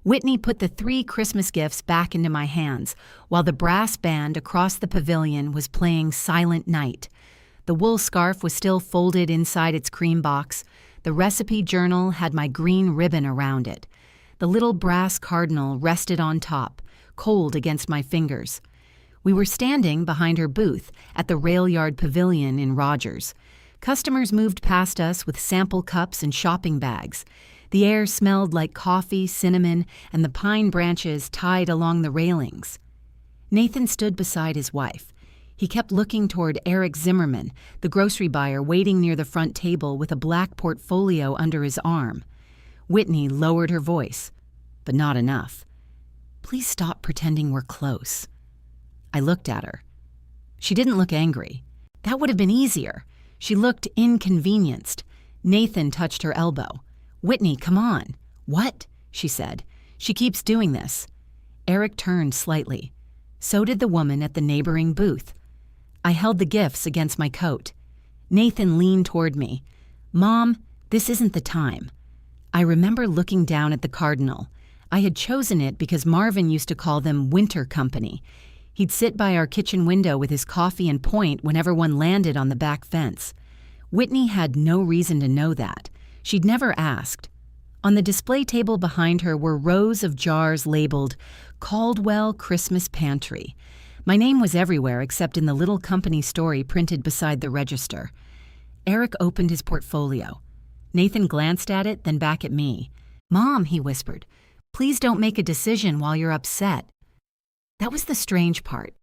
Whitney put the 3 Christmas gifts back into my hands, while the brass band across the pavilion was playing Silent Night. The wool scarf was still folded inside its cream box. The recipe journal had my green ribbon around it. The little brass cardinal rested on top, cold against my fingers. We were standing behind her booth at the Rail Yard Pavilion in Rogers. Customers moved past us with sample cups and shopping bags. The air smelled like coffee, cinnamon, and the pine branches tied along the railings. Nathan stood beside his wife. He kept looking toward Eric Zimmerman, the grocery buyer waiting near the front table with a black portfolio under his arm. Whitney lowered her voice, but not enough. "Please stop pretending we're close." I looked at her. She didn't look angry. That would have been easier. She looked inconvenienced. Nathan touched her elbow. "Whitney, come on." "What?" she said. "She keeps doing this." Eric turned slightly. So did the woman at the neighboring booth. I held the gifts against my coat. Nathan leaned toward me. "Mom, this isn't the time." I remember looking down at the cardinal. I had chosen it because Marvin used to call them winter company. He'd sit by our kitchen window with his coffee and point whenever one landed on the back fence. Whitney had no reason to know that. She'd never asked. On the display table behind her were rows of jars labeled Caldwell Christmas Pantry. My name was everywhere except in the little company story printed beside the register. Eric opened his portfolio. Nathan glanced at it, then back at me. "Mom," he whispered, "please don't make a decision while you're upset." That was the strange part.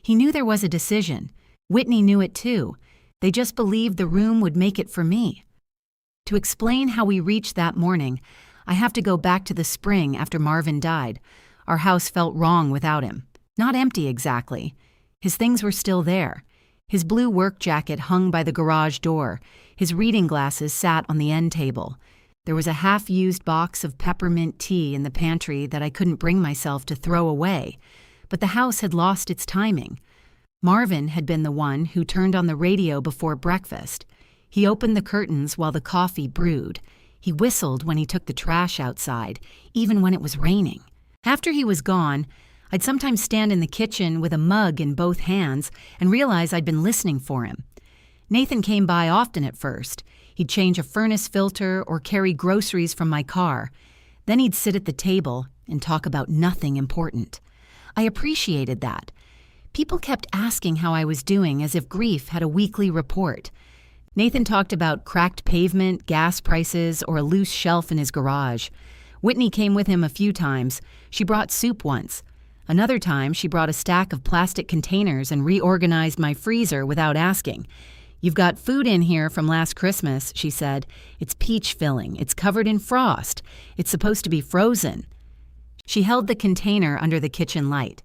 He knew there was a decision. Whitney knew it too. They just believed the room would make it for me. To explain how we reached that morning, I have to go back to the spring after Marvin died. Our house felt wrong without him. Not empty exactly. His things were still there. His blue work jacket hung by the garage door. His reading glasses sat on the end table. There was a half-used box of peppermint tea in the pantry that I couldn't bring myself to throw away. But the house had lost its timing. Marvin had been the one who turned on the radio before breakfast. He opened the curtains while the coffee brewed. He whistled when he took the trash outside, even when it was raining. After he was gone, I'd sometimes stand in the kitchen with a mug in both hands and realize I'd been listening for him. Nathan came by often at first. He'd change a furnace filter or carry groceries from my car. Then he'd sit at the table and talk about nothing important. I appreciated that. People kept asking how I was doing as if grief had a weekly report. Nathan talked about cracked pavement, gas prices, or a loose shelf in his garage. Whitney came with him a few times. She brought soup once. Another time, she brought a stack of plastic containers and reorganized my freezer without asking. "You've got food in here from last Christmas," she said. "It's peach filling. It's covered in frost. It's supposed to be frozen." She held the container under the kitchen light.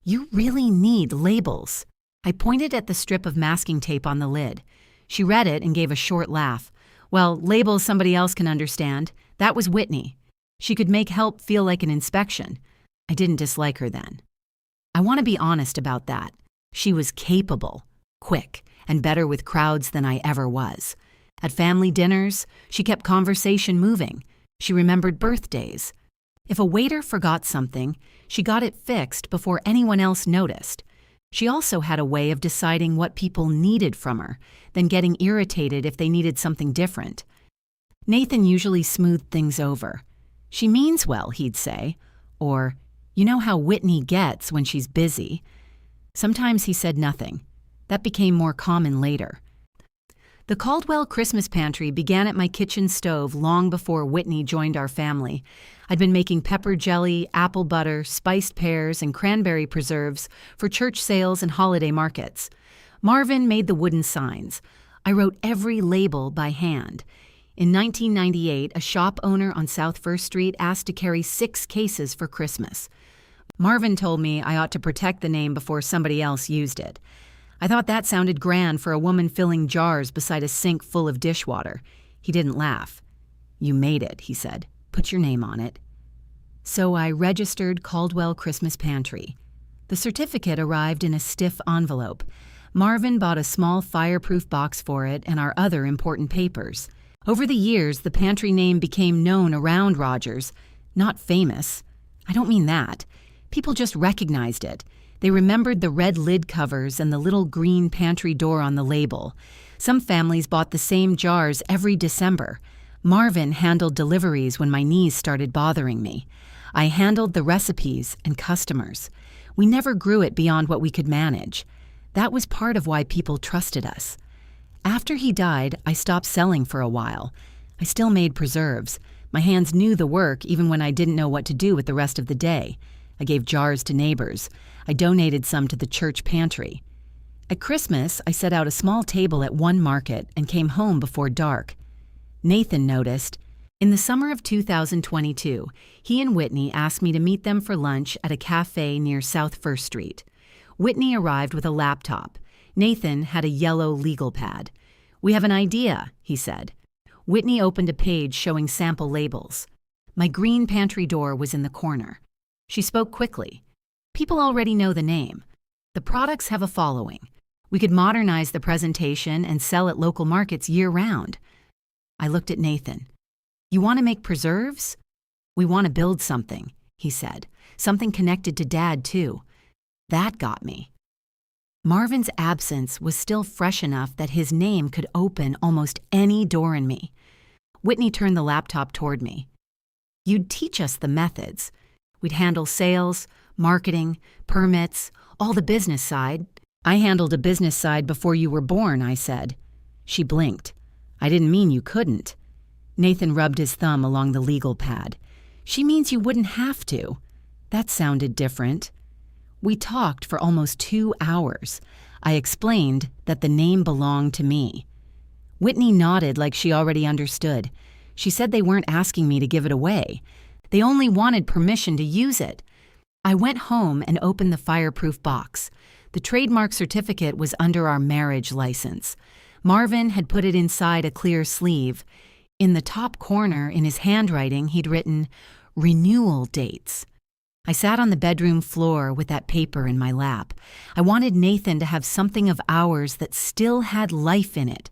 "You really need labels." I pointed at the strip of masking tape on the lid. She read it and gave a short laugh. "Well, labels somebody else can understand. That was Whitney. She could make help feel like an inspection." I didn't dislike her then. I want to be honest about that. She was capable, quick, and better with crowds than I ever was. At family dinners, she kept conversation moving. She remembered birthdays. If a waiter forgot something, she got it fixed before anyone else noticed. She also had a way of deciding what people needed from her, then getting irritated if they needed something different. Nathan usually smoothed things over. "She means well," he'd say. Or, "You know how Whitney gets when she's busy." Sometimes he said nothing. That became more common later. The Caldwell Christmas Pantry began at my kitchen stove long before Whitney joined our family. I'd been making pepper jelly, apple butter, spiced pears, and cranberry preserves for church sales and holiday markets. Marvin made the wooden signs. I wrote every label by hand. In 1998, a shop owner on South First Street asked to carry 6 cases for Christmas. Marvin told me I ought to protect the name before somebody else used it. I thought that sounded grand for a woman filling jars beside a sink full of dishwater. He didn't laugh. "You made it," he said. "Put your name on it." So I registered Caldwell Christmas Pantry. The certificate arrived in a stiff envelope. Marvin bought a small fireproof box for it and our other important papers. Over the years, the pantry name became known around Rogers. Not famous. I don't mean that. People just recognized it. They remembered the red lid covers and the little green pantry door on the label. Some families bought the same jars every December. Marvin handled deliveries when my knees started bothering me. I handled the recipes and customers. We never grew it beyond what we could manage. That was part of why people trusted us. After he died, I stopped selling for a while. I still made preserves. My hands knew the work even when I didn't know what to do with the rest of the day. I gave jars to neighbors. I donated some to the church pantry. At Christmas, I set out a small table at one market and came home before dark. Nathan noticed. In the summer of 2022, he and Whitney asked me to meet them for lunch at a cafe near South First Street. Whitney arrived with a laptop. Nathan had a yellow legal pad. "We have an idea," he said. Whitney opened a page showing sample labels. My green pantry door was in the corner. She spoke quickly. "People already know the name. The products have a following. We could modernize the presentation and sell at local markets year-round." I looked at Nathan. "You want to make preserves?" "We want to build something," he said. "Something connected to Dad, too." That got me. Marvin's absence was still fresh enough that his name could open almost any door in me. Whitney turned the laptop toward me. "You'd teach us the methods. We'd handle sales, marketing, permits, all the business side." "I handled a business side before you were born," I said. She blinked. "I didn't mean you couldn't." Nathan rubbed his thumb along the legal pad. "She means you wouldn't have to." That sounded different. We talked for almost 2 hours. I explained that the name belonged to me. Whitney nodded like she already understood. She said they weren't asking me to give it away. They only wanted permission to use it. I went home and opened the fireproof box. The trademark certificate was under our marriage license. Marvin had put it inside a clear sleeve. In the top corner, in his handwriting, he'd written, "Renewal dates." I sat on the bedroom floor with that paper in my lap. I wanted Nathan to have something of ours that still had life in it.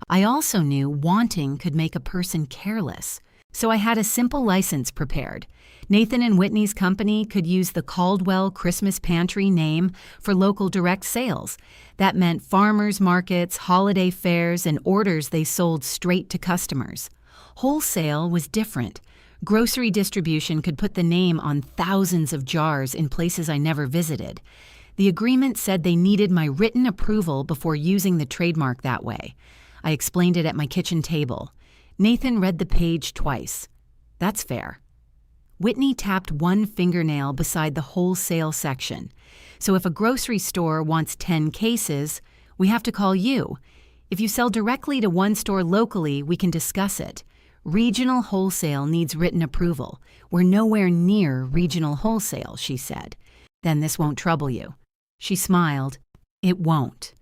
I also knew wanting could make a person careless. So I had a simple license prepared. Nathan and Whitney's company could use the Caldwell Christmas Pantry name for local direct sales. That meant farmers markets, holiday fairs, and orders they sold straight to customers. Wholesale was different. Grocery distribution could put the name on thousands of jars in places I never visited. The agreement said they needed my written approval before using the trademark that way. I explained it at my kitchen table. Nathan read the page twice. "That's fair." Whitney tapped one fingernail beside the wholesale section. "So if a grocery store wants 10 cases, we have to call you. If you sell directly to one store locally, we can discuss it. Regional wholesale needs written approval. We're nowhere near regional wholesale," she said. "Then this won't trouble you." She smiled. "It won't."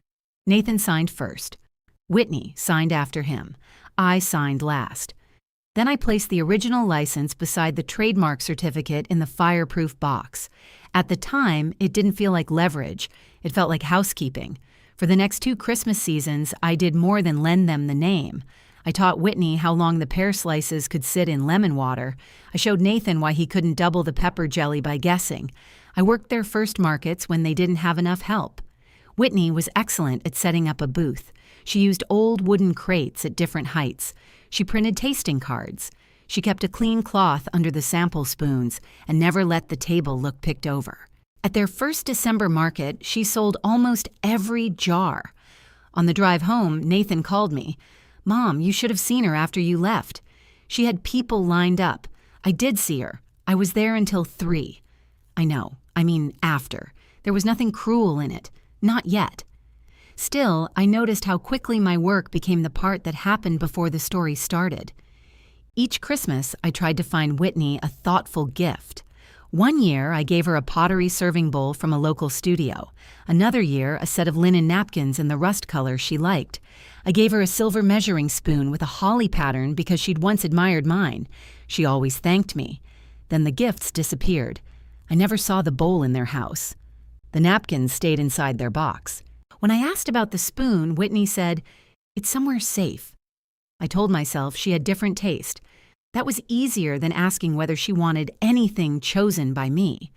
Nathan signed first. Whitney signed after him. I signed last. Then I placed the original license beside the trademark certificate in the fireproof box. At the time, it didn't feel like leverage. It felt like housekeeping. For the next 2 Christmas seasons, I did more than lend them the name. I taught Whitney how long the pear slices could sit in lemon water. I showed Nathan why he couldn't double the pepper jelly by guessing. I worked their first markets when they didn't have enough help. Whitney was excellent at setting up a booth. She used old wooden crates at different heights. She printed tasting cards. She kept a clean cloth under the sample spoons and never let the table look picked over. At their first December market, she sold almost every jar. On the drive home, Nathan called me. "Mom, you should have seen her after you left." She had people lined up. I did see her. I was there until 3. I know, I mean after. There was nothing cruel in it. Not yet. Still, I noticed how quickly my work became the part that happened before the story started. Each Christmas, I tried to find Whitney a thoughtful gift. One year, I gave her a pottery serving bowl from a local studio. Another year, a set of linen napkins in the rust color she liked. I gave her a silver measuring spoon with a holly pattern because she'd once admired mine. She always thanked me. Then the gifts disappeared. I never saw the bowl in their house. The napkins stayed inside their box. When I asked about the spoon, Whitney said, "It's somewhere safe." I told myself she had different taste. That was easier than asking whether she wanted anything chosen by me.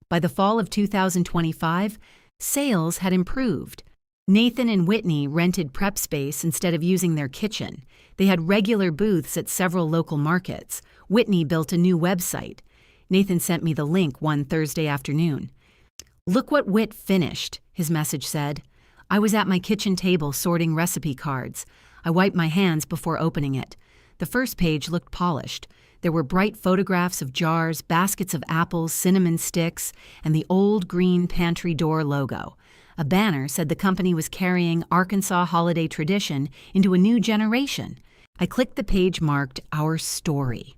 By the fall of 2025, sales had improved. Nathan and Whitney rented prep space instead of using their kitchen. They had regular booths at several local markets. Whitney built a new website. Nathan sent me the link one Thursday afternoon. "Look what Whit finished," his message said. I was at my kitchen table sorting recipe cards. I wiped my hands before opening it. The first page looked polished. There were bright photographs of jars, baskets of apples, cinnamon sticks, and the old green pantry door logo. A banner said the company was carrying Arkansas holiday tradition into a new generation. I clicked the page marked Our Story.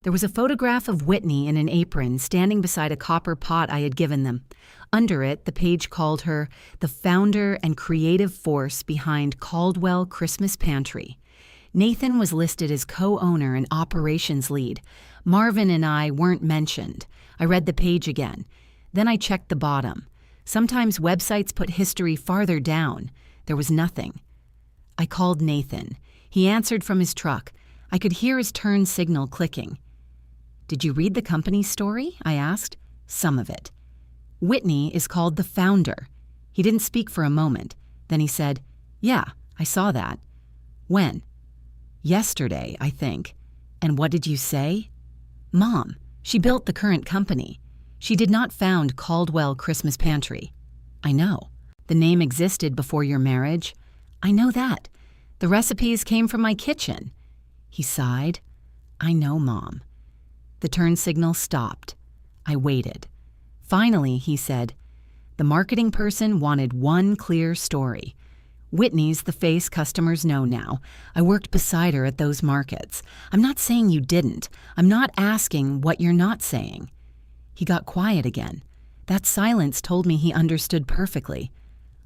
There was a photograph of Whitney in an apron standing beside a copper pot I had given them. Under it, the page called her the founder and creative force behind Caldwell Christmas Pantry. Nathan was listed as co-owner and operations lead. Marvin and I weren't mentioned. I read the page again. Then I checked the bottom. Sometimes websites put history farther down. There was nothing. I called Nathan. He answered from his truck. I could hear his turn signal clicking. "Did you read the company's story?" I asked. "Some of it." "Whitney is called the founder." He didn't speak for a moment. Then he said, "Yeah, I saw that." "When?" "Yesterday, I think." "And what did you say?" "Mom, she built the current company. She did not found Caldwell Christmas Pantry." "I know. The name existed before your marriage." "I know that. The recipes came from my kitchen." He sighed. "I know, Mom." The turn signal stopped. I waited. Finally, he said, "The marketing person wanted one clear story. Whitney's the face customers know now. I worked beside her at those markets. I'm not saying you didn't. I'm not asking what you're not saying." He got quiet again. That silence told me he understood perfectly.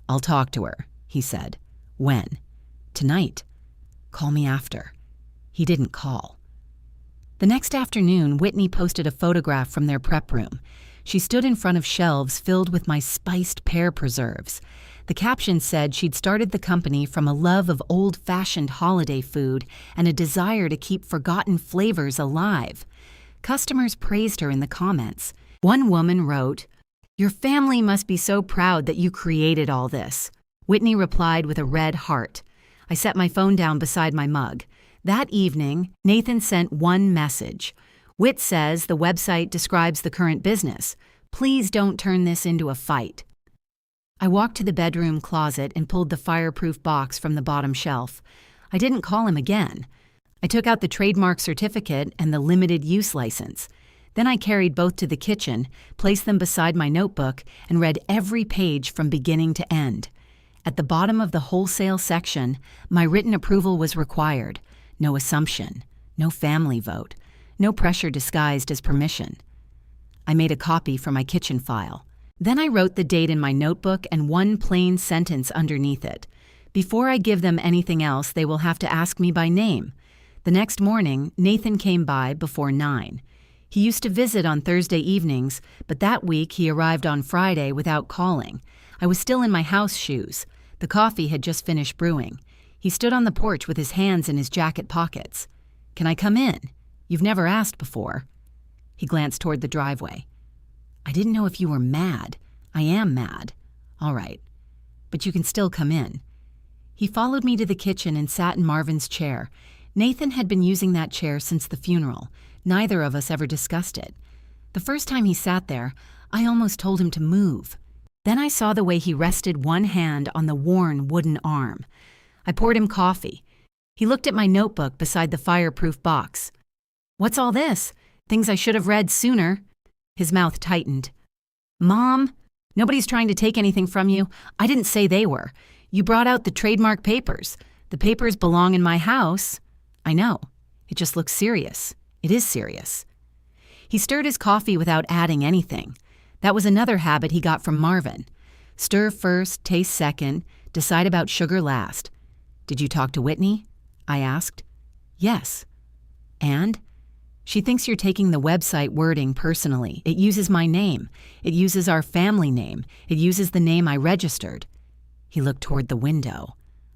"I'll talk to her," he said. "When?" "Tonight. Call me after." He didn't call. The next afternoon, Whitney posted a photograph from their prep room. She stood in front of shelves filled with my spiced pear preserves. The caption said she'd started the company from a love of old-fashioned holiday food and a desire to keep forgotten flavors alive. Customers praised her in the comments. One woman wrote, "Your family must be so proud that you created all this." Whitney replied with a red heart. I set my phone down beside my mug. That evening, Nathan sent one message. "Whit says the website describes the current business. Please don't turn this into a fight." I walked to the bedroom closet and pulled the fireproof box from the bottom shelf. I didn't call him again. I took out the trademark certificate and the limited use license. Then I carried both to the kitchen, placed them beside my notebook, and read every page from beginning to end. At the bottom of the wholesale section, my written approval was required. No assumption, no family vote, no pressure disguised as permission. I made a copy for my kitchen file. Then I wrote the date in my notebook and one plain sentence underneath it. Before I give them anything else, they will have to ask me by name. The next morning, Nathan came by before 9. He used to visit on Thursday evenings, but that week he arrived on Friday without calling. I was still in my house shoes. The coffee had just finished brewing. He stood on the porch with his hands in his jacket pockets. "Can I come in? You've never asked before." He glanced toward the driveway. "I didn't know if you were mad." "I am mad." "All right. But you can still come in." He followed me to the kitchen and sat in Marvin's chair. Nathan had been using that chair since the funeral. Neither of us ever discussed it. The first time he sat there, I almost told him to move. Then I saw the way he rested one hand on the worn wooden arm. I poured him coffee. He looked at my notebook beside the fireproof box. "What's all this? Things I should have read sooner." His mouth tightened. "Mom, nobody's trying to take anything from you. I didn't say they were. You brought out the trademark papers. The papers belong in my house." "I know. It just looks serious. It is serious." He stirred his coffee without adding anything. That was another habit he got from Marvin. Stir first, taste second, decide about sugar last. "Did you talk to Whitney?" I asked. "Yes." "And?" "She thinks you're taking the website wording personally. It uses my name. It uses our family name. It uses the name I registered." He looked toward the window.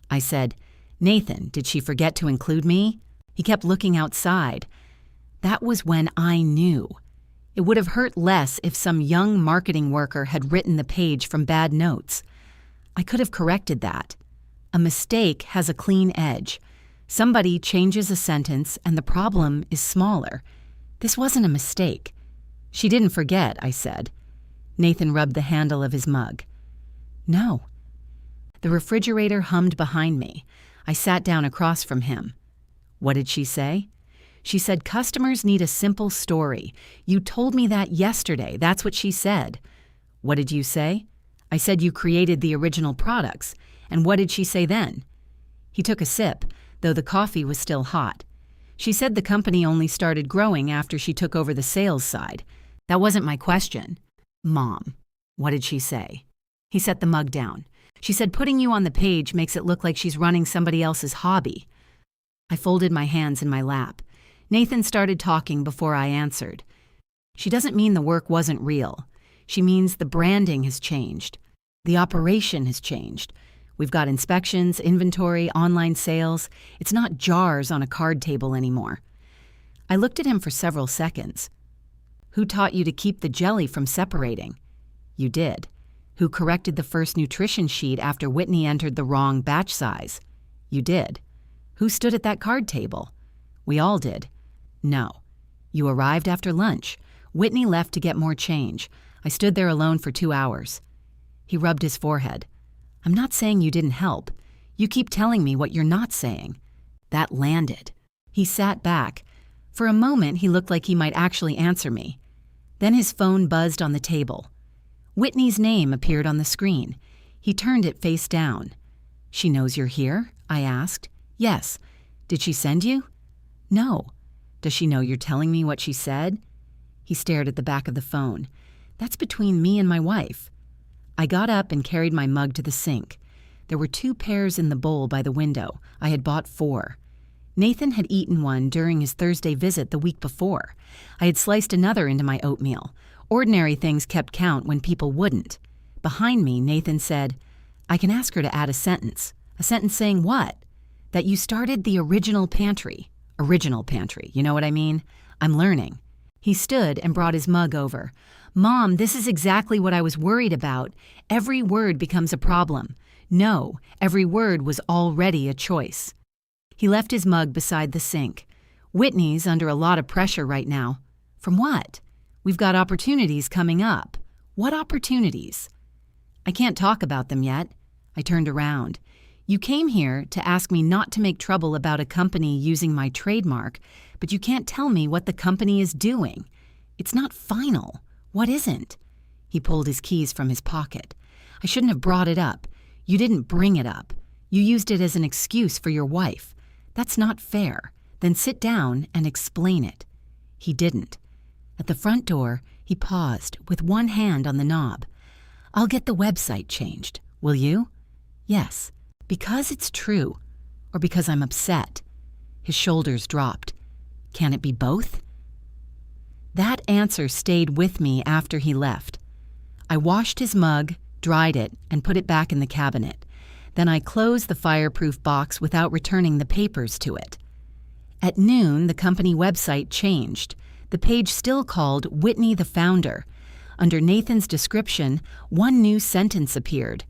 I said, "Nathan, did she forget to include me?" He kept looking outside. That was when I knew. It would have hurt less if some young marketing worker had written the page from bad notes. I could have corrected that. A mistake has a clean edge. Somebody changes a sentence and the problem is smaller. This wasn't a mistake. She didn't forget, I said. Nathan rubbed the handle of his mug. No. The refrigerator hummed behind me. I sat down across from him. What did she say? She said, customers need a simple story. You told me that yesterday. That's what she said. What did you say? I said you created the original products. And what did she say then? He took a sip, though the coffee was still hot. She said the company only started growing after she took over the sales side. That wasn't my question. Mom, what did she say? He set the mug down. She said putting you on the page makes it look like she's running somebody else's hobby. I folded my hands in my lap. Nathan started talking before I answered. She doesn't mean the work wasn't real. She means the branding has changed. The operation has changed. We've got inspections, inventory, online sales. It's not jars on a card table anymore. I looked at him for several seconds. Who taught you to keep the jelly from separating? You did. Who corrected the first nutrition sheet after Whitney entered the wrong batch size? You did. Who stood at that card table? We all did. No. You arrived after lunch. Whitney left to get more change. I stood there alone for 2 hours. He rubbed his forehead. I'm not saying you didn't help. You keep telling me what you're not saying. That landed. He sat back. For a moment, he looked like he might actually answer me. Then his phone buzzed on the table. Whitney's name appeared on the screen. He turned it face down. She knows you're here? I asked. Yes. Did she send you? No. Does she know you're telling me what she said? He stared at the back of the phone. That's between me and my wife. I got up and carried my mug to the sink. There were 2 pairs in the bowl by the window. I had bought 4. Nathan had eaten one during his Thursday visit the week before. I had sliced another into my oatmeal. Ordinary things kept count when people wouldn't. Behind me, Nathan said, I can ask her to add a sentence. A sentence saying what? That you started the original pantry. Original pantry, you know what I mean? I'm learning. He stood and brought his mug over. Mom, this is exactly what I was worried about. Every word becomes a problem. No, every word was already a choice. He left his mug beside the sink. Whitney's under a lot of pressure right now. From what? We've got opportunities coming up. What opportunities? I can't talk about them yet. I turned around. You came here to ask me not to make trouble about a company using my trademark, but you can't tell me what the company is doing. It's not final. What isn't? He pulled his keys from his pocket. I shouldn't have brought it up. You didn't bring it up. You used it as an excuse for your wife. That's not fair. Then sit down and explain it. He didn't. At the front door, he paused with one hand on the knob. I'll get the website changed. Will you? Yes. Because it's true. Or because I'm upset. His shoulders dropped. Can it be both? That answer stayed with me after he left. I washed his mug, dried it, and put it back in the cabinet. Then I closed the fireproof box without returning the papers to it. At noon, the company website changed. The page still called Whitney the Founder. Under Nathan's description, one new sentence appeared.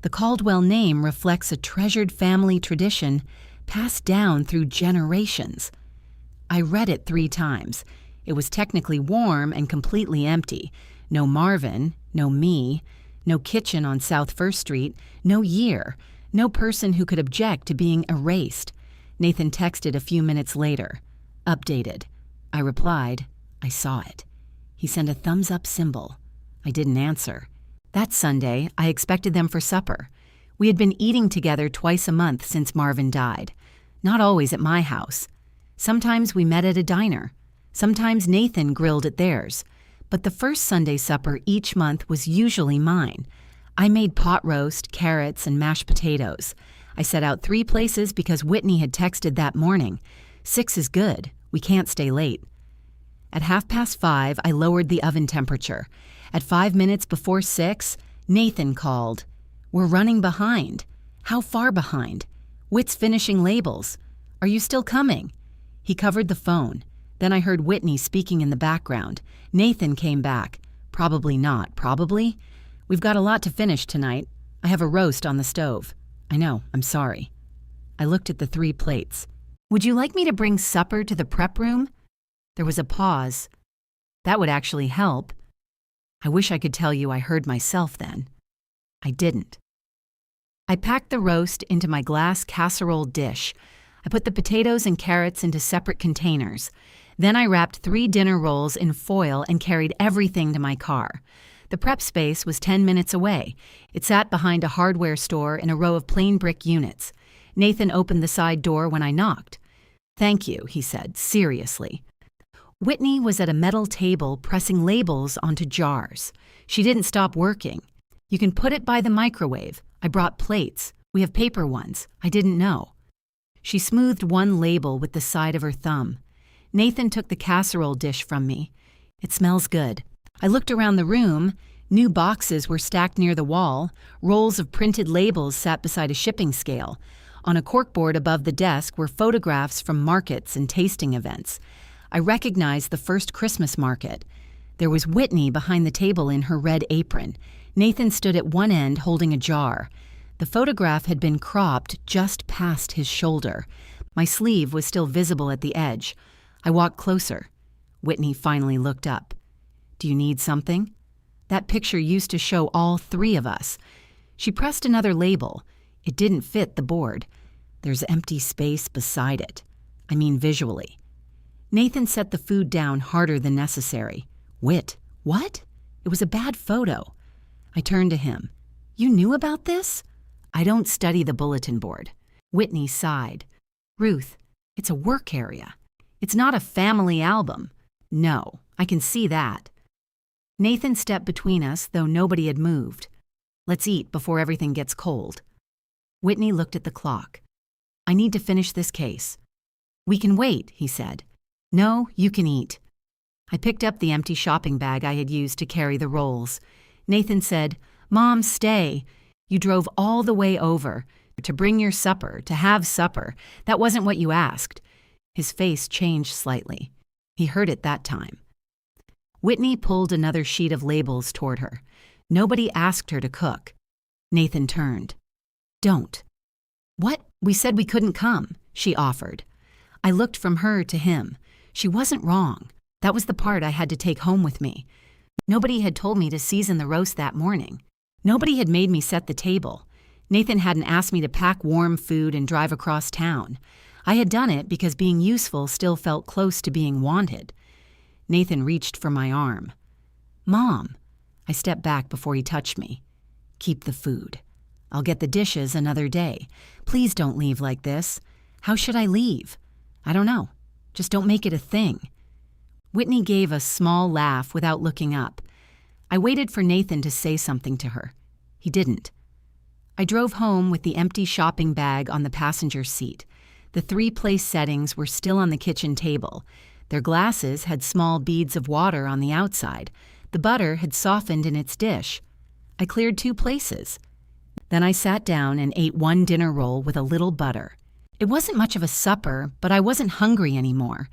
The Caldwell name reflects a treasured family tradition passed down through generations. I read it 3 times. It was technically warm and completely empty. No Marvin, no me, no kitchen on South First Street, no year, no person who could object to being erased. Nathan texted a few minutes later. Updated. I replied, I saw it. He sent a thumbs-up symbol. I didn't answer. That Sunday, I expected them for supper. We had been eating together twice a month since Marvin died. Not always at my house. Sometimes we met at a diner. Sometimes Nathan grilled at theirs. But the first Sunday supper each month was usually mine. I made pot roast, carrots, and mashed potatoes. I set out 3 places because Whitney had texted that morning. 6 is good. We can't stay late. At 5:30, I lowered the oven temperature. At 5 minutes before 6, Nathan called. We're running behind. How far behind? Whit's finishing labels. Are you still coming? He covered the phone. Then I heard Whitney speaking in the background. Nathan came back. Probably not, probably? We've got a lot to finish tonight. I have a roast on the stove. I know, I'm sorry. I looked at the 3 plates. Would you like me to bring supper to the prep room? There was a pause. That would actually help. I wish I could tell you I heard myself then. I didn't. I packed the roast into my glass casserole dish. I put the potatoes and carrots into separate containers. Then I wrapped 3 dinner rolls in foil and carried everything to my car. The prep space was 10 minutes away. It sat behind a hardware store in a row of plain brick units. Nathan opened the side door when I knocked. "Thank you," he said, seriously. Whitney was at a metal table pressing labels onto jars. She didn't stop working. "You can put it by the microwave. I brought plates. We have paper ones. I didn't know." She smoothed one label with the side of her thumb. Nathan took the casserole dish from me. "It smells good." I looked around the room. New boxes were stacked near the wall. Rolls of printed labels sat beside a shipping scale. On a corkboard above the desk were photographs from markets and tasting events. I recognized the first Christmas market. There was Whitney behind the table in her red apron. Nathan stood at one end holding a jar. The photograph had been cropped just past his shoulder. My sleeve was still visible at the edge. I walked closer. Whitney finally looked up. "Do you need something?" That picture used to show all 3 of us. She pressed another label. It didn't fit the board. There's empty space beside it. I mean visually. Nathan set the food down harder than necessary. "Wit, what?" It was a bad photo. I turned to him. "You knew about this?" "I don't study the bulletin board." Whitney sighed. "Ruth, it's a work area. It's not a family album." "No, I can see that." Nathan stepped between us, though nobody had moved. "Let's eat before everything gets cold." Whitney looked at the clock. "I need to finish this case." "We can wait," he said. "No, you can eat." I picked up the empty shopping bag I had used to carry the rolls. Nathan said, "Mom, stay. You drove all the way over to bring your supper, to have supper. That wasn't what you asked." His face changed slightly. He heard it that time. Whitney pulled another sheet of labels toward her. Nobody asked her to cook. Nathan turned. "Don't." "What? We said we couldn't come," she offered. I looked from her to him. She wasn't wrong. That was the part I had to take home with me. Nobody had told me to season the roast that morning. Nobody had made me set the table. Nathan hadn't asked me to pack warm food and drive across town. I had done it because being useful still felt close to being wanted. Nathan reached for my arm. "Mom." I stepped back before he touched me. "Keep the food. I'll get the dishes another day. Please don't leave like this." "How should I leave?" "I don't know. Just don't make it a thing." Whitney gave a small laugh without looking up. I waited for Nathan to say something to her. He didn't. I drove home with the empty shopping bag on the passenger seat. The 3-place settings were still on the kitchen table. Their glasses had small beads of water on the outside. The butter had softened in its dish. I cleared 2 places. Then I sat down and ate 1 dinner roll with a little butter. It wasn't much of a supper, but I wasn't hungry anymore.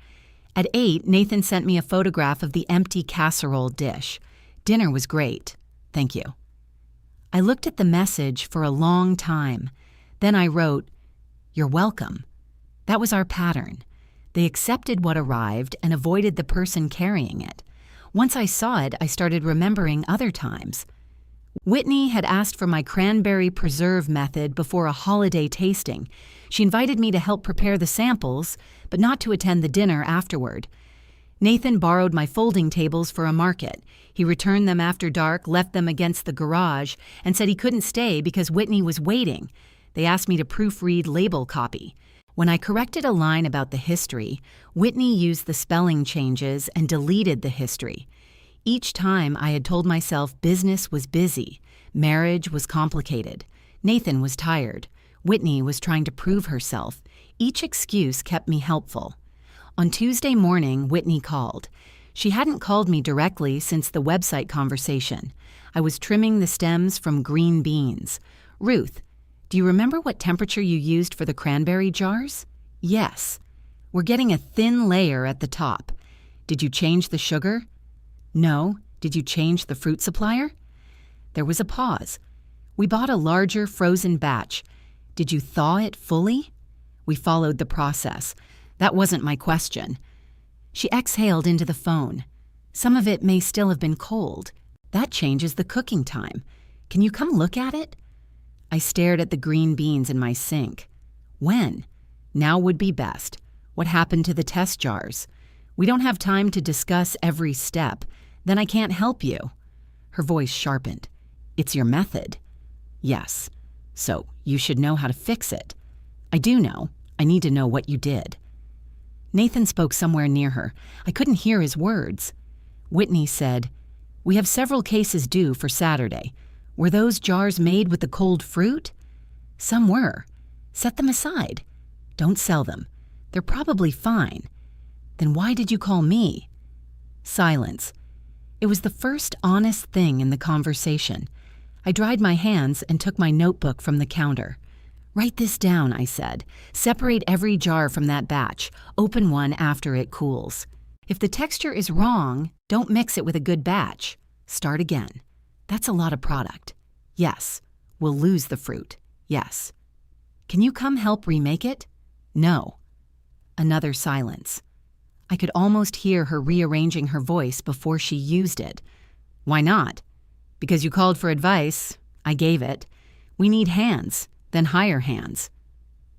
At 8, Nathan sent me a photograph of the empty casserole dish. Dinner was great. Thank you. I looked at the message for a long time. Then I wrote, "You're welcome." That was our pattern. They accepted what arrived and avoided the person carrying it. Once I saw it, I started remembering other times. Whitney had asked for my cranberry preserve method before a holiday tasting. She invited me to help prepare the samples, but not to attend the dinner afterward. Nathan borrowed my folding tables for a market. He returned them after dark, left them against the garage, and said he couldn't stay because Whitney was waiting. They asked me to proofread label copy. When I corrected a line about the history, Whitney used the spelling changes and deleted the history. Each time I had told myself business was busy, marriage was complicated, Nathan was tired, Whitney was trying to prove herself. Each excuse kept me helpful. On Tuesday morning, Whitney called. She hadn't called me directly since the website conversation. I was trimming the stems from green beans. "Ruth, do you remember what temperature you used for the cranberry jars?" "Yes." "We're getting a thin layer at the top. Did you change the sugar? No. Did you change the fruit supplier? There was a pause. We bought a larger frozen batch. Did you thaw it fully? We followed the process. That wasn't my question. She exhaled into the phone. Some of it may still have been cold. That changes the cooking time. Can you come look at it? I stared at the green beans in my sink. When? Now would be best. What happened to the test jars? We don't have time to discuss every step. Then I can't help you. Her voice sharpened. It's your method. Yes. So you should know how to fix it. I do know. I need to know what you did. Nathan spoke somewhere near her. I couldn't hear his words. Whitney said, "We have several cases due for Saturday. Were those jars made with the cold fruit?" "Some were. Set them aside. Don't sell them. They're probably fine." "Then why did you call me?" Silence. It was the first honest thing in the conversation. I dried my hands and took my notebook from the counter. "Write this down," I said. "Separate every jar from that batch. Open one after it cools. If the texture is wrong, don't mix it with a good batch. Start again. That's a lot of product." "Yes." "We'll lose the fruit." "Yes." "Can you come help remake it?" "No." Another silence. I could almost hear her rearranging her voice before she used it. "Why not?" "Because you called for advice. I gave it. We need hands, then hire hands."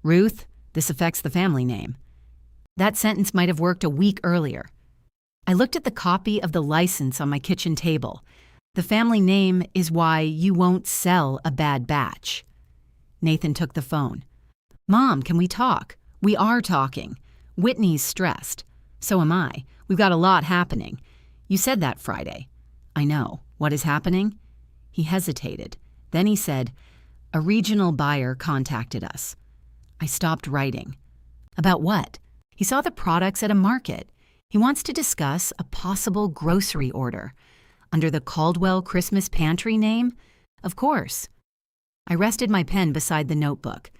"Ruth, this affects the family name." That sentence might have worked a week earlier. I looked at the copy of the license on my kitchen table. The family name is why you won't sell a bad batch. Nathan took the phone. "Mom, can we talk?" "We are talking. Whitney's stressed. So am I. We've got a lot happening. You said that Friday." "I know. What is happening?" He hesitated. Then he said, "A regional buyer contacted us." I stopped writing. "About what?" "He saw the products at a market. He wants to discuss a possible grocery order. Under the Caldwell Christmas Pantry name? Of course." I rested my pen beside the notebook.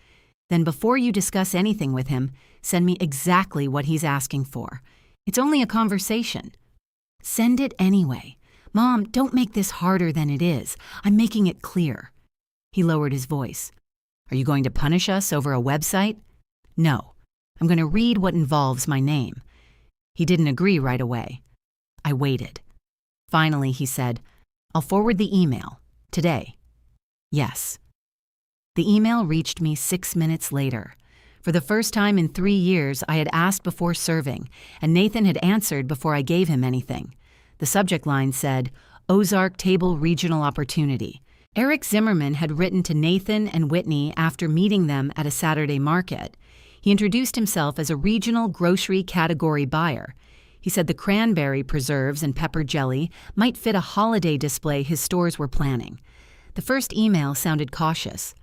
"Then before you discuss anything with him, send me exactly what he's asking for. It's only a conversation." "Send it anyway. Mom, don't make this harder than it is. I'm making it clear." He lowered his voice. "Are you going to punish us over a website?" "No. I'm going to read what involves my name." He didn't agree right away. I waited. Finally, he said, "I'll forward the email. Today." "Yes." The email reached me 6 minutes later. For the first time in 3 years, I had asked before serving, and Nathan had answered before I gave him anything. The subject line said, "Ozark Table Regional Opportunity." Eric Zimmerman had written to Nathan and Whitney after meeting them at a Saturday market. He introduced himself as a regional grocery category buyer. He said the cranberry preserves and pepper jelly might fit a holiday display his stores were planning. The first email sounded cautious.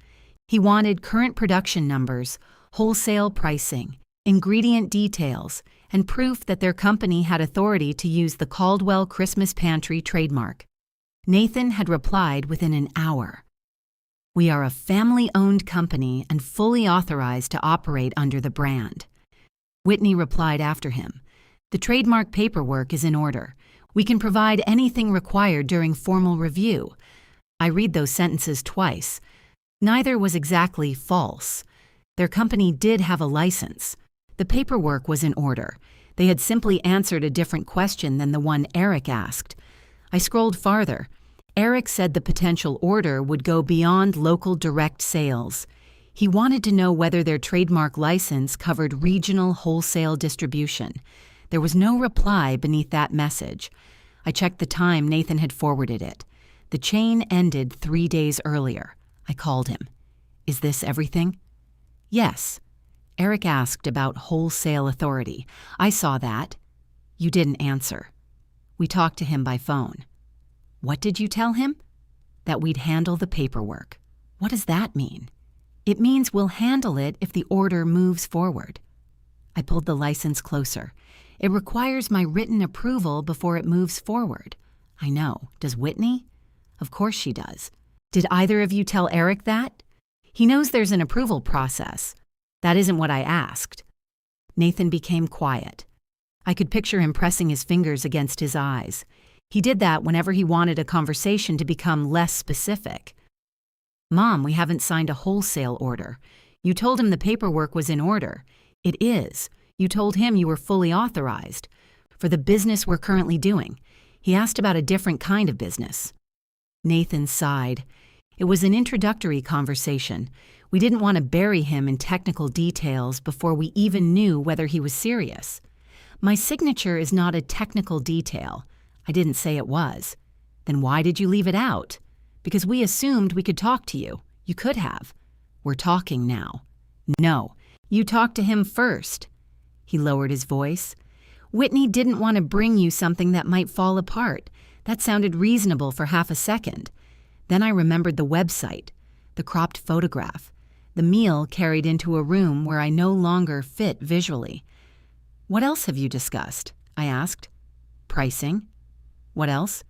He wanted current production numbers, wholesale pricing, ingredient details, and proof that their company had authority to use the Caldwell Christmas Pantry trademark. Nathan had replied within an hour. "We are a family-owned company and fully authorized to operate under the brand." Whitney replied after him. "The trademark paperwork is in order. We can provide anything required during formal review." I read those sentences twice. Neither was exactly false. Their company did have a license. The paperwork was in order. They had simply answered a different question than the one Eric asked. I scrolled farther. Eric said the potential order would go beyond local direct sales. He wanted to know whether their trademark license covered regional wholesale distribution. There was no reply beneath that message. I checked the time Nathan had forwarded it. The chain ended 3 days earlier. I called him. "Is this everything?" "Yes." Eric asked about wholesale authority. "I saw that." "You didn't answer." We talked to him by phone. "What did you tell him?" "That we'd handle the paperwork." "What does that mean?" "It means we'll handle it if the order moves forward." I pulled the license closer. "It requires my written approval before it moves forward." "I know. Does Whitney?" "Of course she does." "Did either of you tell Eric that?" "He knows there's an approval process." "That isn't what I asked." Nathan became quiet. I could picture him pressing his fingers against his eyes. He did that whenever he wanted a conversation to become less specific. Mom, we haven't signed a wholesale order. You told him the paperwork was in order. It is. You told him you were fully authorized. For the business we're currently doing. He asked about a different kind of business. Nathan sighed. It was an introductory conversation. We didn't want to bury him in technical details before we even knew whether he was serious. My signature is not a technical detail. I didn't say it was. Then why did you leave it out? Because we assumed we could talk to you. You could have. We're talking now. No, you talked to him first. He lowered his voice. Whitney didn't want to bring you something that might fall apart. That sounded reasonable for half a second. Then I remembered the website, the cropped photograph, the meal carried into a room where I no longer fit visually. What else have you discussed? I asked. Pricing. What else?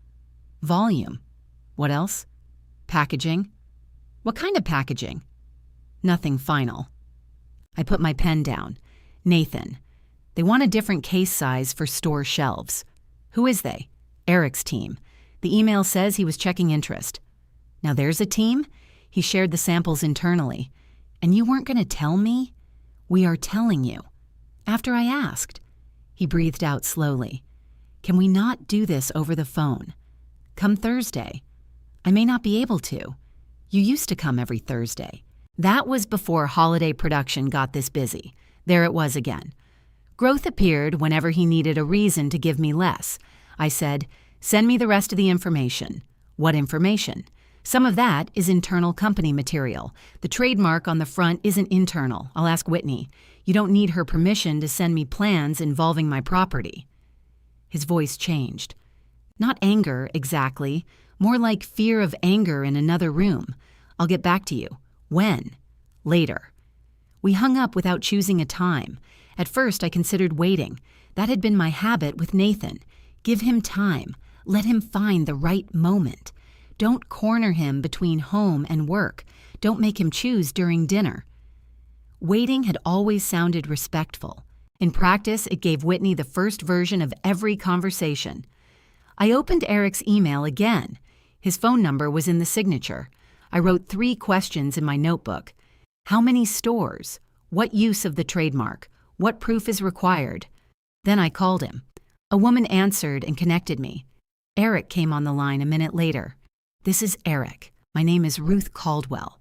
Volume. What else? Packaging. What kind of packaging? Nothing final. I put my pen down. Nathan. They want a different case size for store shelves. Who is they? Eric's team. The email says he was checking interest. Now there's a team? He shared the samples internally. And you weren't going to tell me? We are telling you. After I asked. He breathed out slowly. Can we not do this over the phone? Come Thursday. I may not be able to. You used to come every Thursday. That was before holiday production got this busy. There it was again. Growth appeared whenever he needed a reason to give me less. I said, send me the rest of the information. What information? Some of that is internal company material. The trademark on the front isn't internal. I'll ask Whitney. You don't need her permission to send me plans involving my property. His voice changed. Not anger, exactly. More like fear of anger in another room. I'll get back to you. When? Later. We hung up without choosing a time. At first, I considered waiting. That had been my habit with Nathan. Give him time. Let him find the right moment. Don't corner him between home and work. Don't make him choose during dinner. Waiting had always sounded respectful. In practice, it gave Whitney the first version of every conversation. I opened Eric's email again. His phone number was in the signature. I wrote 3 questions in my notebook. How many stores? What use of the trademark? What proof is required? Then I called him. A woman answered and connected me. Eric came on the line a minute later. This is Eric. My name is Ruth Caldwell.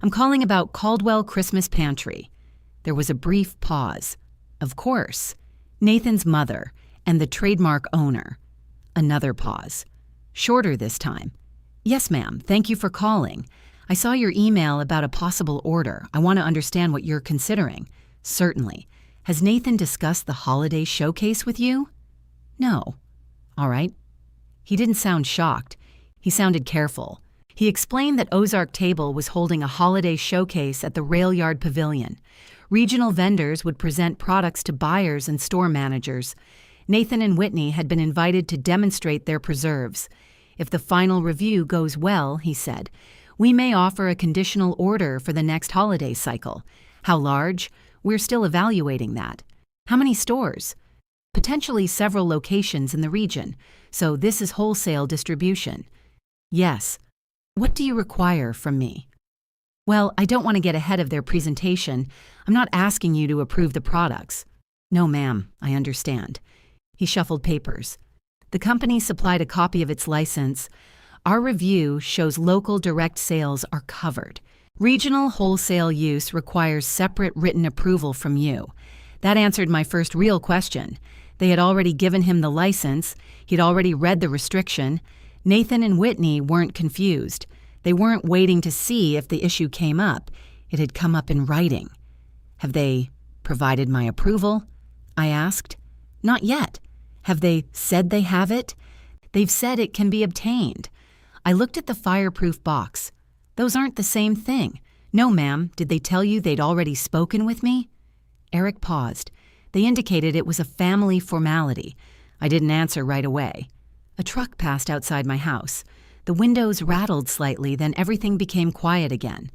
I'm calling about Caldwell Christmas Pantry. There was a brief pause. Of course. Nathan's mother and the trademark owner. Another pause. Shorter this time. Yes, ma'am. Thank you for calling. I saw your email about a possible order. I want to understand what you're considering. Certainly. Has Nathan discussed the holiday showcase with you? No. All right. He didn't sound shocked. He sounded careful. He explained that Ozark Table was holding a holiday showcase at the Rail Yard Pavilion. Regional vendors would present products to buyers and store managers. Nathan and Whitney had been invited to demonstrate their preserves. If the final review goes well, he said, we may offer a conditional order for the next holiday cycle. How large? We're still evaluating that. How many stores? Potentially several locations in the region, so this is wholesale distribution. Yes. What do you require from me? Well, I don't want to get ahead of their presentation. I'm not asking you to approve the products. No, ma'am, I understand. He shuffled papers. The company supplied a copy of its license. Our review shows local direct sales are covered. Regional wholesale use requires separate written approval from you. That answered my first real question. They had already given him the license. He'd already read the restriction. Nathan and Whitney weren't confused. They weren't waiting to see if the issue came up. It had come up in writing. Have they provided my approval? I asked. Not yet. Have they said they have it? They've said it can be obtained. I looked at the fireproof box. Those aren't the same thing. No, ma'am. Did they tell you they'd already spoken with me? Eric paused. They indicated it was a family formality. I didn't answer right away. A truck passed outside my house. The windows rattled slightly, then everything became quiet again.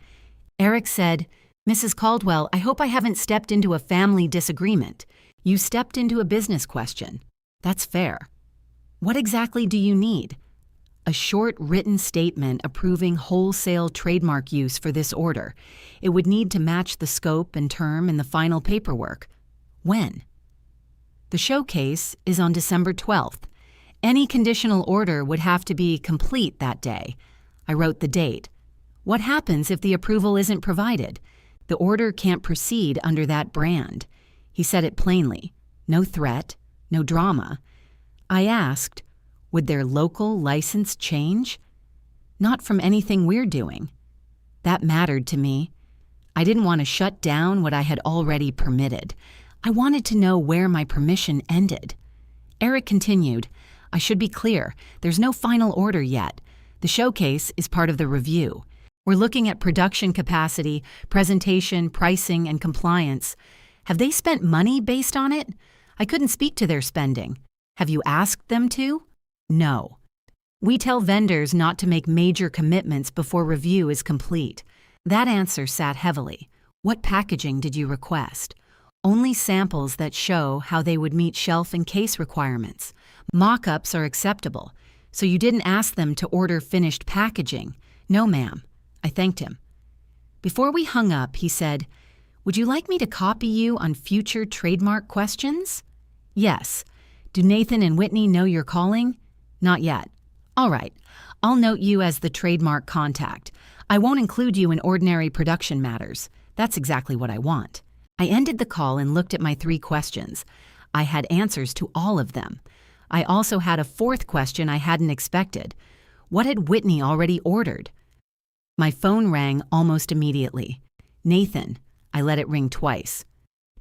Eric said, Mrs. Caldwell, I hope I haven't stepped into a family disagreement. You stepped into a business question. That's fair. What exactly do you need? A short written statement approving wholesale trademark use for this order. It would need to match the scope and term in the final paperwork. When? The showcase is on December 12th. Any conditional order would have to be complete that day. I wrote the date. What happens if the approval isn't provided? The order can't proceed under that brand. He said it plainly. No threat, no drama. I asked, would their local license change? Not from anything we're doing. That mattered to me. I didn't want to shut down what I had already permitted. I wanted to know where my permission ended. Eric continued, I should be clear, there's no final order yet. The showcase is part of the review. We're looking at production capacity, presentation, pricing, and compliance. Have they spent money based on it? I couldn't speak to their spending. Have you asked them to? No. We tell vendors not to make major commitments before review is complete. That answer sat heavily. What packaging did you request? Only samples that show how they would meet shelf and case requirements. Mock-ups are acceptable, so you didn't ask them to order finished packaging. No, ma'am. I thanked him. Before we hung up, he said, would you like me to copy you on future trademark questions? Yes. Do Nathan and Whitney know you're calling? Not yet. All right. I'll note you as the trademark contact. I won't include you in ordinary production matters. That's exactly what I want. I ended the call and looked at my 3 questions. I had answers to all of them. I also had a 4th question I hadn't expected. What had Whitney already ordered? My phone rang almost immediately. Nathan. I let it ring twice.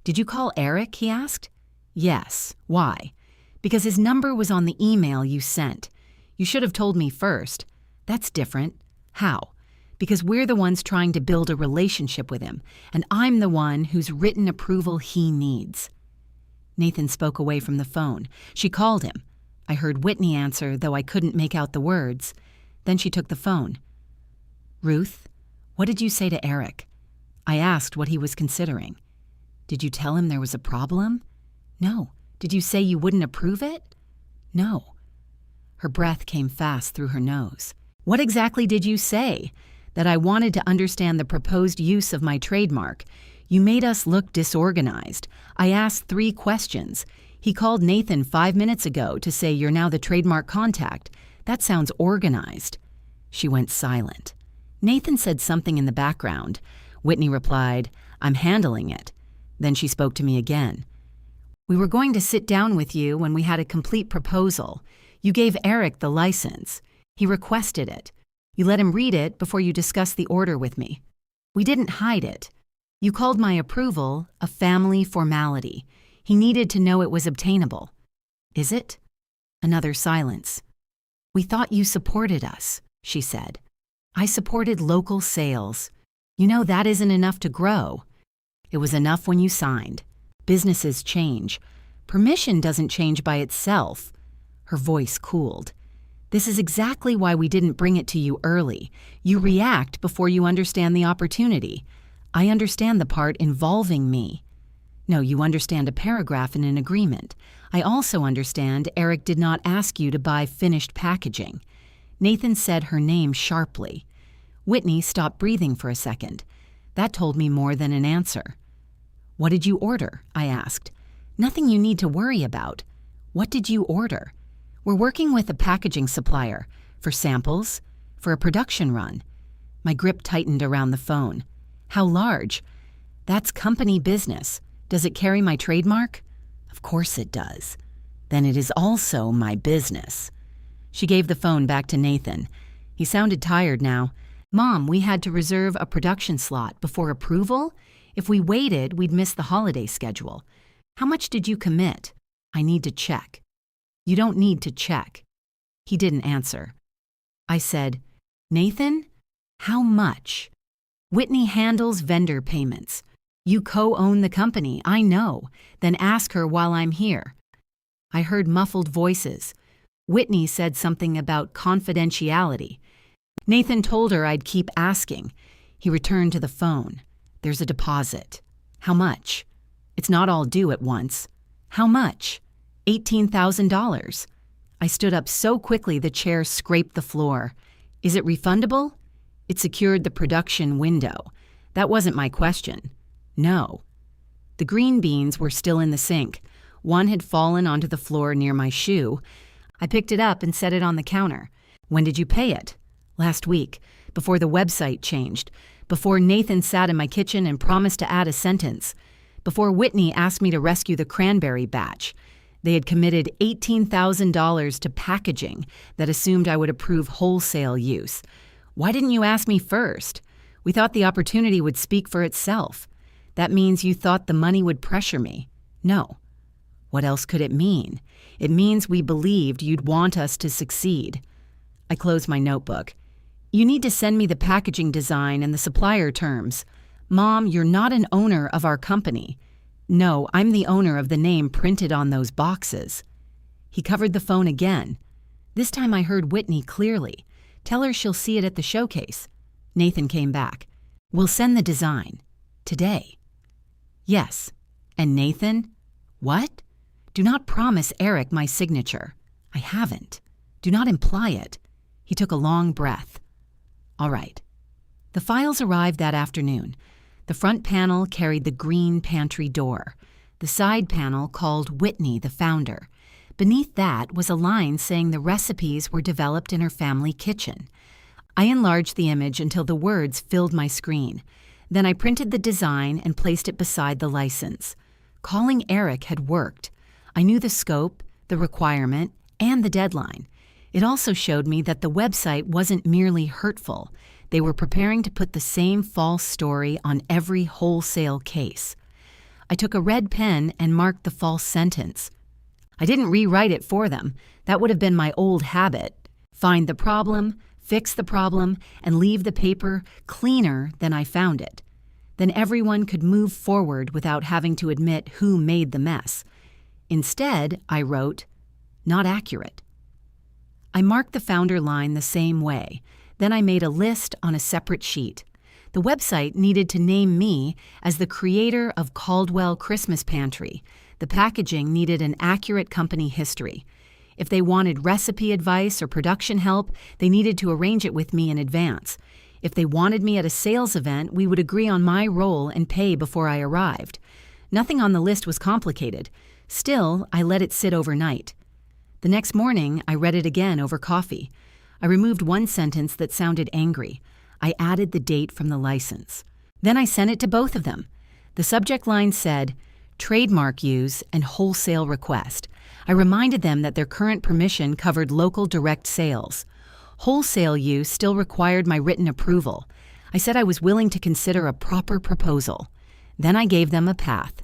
Did you call Eric? He asked. Yes. Why? Because his number was on the email you sent. You should have told me first. That's different. How? Because we're the ones trying to build a relationship with him, and I'm the one whose written approval he needs. Nathan spoke away from the phone. She called him. I heard Whitney answer, though I couldn't make out the words. Then she took the phone. Ruth, what did you say to Eric? I asked what he was considering. Did you tell him there was a problem? No. Did you say you wouldn't approve it? No. Her breath came fast through her nose. What exactly did you say? That I wanted to understand the proposed use of my trademark. You made us look disorganized. I asked 3 questions. He called Nathan 5 minutes ago to say you're now the trademark contact. That sounds organized. She went silent. Nathan said something in the background. Whitney replied, I'm handling it. Then she spoke to me again. We were going to sit down with you when we had a complete proposal. You gave Eric the license. He requested it. You let him read it before you discussed the order with me. We didn't hide it. You called my approval a family formality. He needed to know it was obtainable. Is it? Another silence. We thought you supported us, she said. I supported local sales. You know that isn't enough to grow. It was enough when you signed. Businesses change. Permission doesn't change by itself. Her voice cooled. This is exactly why we didn't bring it to you early. You react before you understand the opportunity. I understand the part involving me. No, you understand a paragraph in an agreement. I also understand Eric did not ask you to buy finished packaging. Nathan said her name sharply. Whitney stopped breathing for a second. That told me more than an answer. What did you order? I asked. Nothing you need to worry about. What did you order? We're working with a packaging supplier. For samples? For a production run? My grip tightened around the phone. How large? That's company business. Does it carry my trademark? Of course it does. Then it is also my business. She gave the phone back to Nathan. He sounded tired now. Mom, we had to reserve a production slot before approval? If we waited, we'd miss the holiday schedule. How much did you commit? I need to check. You don't need to check. He didn't answer. I said, Nathan, how much? Whitney handles vendor payments. You co-own the company, I know. Then ask her while I'm here. I heard muffled voices. Whitney said something about confidentiality. Nathan told her I'd keep asking. He returned to the phone. There's a deposit. How much? It's not all due at once. How much? $18,000. I stood up so quickly the chair scraped the floor. Is it refundable? It secured the production window. That wasn't my question. No. The green beans were still in the sink. One had fallen onto the floor near my shoe. I picked it up and set it on the counter. When did you pay it? Last week, before the website changed, before Nathan sat in my kitchen and promised to add a sentence, before Whitney asked me to rescue the cranberry batch. They had committed $18,000 to packaging that assumed I would approve wholesale use. Why didn't you ask me first? We thought the opportunity would speak for itself. That means you thought the money would pressure me. No. What else could it mean? It means we believed you'd want us to succeed. I closed my notebook. You need to send me the packaging design and the supplier terms. Mom, you're not an owner of our company. No, I'm the owner of the name printed on those boxes. He covered the phone again. This time I heard Whitney clearly. Tell her she'll see it at the showcase. Nathan came back. We'll send the design. Today. Yes. And Nathan? What? Do not promise Eric my signature. I haven't. Do not imply it. He took a long breath. All right. The files arrived that afternoon. The front panel carried the green pantry door. The side panel called Whitney, the founder. Beneath that was a line saying the recipes were developed in her family kitchen. I enlarged the image until the words filled my screen. Then I printed the design and placed it beside the license. Calling Eric had worked. I knew the scope, the requirement, and the deadline. It also showed me that the website wasn't merely hurtful. They were preparing to put the same false story on every wholesale case. I took a red pen and marked the false sentence. I didn't rewrite it for them. That would have been my old habit. Find the problem, fix the problem, and leave the paper cleaner than I found it. Then everyone could move forward without having to admit who made the mess. Instead, I wrote, not accurate. I marked the founder line the same way. Then I made a list on a separate sheet. The website needed to name me as the creator of Caldwell Christmas Pantry. The packaging needed an accurate company history. If they wanted recipe advice or production help, they needed to arrange it with me in advance. If they wanted me at a sales event, we would agree on my role and pay before I arrived. Nothing on the list was complicated. Still, I let it sit overnight. The next morning, I read it again over coffee. I removed one sentence that sounded angry. I added the date from the license. Then I sent it to both of them. The subject line said, trademark use and wholesale request. I reminded them that their current permission covered local direct sales. Wholesale use still required my written approval. I said I was willing to consider a proper proposal. Then I gave them a path.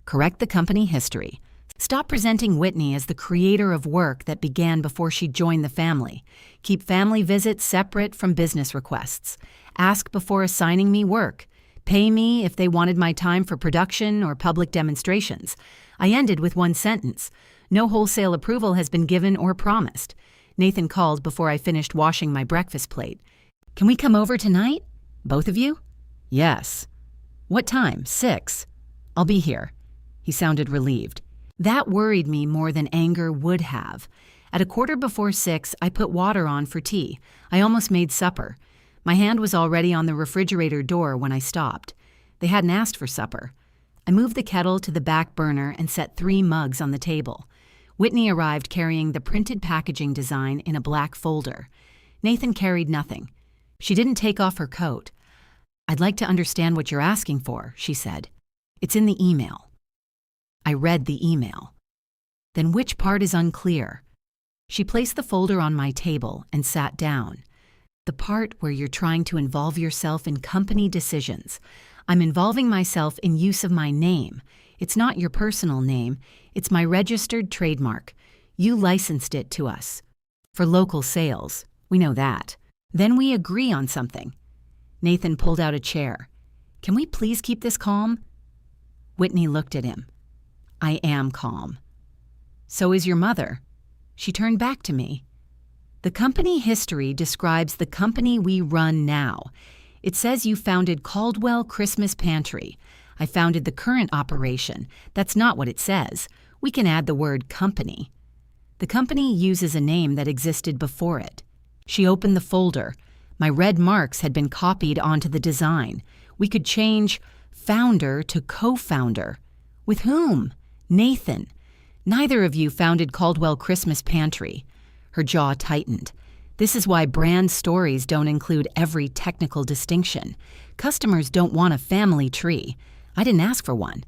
Correct the company history. Stop presenting Whitney as the creator of work that began before she joined the family. Keep family visits separate from business requests. Ask before assigning me work. Pay me if they wanted my time for production or public demonstrations. I ended with one sentence. No wholesale approval has been given or promised. Nathan called before I finished washing my breakfast plate. Can we come over tonight? Both of you? Yes. What time? 6. I'll be here. He sounded relieved. That worried me more than anger would have. At 6:15, I put water on for tea. I almost made supper. My hand was already on the refrigerator door when I stopped. They hadn't asked for supper. I moved the kettle to the back burner and set 3 mugs on the table. Whitney arrived carrying the printed packaging design in a black folder. Nathan carried nothing. She didn't take off her coat. I'd like to understand what you're asking for, she said. It's in the email. I read the email. Then which part is unclear? She placed the folder on my table and sat down. The part where you're trying to involve yourself in company decisions. I'm involving myself in use of my name. It's not your personal name. It's my registered trademark. You licensed it to us. For local sales. We know that. Then we agree on something. Nathan pulled out a chair. Can we please keep this calm? Whitney looked at him. I am calm. So is your mother. She turned back to me. The company history describes the company we run now. It says you founded Caldwell Christmas Pantry. I founded the current operation. That's not what it says. We can add the word company. The company uses a name that existed before it. She opened the folder. My red marks had been copied onto the design. We could change founder to co-founder. With whom? Nathan. Neither of you founded Caldwell Christmas Pantry. Her jaw tightened. This is why brand stories don't include every technical distinction. Customers don't want a family tree. I didn't ask for one.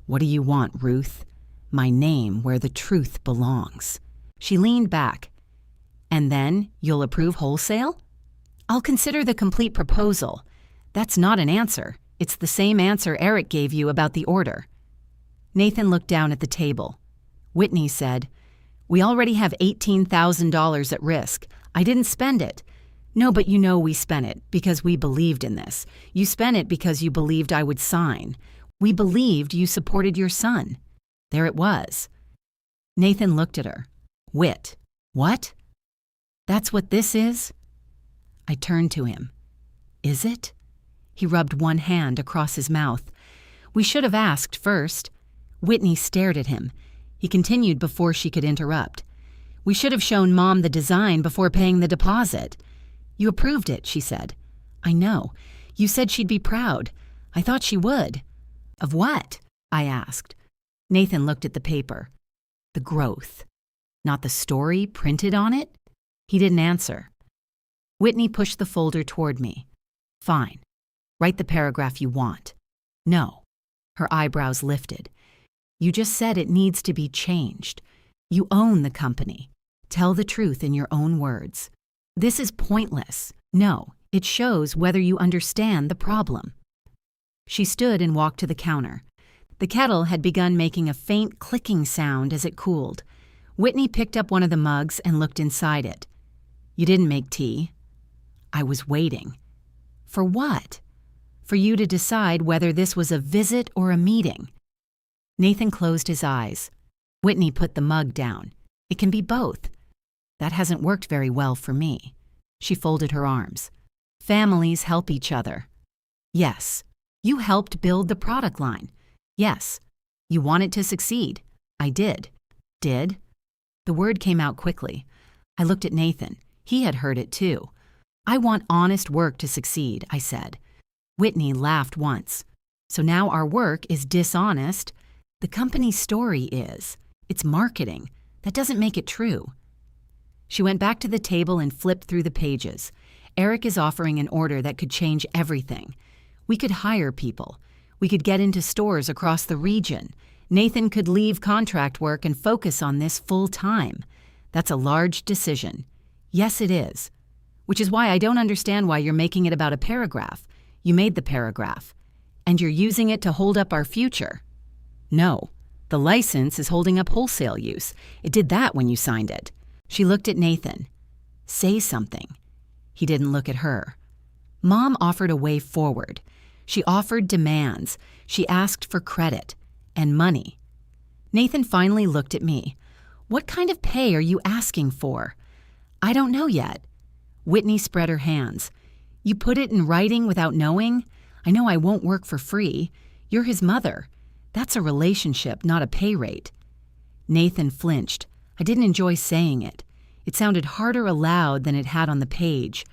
What do you want, Ruth? My name where the truth belongs. She leaned back. And then you'll approve wholesale? I'll consider the complete proposal. That's not an answer. It's the same answer Eric gave you about the order. Nathan looked down at the table. Whitney said, "We already have $18,000 at risk. I didn't spend it." "No, but you know we spent it because we believed in this. You spent it because you believed I would sign. We believed you supported your son." There it was. Nathan looked at her. Wit. What? That's what this is? I turned to him. Is it? He rubbed one hand across his mouth. We should have asked first. Whitney stared at him. He continued before she could interrupt. We should have shown Mom the design before paying the deposit. You approved it, she said. I know. You said she'd be proud. I thought she would. Of what? I asked. Nathan looked at the paper. The growth. Not the story printed on it? He didn't answer. Whitney pushed the folder toward me. Fine. Write the paragraph you want. No. Her eyebrows lifted. You just said it needs to be changed. You own the company. Tell the truth in your own words. This is pointless. No, it shows whether you understand the problem. She stood and walked to the counter. The kettle had begun making a faint clicking sound as it cooled. Whitney picked up one of the mugs and looked inside it. You didn't make tea. I was waiting. For what? For you to decide whether this was a visit or a meeting. Nathan closed his eyes. Whitney put the mug down. It can be both. That hasn't worked very well for me. She folded her arms. Families help each other. Yes. You helped build the product line. Yes. You wanted to succeed. I did. Did? The word came out quickly. I looked at Nathan. He had heard it too. I want honest work to succeed, I said. Whitney laughed once. So now our work is dishonest? The company's story is. It's marketing. That doesn't make it true. She went back to the table and flipped through the pages. Eric is offering an order that could change everything. We could hire people. We could get into stores across the region. Nathan could leave contract work and focus on this full time. That's a large decision. Yes, it is. Which is why I don't understand why you're making it about a paragraph. You made the paragraph. And you're using it to hold up our future. No. The license is holding up wholesale use. It did that when you signed it. She looked at Nathan. Say something. He didn't look at her. Mom offered a way forward. She offered demands. She asked for credit. And money. Nathan finally looked at me. What kind of pay are you asking for? I don't know yet. Whitney spread her hands. You put it in writing without knowing? I know I won't work for free. You're his mother. That's a relationship, not a pay rate. Nathan flinched. I didn't enjoy saying it. It sounded harder aloud than it had on the page.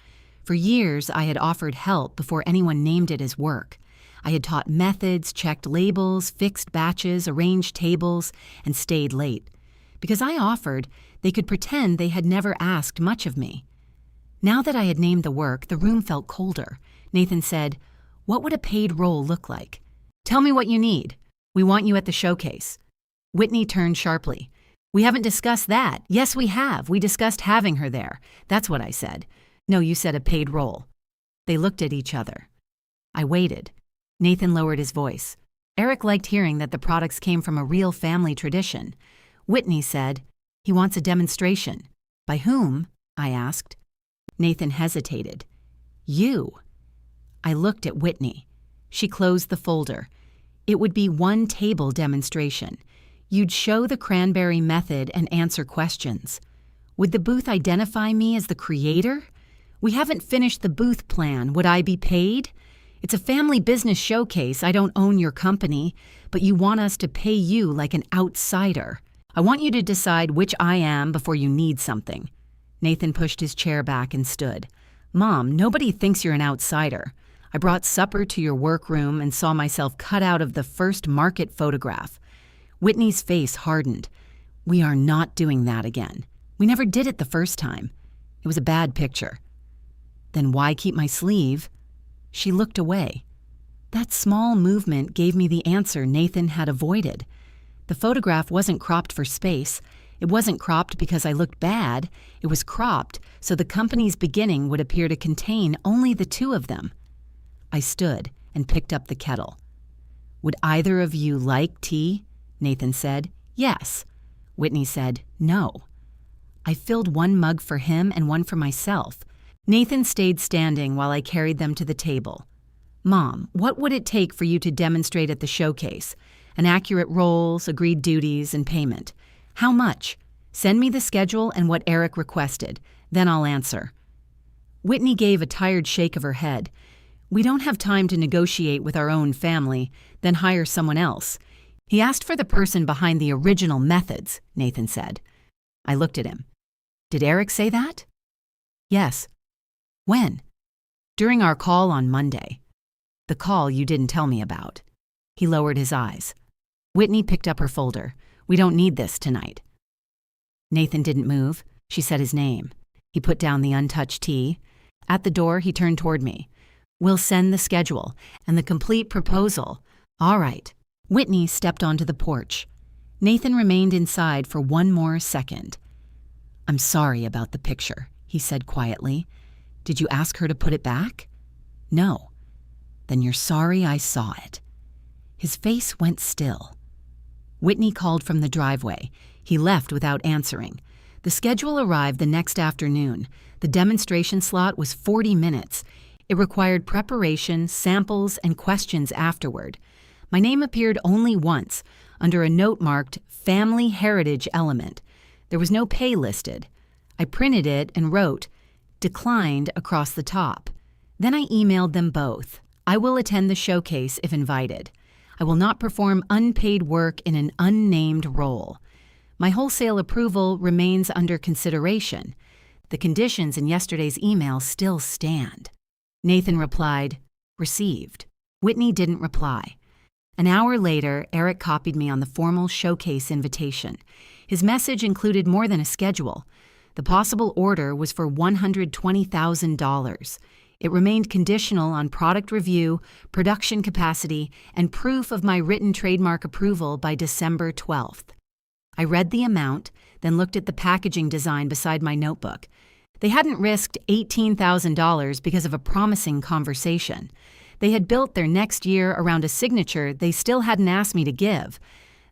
For years, I had offered help before anyone named it as work. I had taught methods, checked labels, fixed batches, arranged tables, and stayed late. Because I offered, they could pretend they had never asked much of me. Now that I had named the work, the room felt colder. Nathan said, What would a paid role look like? Tell me what you need. We want you at the showcase. Whitney turned sharply. We haven't discussed that. Yes, we have. We discussed having her there. That's what I said. No, you said a paid role. They looked at each other. I waited. Nathan lowered his voice. Eric liked hearing that the products came from a real family tradition. Whitney said, He wants a demonstration. By whom? I asked. Nathan hesitated. You. I looked at Whitney. She closed the folder. It would be one table demonstration. You'd show the cranberry method and answer questions. Would the booth identify me as the creator? We haven't finished the booth plan. Would I be paid? It's a family business showcase. I don't own your company, but you want us to pay you like an outsider. I want you to decide which I am before you need something." Nathan pushed his chair back and stood. "Mom, nobody thinks you're an outsider. I brought supper to your workroom and saw myself cut out of the first market photograph." Whitney's face hardened. "We are not doing that again. We never did it the first time. It was a bad picture." "Then why keep my sleeve?" She looked away. That small movement gave me the answer Nathan had avoided. The photograph wasn't cropped for space. It wasn't cropped because I looked bad. It was cropped so the company's beginning would appear to contain only the two of them. I stood and picked up the kettle. "Would either of you like tea?" Nathan said. "Yes." Whitney said, "No." I filled one mug for him and one for myself. Nathan stayed standing while I carried them to the table. "Mom, what would it take for you to demonstrate at the showcase? An accurate roles, agreed duties, and payment. How much? Send me the schedule and what Eric requested. Then I'll answer." Whitney gave a tired shake of her head. "We don't have time to negotiate with our own family, then hire someone else. He asked for the person behind the original methods," Nathan said. I looked at him. "Did Eric say that?" "Yes." "When?" "During our call on Monday." "The call you didn't tell me about." He lowered his eyes. Whitney picked up her folder. "We don't need this tonight." Nathan didn't move. She said his name. He put down the untouched tea. At the door, he turned toward me. "We'll send the schedule and the complete proposal." "All right." Whitney stepped onto the porch. Nathan remained inside for one more second. "I'm sorry about the picture," he said quietly. "Did you ask her to put it back?" "No." "Then you're sorry I saw it." His face went still. Whitney called from the driveway. He left without answering. The schedule arrived the next afternoon. The demonstration slot was 40 minutes. It required preparation, samples, and questions afterward. My name appeared only once, under a note marked Family Heritage Element. There was no pay listed. I printed it and wrote, "Declined," across the top. Then I emailed them both. "I will attend the showcase if invited. I will not perform unpaid work in an unnamed role. My wholesale approval remains under consideration. The conditions in yesterday's email still stand." Nathan replied, "Received." Whitney didn't reply. An hour later, Eric copied me on the formal showcase invitation. His message included more than a schedule. The possible order was for $120,000. It remained conditional on product review, production capacity, and proof of my written trademark approval by December 12th. I read the amount, then looked at the packaging design beside my notebook. They hadn't risked $18,000 because of a promising conversation. They had built their next year around a signature they still hadn't asked me to give.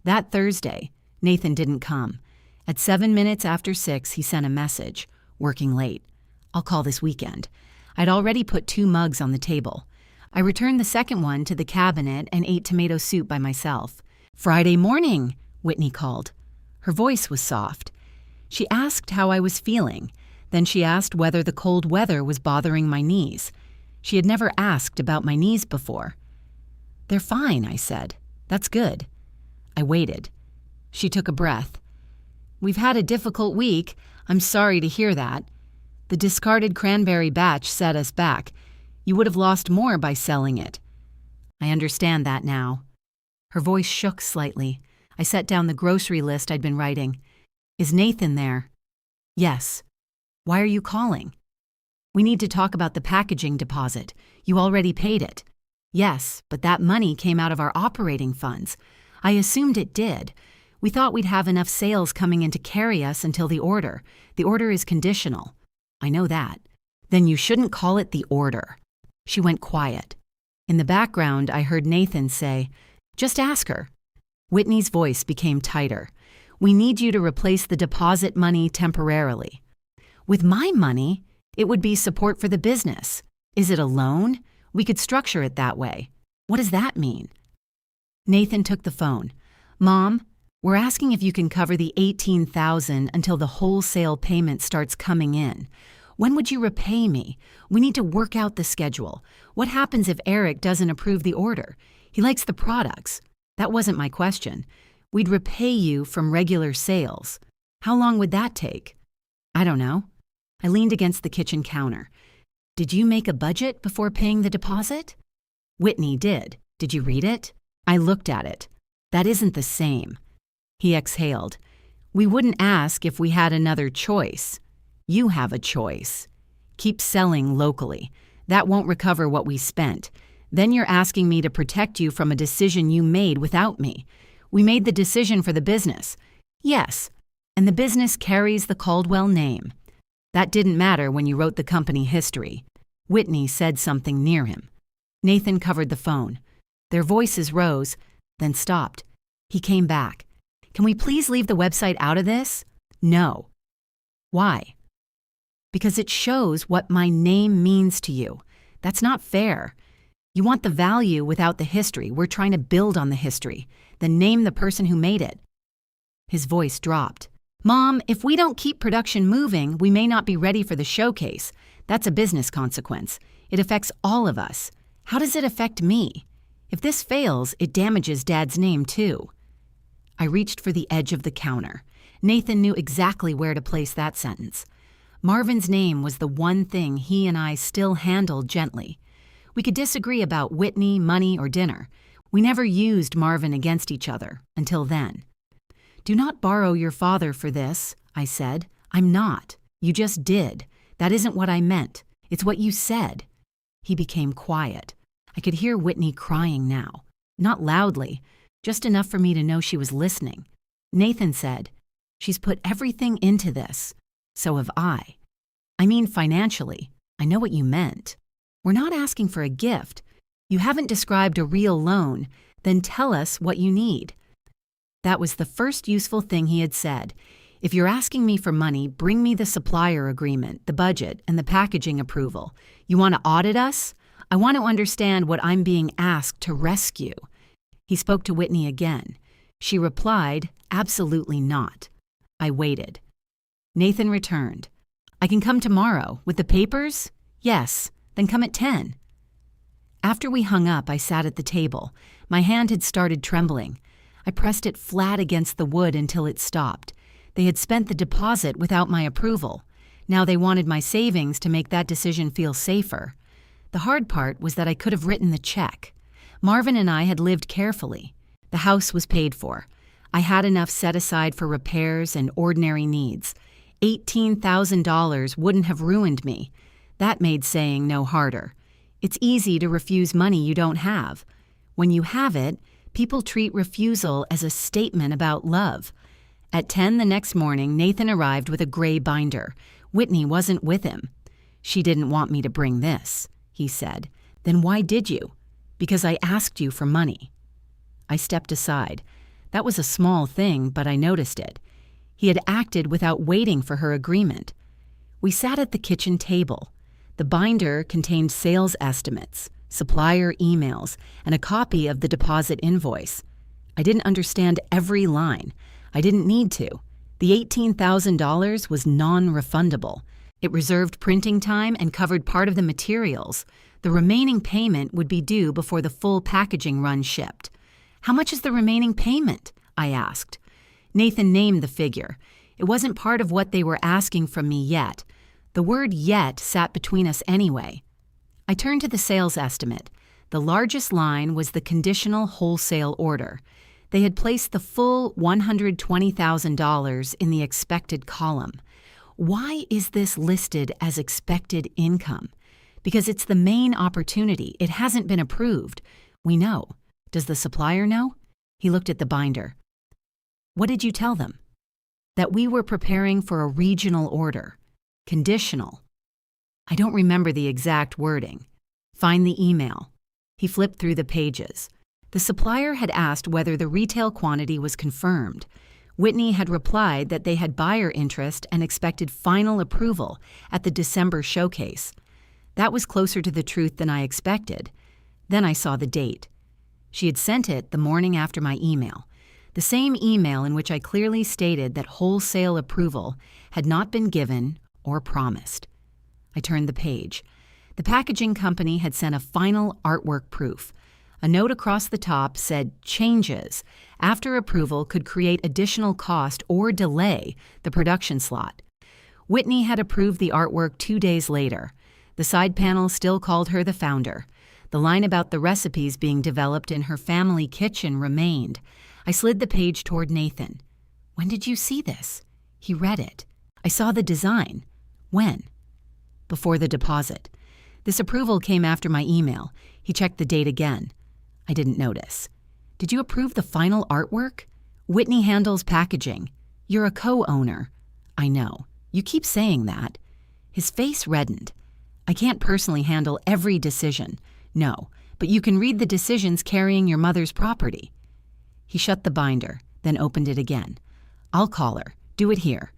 That Thursday, Nathan didn't come. At 7 minutes after 6, he sent a message, "Working late. I'll call this weekend." I'd already put 2 mugs on the table. I returned the second one to the cabinet and ate tomato soup by myself. "Friday morning," Whitney called. Her voice was soft. She asked how I was feeling. Then she asked whether the cold weather was bothering my knees. She had never asked about my knees before. "They're fine," I said. "That's good." I waited. She took a breath. "We've had a difficult week. I'm sorry to hear that. The discarded cranberry batch set us back. You would have lost more by selling it." "I understand that now." Her voice shook slightly. I set down the grocery list I'd been writing. "Is Nathan there?" "Yes." "Why are you calling?" "We need to talk about the packaging deposit. You already paid it." "Yes, but that money came out of our operating funds. I assumed it did. We thought we'd have enough sales coming in to carry us until the order. The order is conditional." "I know that." "Then you shouldn't call it the order." She went quiet. In the background, I heard Nathan say, "Just ask her." Whitney's voice became tighter. "We need you to replace the deposit money temporarily." "With my money? It would be support for the business. Is it a loan? We could structure it that way." "What does that mean?" Nathan took the phone. "Mom, we're asking if you can cover the $18,000 until the wholesale payment starts coming in. When would you repay me? We need to work out the schedule. What happens if Eric doesn't approve the order? He likes the products. That wasn't my question. We'd repay you from regular sales. How long would that take? I don't know. I leaned against the kitchen counter. Did you make a budget before paying the deposit? Whitney did. Did you read it? I looked at it. That isn't the same. He exhaled. We wouldn't ask if we had another choice. You have a choice. Keep selling locally. That won't recover what we spent. Then you're asking me to protect you from a decision you made without me. We made the decision for the business. Yes, and the business carries the Caldwell name. That didn't matter when you wrote the company history. Whitney said something near him. Nathan covered the phone. Their voices rose, then stopped. He came back. Can we please leave the website out of this? No. Why? Because it shows what my name means to you. That's not fair. You want the value without the history. We're trying to build on the history, then name the person who made it. His voice dropped. Mom, if we don't keep production moving, we may not be ready for the showcase. That's a business consequence. It affects all of us. How does it affect me? If this fails, it damages Dad's name too. I reached for the edge of the counter. Nathan knew exactly where to place that sentence. Marvin's name was the one thing he and I still handled gently. We could disagree about Whitney, money, or dinner. We never used Marvin against each other, until then. Do not borrow your father for this, I said. I'm not. You just did. That isn't what I meant. It's what you said. He became quiet. I could hear Whitney crying now. Not loudly, just enough for me to know she was listening. Nathan said, She's put everything into this. So have I. I mean financially. I know what you meant. We're not asking for a gift. You haven't described a real loan. Then tell us what you need. That was the first useful thing he had said. If you're asking me for money, bring me the supplier agreement, the budget, and the packaging approval. You want to audit us? I want to understand what I'm being asked to rescue. He spoke to Whitney again. She replied, absolutely not. I waited. Nathan returned. I can come tomorrow. With the papers? Yes. Then come at 10. After we hung up, I sat at the table. My hand had started trembling. I pressed it flat against the wood until it stopped. They had spent the deposit without my approval. Now they wanted my savings to make that decision feel safer. The hard part was that I could have written the check. Marvin and I had lived carefully. The house was paid for. I had enough set aside for repairs and ordinary needs. $18,000 wouldn't have ruined me. That made saying no harder. It's easy to refuse money you don't have. When you have it, people treat refusal as a statement about love. At 10 the next morning, Nathan arrived with a gray binder. Whitney wasn't with him. She didn't want me to bring this, he said. Then why did you? Because I asked you for money. I stepped aside. That was a small thing, but I noticed it. He had acted without waiting for her agreement. We sat at the kitchen table. The binder contained sales estimates, supplier emails, and a copy of the deposit invoice. I didn't understand every line. I didn't need to. The $18,000 was non-refundable. It reserved printing time and covered part of the materials. The remaining payment would be due before the full packaging run shipped. How much is the remaining payment? I asked. Nathan named the figure. It wasn't part of what they were asking from me yet. The word yet sat between us anyway. I turned to the sales estimate. The largest line was the conditional wholesale order. They had placed the full $120,000 in the expected column. Why is this listed as expected income? Because it's the main opportunity. It hasn't been approved. We know. Does the supplier know? He looked at the binder. What did you tell them? That we were preparing for a regional order. Conditional. I don't remember the exact wording. Find the email. He flipped through the pages. The supplier had asked whether the retail quantity was confirmed. Whitney had replied that they had buyer interest and expected final approval at the December showcase. That was closer to the truth than I expected. Then I saw the date. She had sent it the morning after my email, the same email in which I clearly stated that wholesale approval had not been given or promised. I turned the page. The packaging company had sent a final artwork proof. A note across the top said, "Changes. After approval could create additional cost or delay the production slot." Whitney had approved the artwork 2 days later. The side panel still called her the founder. The line about the recipes being developed in her family kitchen remained. I slid the page toward Nathan. "When did you see this?" He read it. "I saw the design." "When?" "Before the deposit. This approval came after my email." He checked the date again. I didn't notice. "Did you approve the final artwork?" "Whitney handles packaging. You're a co-owner." "I know. You keep saying that." His face reddened. "I can't personally handle every decision." "No, but you can read the decisions carrying your mother's property." He shut the binder, then opened it again. "I'll call her. Do it here."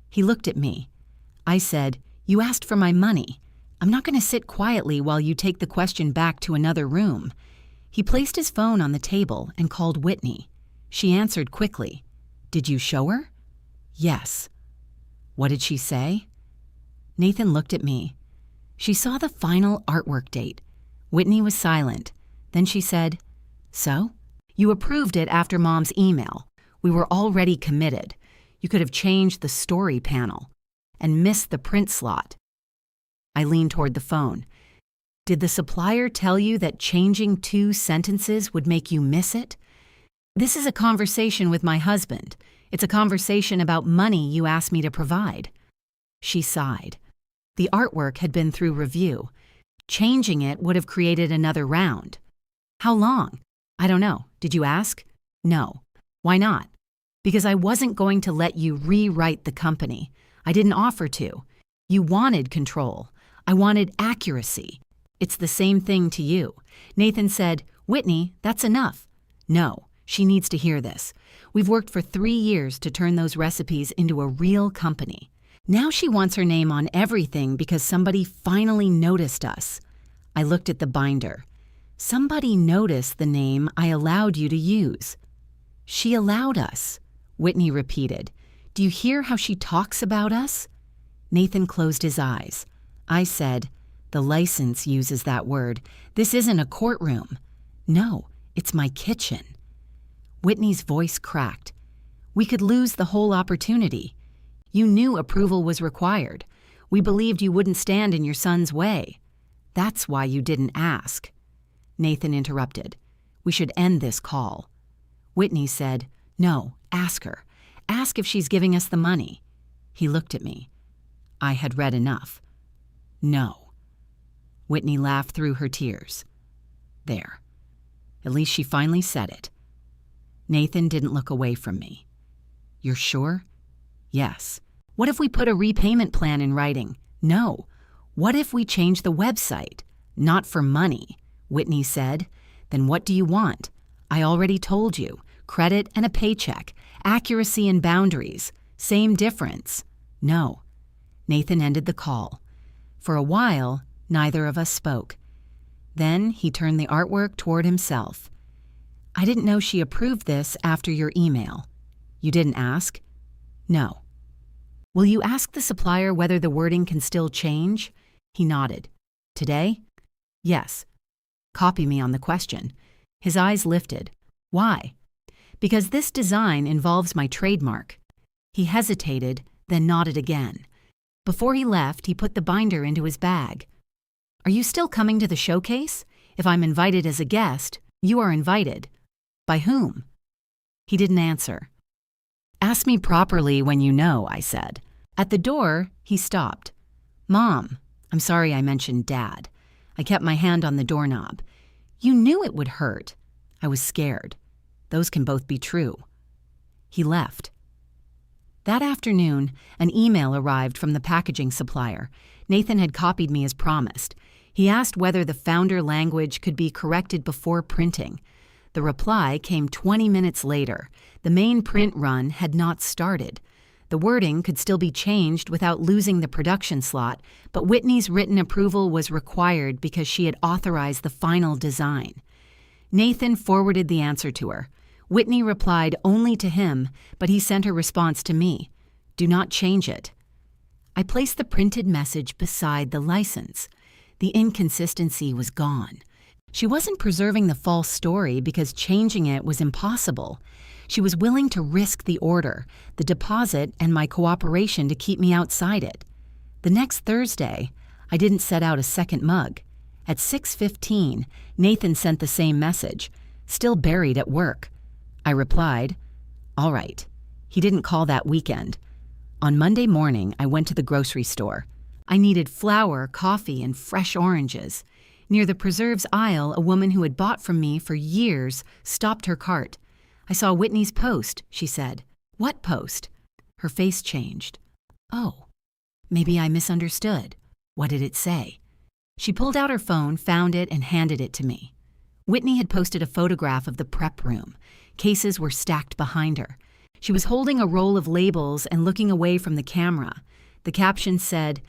He looked at me. I said, "You asked for my money. I'm not going to sit quietly while you take the question back to another room." He placed his phone on the table and called Whitney. She answered quickly. "Did you show her?" "Yes." "What did she say?" Nathan looked at me. "She saw the final artwork date." Whitney was silent. Then she said, "So? You approved it after Mom's email. We were already committed. You could have changed the story panel and missed the print slot." I leaned toward the phone. "Did the supplier tell you that changing 2 sentences would make you miss it?" "This is a conversation with my husband. It's a conversation about money you asked me to provide." She sighed. The artwork had been through review. Changing it would have created another round. "How long?" "I don't know. Did you ask?" "No." "Why not?" "Because I wasn't going to let you rewrite the company. I didn't offer to. You wanted control. I wanted accuracy. It's the same thing to you." Nathan said, "Whitney, that's enough." "No, she needs to hear this. We've worked for 3 years to turn those recipes into a real company. Now she wants her name on everything because somebody finally noticed us." I looked at the binder. "Somebody noticed the name I allowed you to use." "She allowed us," Whitney repeated. "Do you hear how she talks about us?" Nathan closed his eyes. I said, "The license uses that word. This isn't a courtroom." "No, it's my kitchen." Whitney's voice cracked. "We could lose the whole opportunity. You knew approval was required. We believed you wouldn't stand in your son's way. That's why you didn't ask." Nathan interrupted. "We should end this call." Whitney said, "No, ask her. Ask if she's giving us the money." He looked at me. I had read enough. "No." Whitney laughed through her tears. There. At least she finally said it. Nathan didn't look away from me. "You're sure?" "Yes." "What if we put a repayment plan in writing?" "No." "What if we change the website?" "Not for money," Whitney said. "Then what do you want?" "I already told you. Credit and a paycheck. Accuracy and boundaries. Same difference." "No." Nathan ended the call. For a while, neither of us spoke. Then he turned the artwork toward himself. "I didn't know she approved this after your email." "You didn't ask?" "No." "Will you ask the supplier whether the wording can still change?" He nodded. "Today?" "Yes." "Copy me on the question." His eyes lifted. "Why?" "Because this design involves my trademark." He hesitated, then nodded again. Before he left, he put the binder into his bag. "Are you still coming to the showcase? If I'm invited as a guest, you are invited." "By whom?" He didn't answer. "Ask me properly when you know," I said. At the door, he stopped. "Mom, I'm sorry I mentioned Dad." I kept my hand on the doorknob. "You knew it would hurt." I was scared. Those can both be true. He left. That afternoon, an email arrived from the packaging supplier. Nathan had copied me as promised. He asked whether the founder language could be corrected before printing. The reply came 20 minutes later. The main print run had not started. The wording could still be changed without losing the production slot, but Whitney's written approval was required because she had authorized the final design. Nathan forwarded the answer to her. Whitney replied only to him, but he sent her response to me. "Do not change it." I placed the printed message beside the license. The inconsistency was gone. She wasn't preserving the false story because changing it was impossible. She was willing to risk the order, the deposit, and my cooperation to keep me outside it. The next Thursday, I didn't set out a second mug. At 6:15, Nathan sent the same message, still buried at work. I replied, "All right." He didn't call that weekend. On Monday morning, I went to the grocery store. I needed flour, coffee, and fresh oranges. Near the preserves aisle, a woman who had bought from me for years stopped her cart. "I saw Whitney's post," she said. "What post?" Her face changed. "Oh, maybe I misunderstood. What did it say?" She pulled out her phone, found it, and handed it to me. Whitney had posted a photograph of the prep room. Cases were stacked behind her. She was holding a roll of labels and looking away from the camera. The caption said,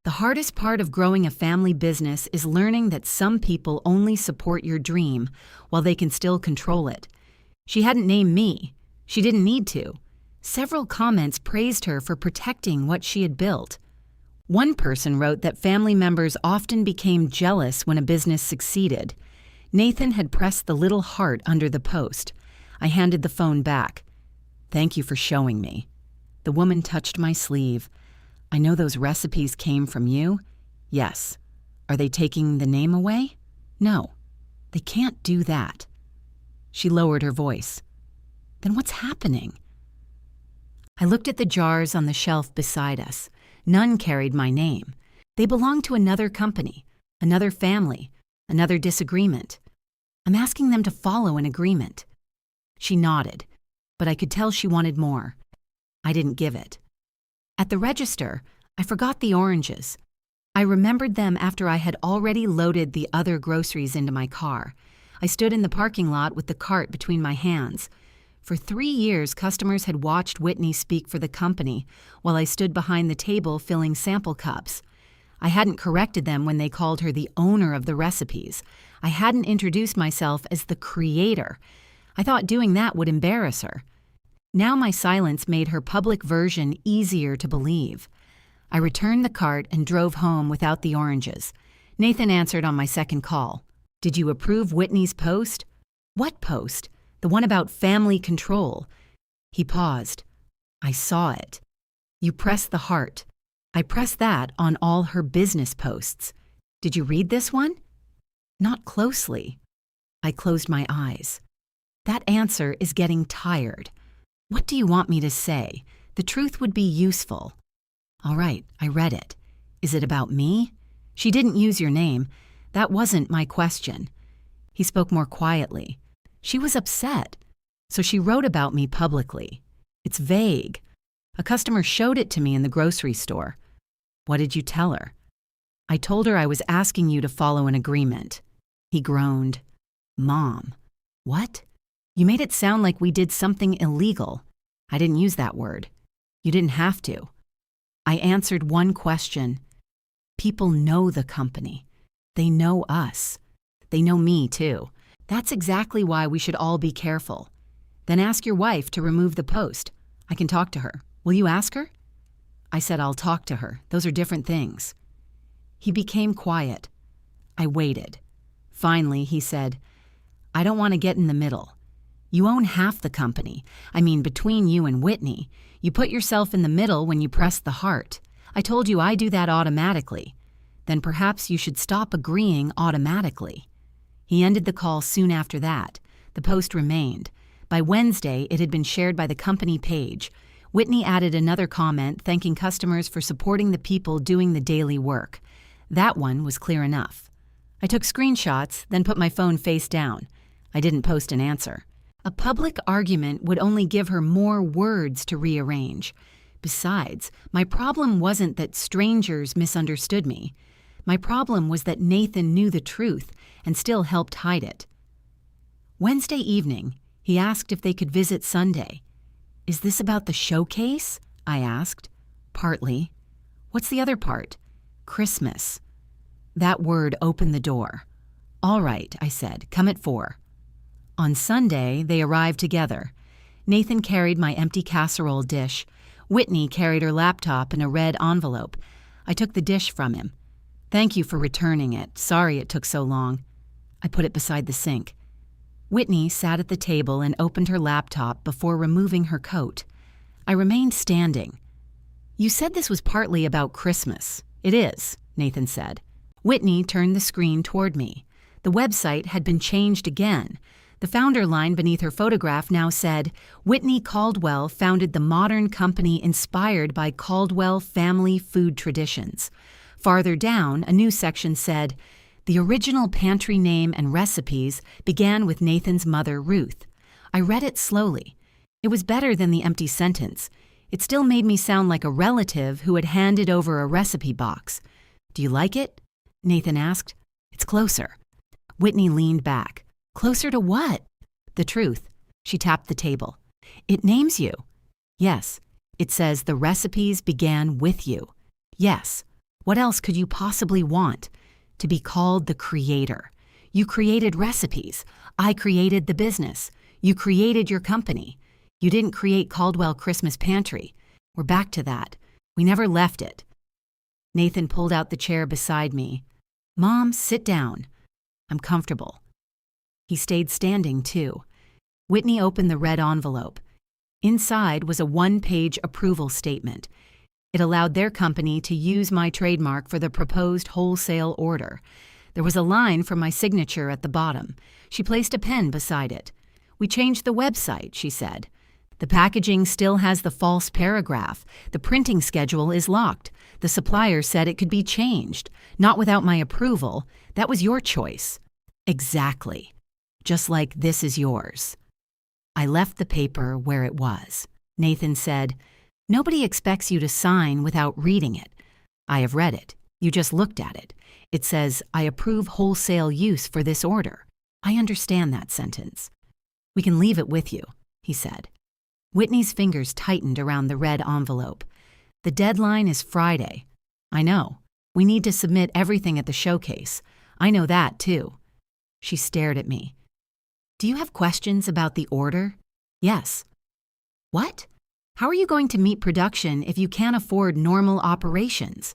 "The hardest part of growing a family business is learning that some people only support your dream while they can still control it." She hadn't named me. She didn't need to. Several comments praised her for protecting what she had built. One person wrote that family members often became jealous when a business succeeded. Nathan had pressed the little heart under the post. I handed the phone back. "Thank you for showing me." The woman touched my sleeve. "I know those recipes came from you." "Yes." "Are they taking the name away?" "No. They can't do that." She lowered her voice. "Then what's happening?" I looked at the jars on the shelf beside us. None carried my name. They belonged to another company, another family, another disagreement. I'm asking them to follow an agreement. She nodded, but I could tell she wanted more. I didn't give it. At the register, I forgot the oranges. I remembered them after I had already loaded the other groceries into my car. I stood in the parking lot with the cart between my hands. For 3 years, customers had watched Whitney speak for the company while I stood behind the table filling sample cups. I hadn't corrected them when they called her the owner of the recipes. I hadn't introduced myself as the creator. I thought doing that would embarrass her. Now my silence made her public version easier to believe. I returned the cart and drove home without the oranges. Nathan answered on my second call. "Did you approve Whitney's post?" "What post?" "The one about family control." He paused. "I saw it. You pressed the heart. I pressed that on all her business posts. Did you read this one?" "Not closely." I closed my eyes. That answer is getting tired. What do you want me to say? The truth would be useful. All right, I read it. Is it about me? She didn't use your name. That wasn't my question. He spoke more quietly. She was upset. So she wrote about me publicly. It's vague. A customer showed it to me in the grocery store. What did you tell her? I told her I was asking you to follow an agreement. He groaned. Mom. What? You made it sound like we did something illegal. I didn't use that word. You didn't have to. I answered one question. People know the company. They know us. They know me, too. That's exactly why we should all be careful. Then ask your wife to remove the post. I can talk to her. Will you ask her? I said I'll talk to her. Those are different things. He became quiet. I waited. Finally, he said, I don't want to get in the middle. You own half the company. I mean, between you and Whitney. You put yourself in the middle when you press the heart. I told you I do that automatically. Then perhaps you should stop agreeing automatically. He ended the call soon after that. The post remained. By Wednesday, it had been shared by the company page. Whitney added another comment thanking customers for supporting the people doing the daily work. That one was clear enough. I took screenshots, then put my phone face down. I didn't post an answer. A public argument would only give her more words to rearrange. Besides, my problem wasn't that strangers misunderstood me. My problem was that Nathan knew the truth and still helped hide it. Wednesday evening, he asked if they could visit Sunday. Is this about the showcase? I asked. Partly. What's the other part? Christmas. That word opened the door. All right, I said, come at 4. On Sunday, they arrived together. Nathan carried my empty casserole dish. Whitney carried her laptop in a red envelope. I took the dish from him. "Thank you for returning it. Sorry it took so long." I put it beside the sink. Whitney sat at the table and opened her laptop before removing her coat. I remained standing. "You said this was partly about Christmas." "It is," Nathan said. Whitney turned the screen toward me. The website had been changed again. The founder line beneath her photograph now said, "Whitney Caldwell founded the modern company inspired by Caldwell family food traditions." Farther down, a new section said, "The original pantry name and recipes began with Nathan's mother, Ruth." I read it slowly. It was better than the empty sentence. It still made me sound like a relative who had handed over a recipe box. "Do you like it?" Nathan asked. "It's closer." Whitney leaned back. "Closer to what?" "The truth." She tapped the table. "It names you." "Yes." "It says the recipes began with you." "Yes." "What else could you possibly want?" "To be called the creator. You created recipes. I created the business. You created your company. You didn't create Caldwell Christmas Pantry. We're back to that. We never left it." Nathan pulled out the chair beside me. "Mom, sit down." "I'm comfortable." He stayed standing, too. Whitney opened the red envelope. Inside was a one-page approval statement. It allowed their company to use my trademark for the proposed wholesale order. There was a line from my signature at the bottom. She placed a pen beside it. "We changed the website," she said. "The packaging still has the false paragraph. The printing schedule is locked. The supplier said it could be changed. Not without my approval. That was your choice." "Exactly. Just like this is yours." I left the paper where it was. Nathan said, "Nobody expects you to sign without reading it. I have read it. You just looked at it. It says, 'I approve wholesale use for this order.' I understand that sentence." "We can leave it with you," he said. Whitney's fingers tightened around the red envelope. "The deadline is Friday." "I know. We need to submit everything at the showcase. I know that, too." She stared at me. "Do you have questions about the order?" "Yes." "What? How are you going to meet production if you can't afford normal operations?"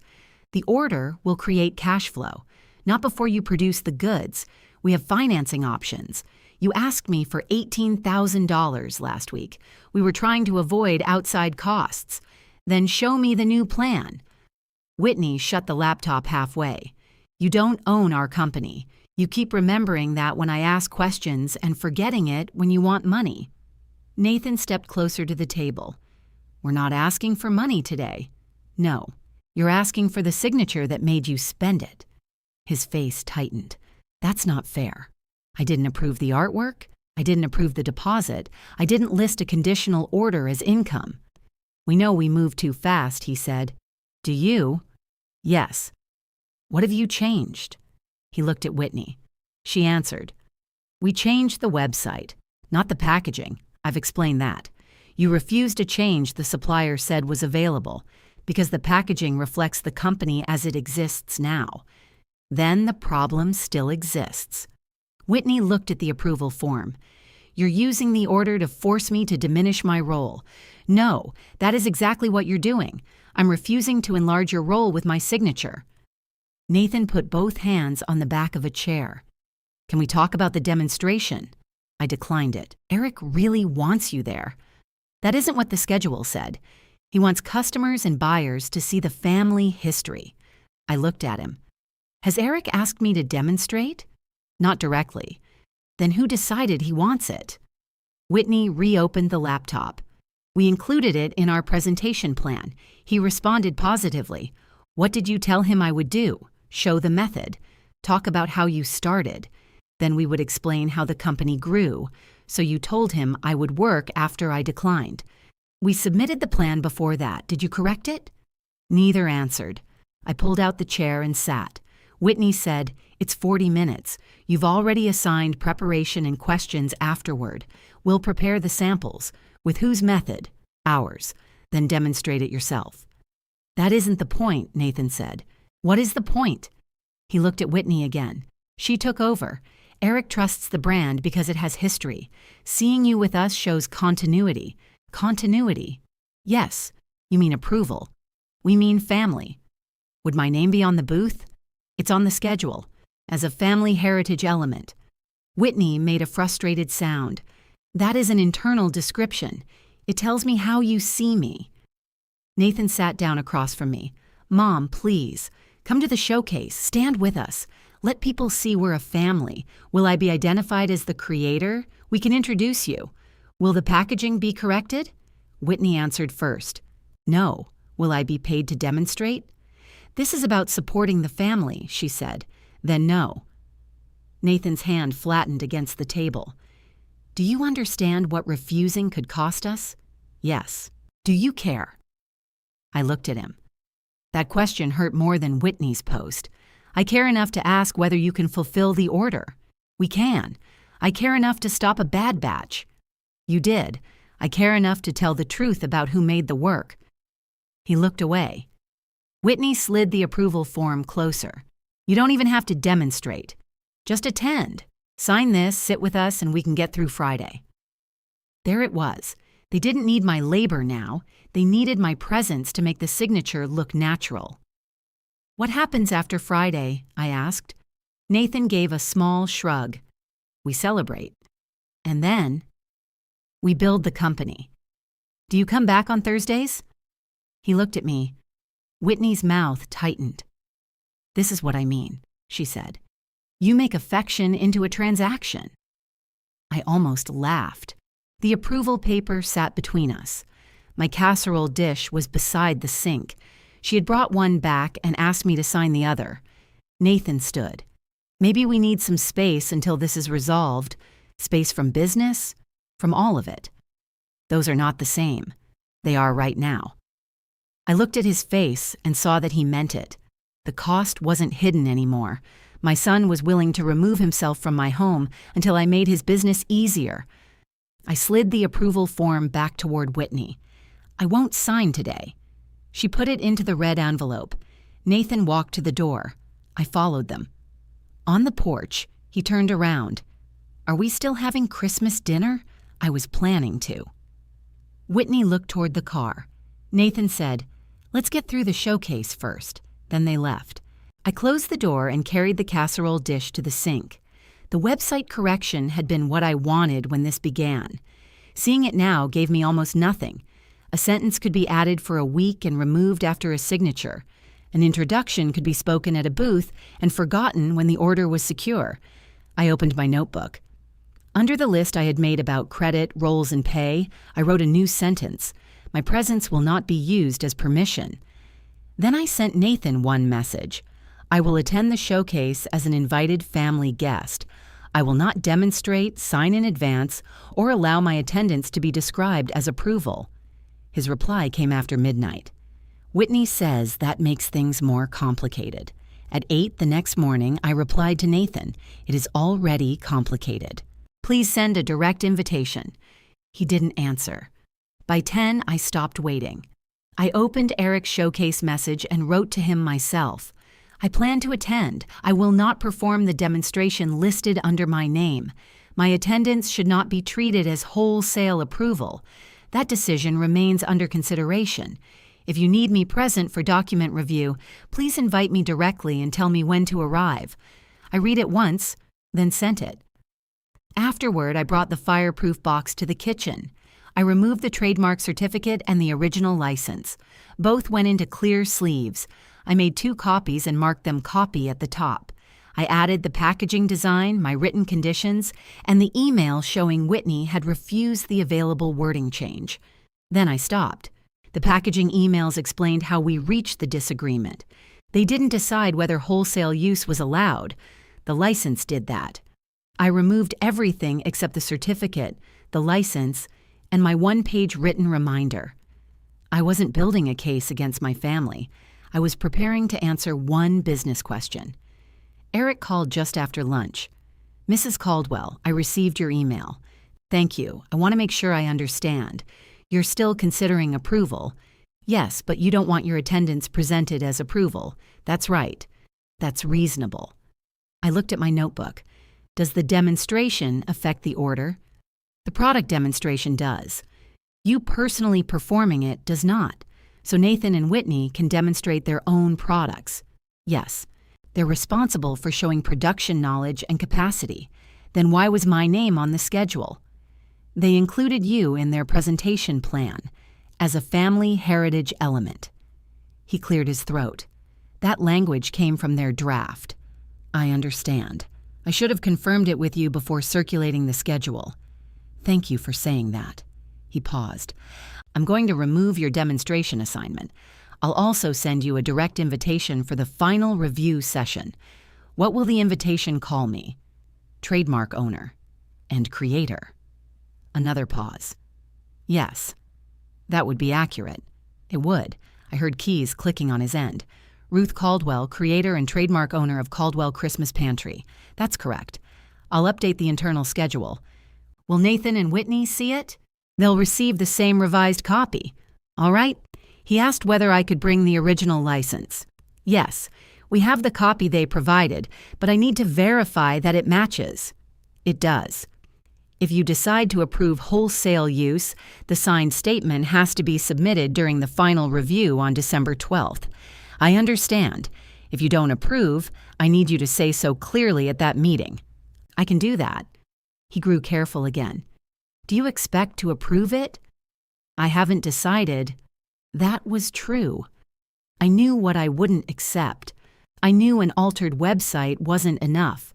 "The order will create cash flow. Not before you produce the goods. We have financing options. You asked me for $18,000 last week. We were trying to avoid outside costs. Then show me the new plan." Whitney shut the laptop halfway. "You don't own our company. You keep remembering that when I ask questions and forgetting it when you want money." Nathan stepped closer to the table. "We're not asking for money today." "No, you're asking for the signature that made you spend it." His face tightened. "That's not fair. I didn't approve the artwork. I didn't approve the deposit. I didn't list a conditional order as income." "We know we moved too fast," he said. "Do you?" "Yes." "What have you changed?" He looked at Whitney. She answered, "We changed the website, not the packaging. I've explained that. You refused a change the supplier said was available because the packaging reflects the company as it exists now. Then the problem still exists." Whitney looked at the approval form. "You're using the order to force me to diminish my role. No, that is exactly what you're doing. I'm refusing to enlarge your role with my signature." Nathan put both hands on the back of a chair. "Can we talk about the demonstration?" I declined it. "Eric really wants you there." "That isn't what the schedule said. He wants customers and buyers to see the family history." I looked at him. "Has Eric asked me to demonstrate?" "Not directly." "Then who decided he wants it?" Whitney reopened the laptop. "We included it in our presentation plan. He responded positively. What did you tell him I would do? Show the method. Talk about how you started. Then we would explain how the company grew. So you told him I would work after I declined. We submitted the plan before that. Did you correct it?" Neither answered. I pulled out the chair and sat. Whitney said, "It's 40 minutes. You've already assigned preparation and questions afterward. We'll prepare the samples. With whose method? Ours. Then demonstrate it yourself." "That isn't the point," Nathan said. "What is the point?" He looked at Whitney again. She took over. "Eric trusts the brand because it has history. Seeing you with us shows continuity." "Continuity?" "Yes. You mean approval. We mean family. Would my name be on the booth? It's on the schedule, as a family heritage element. Whitney made a frustrated sound. That is an internal description. It tells me how you see me. Nathan sat down across from me. Mom, please, come to the showcase. Stand with us. Let people see we're a family. Will I be identified as the creator? We can introduce you. Will the packaging be corrected? Whitney answered first. No. Will I be paid to demonstrate? This is about supporting the family, she said. Then no. Nathan's hand flattened against the table. Do you understand what refusing could cost us? Yes. Do you care? I looked at him. That question hurt more than Whitney's post. I care enough to ask whether you can fulfill the order. We can. I care enough to stop a bad batch. You did. I care enough to tell the truth about who made the work. He looked away. Whitney slid the approval form closer. You don't even have to demonstrate. Just attend. Sign this, sit with us, and we can get through Friday. There it was. They didn't need my labor now. They needed my presence to make the signature look natural. What happens after Friday? I asked. Nathan gave a small shrug. We celebrate. And then we build the company. Do you come back on Thursdays? He looked at me. Whitney's mouth tightened. This is what I mean, she said. You make affection into a transaction. I almost laughed. The approval paper sat between us. My casserole dish was beside the sink. She had brought one back and asked me to sign the other. Nathan stood. Maybe we need some space until this is resolved. Space from business, from all of it. Those are not the same. They are right now. I looked at his face and saw that he meant it. The cost wasn't hidden anymore. My son was willing to remove himself from my home until I made his business easier. I slid the approval form back toward Whitney. I won't sign today. She put it into the red envelope. Nathan walked to the door. I followed them. On the porch, he turned around. Are we still having Christmas dinner? I was planning to. Whitney looked toward the car. Nathan said, let's get through the showcase first. Then they left. I closed the door and carried the casserole dish to the sink. The website correction had been what I wanted when this began. Seeing it now gave me almost nothing. A sentence could be added for a week and removed after a signature. An introduction could be spoken at a booth and forgotten when the order was secure. I opened my notebook. Under the list I had made about credit, roles, and pay, I wrote a new sentence. My presence will not be used as permission. Then I sent Nathan one message. I will attend the showcase as an invited family guest. I will not demonstrate, sign in advance, or allow my attendance to be described as approval. His reply came after midnight. Whitney says that makes things more complicated. At 8 the next morning, I replied to Nathan, it is already complicated. Please send a direct invitation. He didn't answer. By 10, I stopped waiting. I opened Eric's showcase message and wrote to him myself. I plan to attend. I will not perform the demonstration listed under my name. My attendance should not be treated as wholesale approval. That decision remains under consideration. If you need me present for document review, please invite me directly and tell me when to arrive. I read it once, then sent it. Afterward, I brought the fireproof box to the kitchen. I removed the trademark certificate and the original license. Both went into clear sleeves. I made 2 copies and marked them copy at the top. I added the packaging design, my written conditions, and the email showing Whitney had refused the available wording change. Then I stopped. The packaging emails explained how we reached the disagreement. They didn't decide whether wholesale use was allowed. The license did that. I removed everything except the certificate, the license, and my 1-page written reminder. I wasn't building a case against my family. I was preparing to answer one business question. Eric called just after lunch. Mrs. Caldwell, I received your email. Thank you. I want to make sure I understand. You're still considering approval. Yes, but you don't want your attendance presented as approval. That's right. That's reasonable. I looked at my notebook. Does the demonstration affect the order? The product demonstration does. You personally performing it does not. so Nathan and Whitney can demonstrate their own products. Yes, they're responsible for showing production knowledge and capacity. Then why was my name on the schedule? They included you in their presentation plan as a family heritage element. He cleared his throat. That language came from their draft. I understand. I should have confirmed it with you before circulating the schedule. Thank you for saying that. He paused. I'm going to remove your demonstration assignment. I'll also send you a direct invitation for the final review session. What will the invitation call me? Trademark owner and creator. Another pause. Yes, that would be accurate. It would. I heard keys clicking on his end. Ruth Caldwell, creator and trademark owner of Caldwell Christmas Pantry. That's correct. I'll update the internal schedule. Will Nathan and Whitney see it? They'll receive the same revised copy. All right. He asked whether I could bring the original license. Yes, we have the copy they provided, but I need to verify that it matches. It does. If you decide to approve wholesale use, the signed statement has to be submitted during the final review on December 12th. I understand. If you don't approve, I need you to say so clearly at that meeting. I can do that. He grew careful again. Do you expect to approve it? I haven't decided. That was true. I knew what I wouldn't accept. I knew an altered website wasn't enough.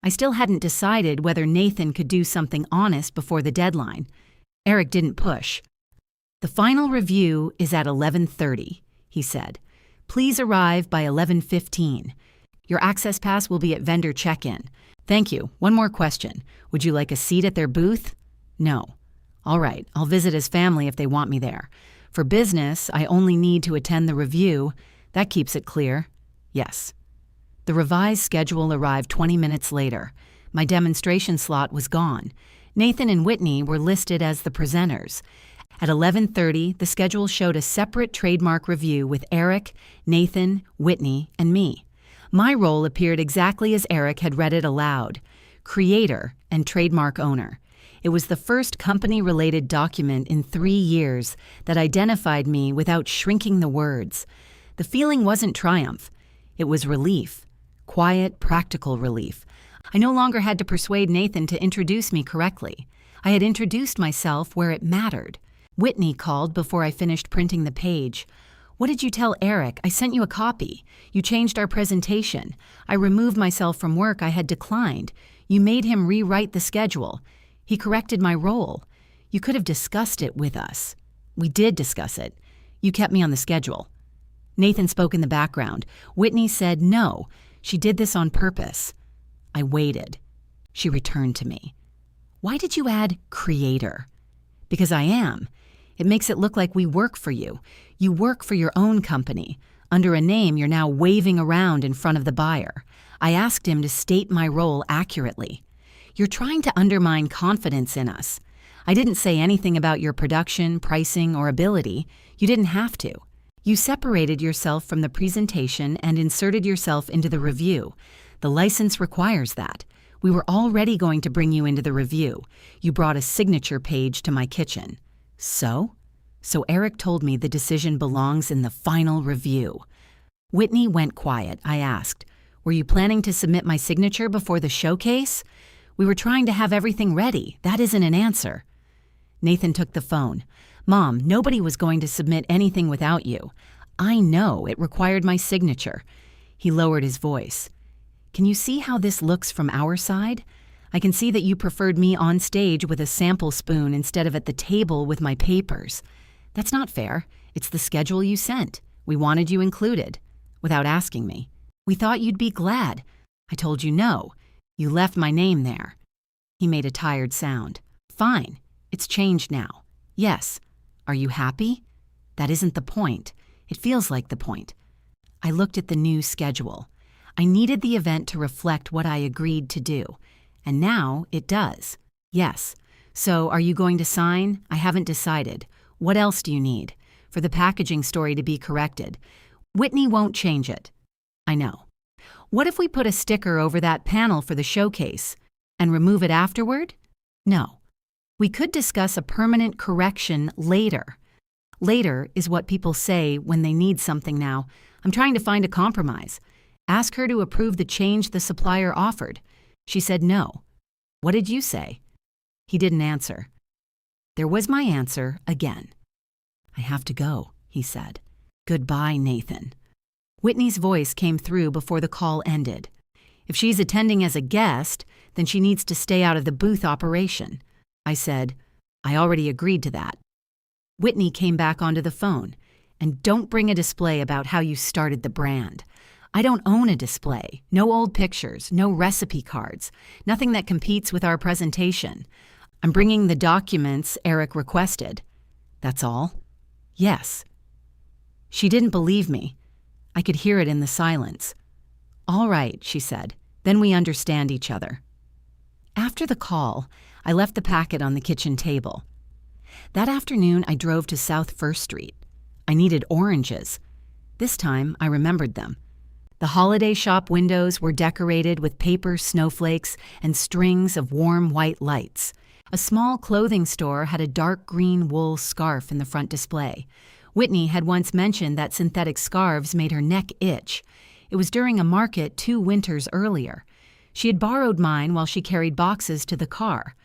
I still hadn't decided whether Nathan could do something honest before the deadline. Eric didn't push. The final review is at 11:30, he said. Please arrive by 11:15. Your access pass will be at vendor check-in. Thank you. One more question. Would you like a seat at their booth? No. All right, I'll visit as family if they want me there. For business, I only need to attend the review. That keeps it clear. Yes. The revised schedule arrived 20 minutes later. My demonstration slot was gone. Nathan and Whitney were listed as the presenters. At 11:30, the schedule showed a separate trademark review with Eric, Nathan, Whitney, and me. My role appeared exactly as Eric had read it aloud: creator and trademark owner. It was the first company-related document in 3 years that identified me without shrinking the words. The feeling wasn't triumph. It was relief. Quiet, practical relief. I no longer had to persuade Nathan to introduce me correctly. I had introduced myself where it mattered. Whitney called before I finished printing the page. What did you tell Eric? I sent you a copy. You changed our presentation. I removed myself from work I had declined. You made him rewrite the schedule. He corrected my role. You could have discussed it with us. We did discuss it. You kept me on the schedule. Nathan spoke in the background. Whitney said no. She did this on purpose. I waited. She returned to me. Why did you add creator? Because I am. It makes it look like we work for you. You work for your own company. Under a name you're now waving around in front of the buyer. I asked him to state my role accurately. You're trying to undermine confidence in us. I didn't say anything about your production, pricing, or ability. You didn't have to. You separated yourself from the presentation and inserted yourself into the review. The license requires that. We were already going to bring you into the review. You brought a signature page to my kitchen. So Eric told me the decision belongs in the final review. Whitney went quiet. I asked, were you planning to submit my signature before the showcase? We were trying to have everything ready. That isn't an answer. Nathan took the phone. Mom, nobody was going to submit anything without you. I know it required my signature. He lowered his voice. Can you see how this looks from our side? I can see that you preferred me on stage with a sample spoon instead of at the table with my papers. That's not fair. It's the schedule you sent. We wanted you included. Without asking me. We thought you'd be glad. I told you no. You left my name there. He made a tired sound. Fine. It's changed now. Yes. Are you happy? That isn't the point. It feels like the point. I looked at the new schedule. I needed the event to reflect what I agreed to do. And now it does. Yes. So are you going to sign? I haven't decided. What else do you need? For the packaging story to be corrected. Whitney won't change it. I know. What if we put a sticker over that panel for the showcase and remove it afterward? No. We could discuss a permanent correction later. Later is what people say when they need something now. I'm trying to find a compromise. Ask her to approve the change the supplier offered. She said no. What did you say? He didn't answer. There was my answer again. I have to go, he said. Goodbye, Nathan. Whitney's voice came through before the call ended. If she's attending as a guest, then she needs to stay out of the booth operation. I said, I already agreed to that. Whitney came back onto the phone. And don't bring a display about how you started the brand. I don't own a display. No old pictures, no recipe cards, nothing that competes with our presentation. I'm bringing the documents Eric requested. That's all? Yes. She didn't believe me. I could hear it in the silence. All right, she said. Then we understand each other. After the call, I left the packet on the kitchen table. That afternoon, I drove to South First Street. I needed oranges. This time, I remembered them. The holiday shop windows were decorated with paper snowflakes and strings of warm white lights. A small clothing store had a dark green wool scarf in the front display. Whitney had once mentioned that synthetic scarves made her neck itch. It was during a market 2 winters earlier. She had borrowed mine while she carried boxes to the car.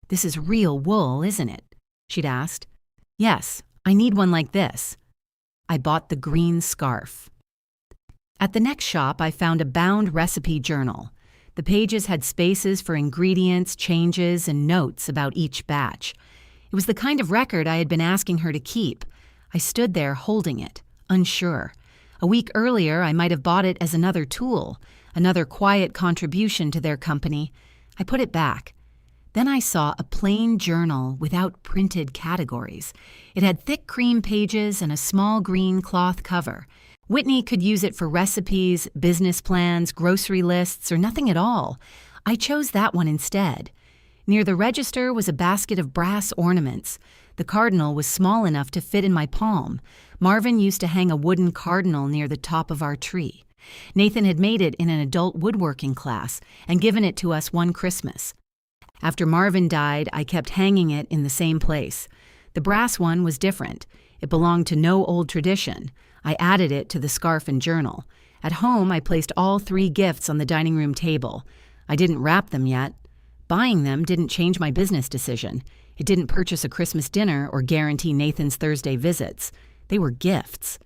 This is real wool, isn't it? She'd asked. Yes, I need one like this. I bought the green scarf. At the next shop, I found a bound recipe journal. The pages had spaces for ingredients, changes, and notes about each batch. It was the kind of record I had been asking her to keep. I stood there holding it, unsure. A week earlier, I might have bought it as another tool, another quiet contribution to their company. I put it back. Then I saw a plain journal without printed categories. It had thick cream pages and a small green cloth cover. Whitney could use it for recipes, business plans, grocery lists, or nothing at all. I chose that one instead. Near the register was a basket of brass ornaments. The cardinal was small enough to fit in my palm. Marvin used to hang a wooden cardinal near the top of our tree. Nathan had made it in an adult woodworking class and given it to us one Christmas. After Marvin died, I kept hanging it in the same place. The brass one was different. It belonged to no old tradition. I added it to the scarf and journal. At home, I placed all 3 gifts on the dining room table. I didn't wrap them yet. Buying them didn't change my business decision. It didn't purchase a Christmas dinner or guarantee Nathan's Thursday visits. They were gifts.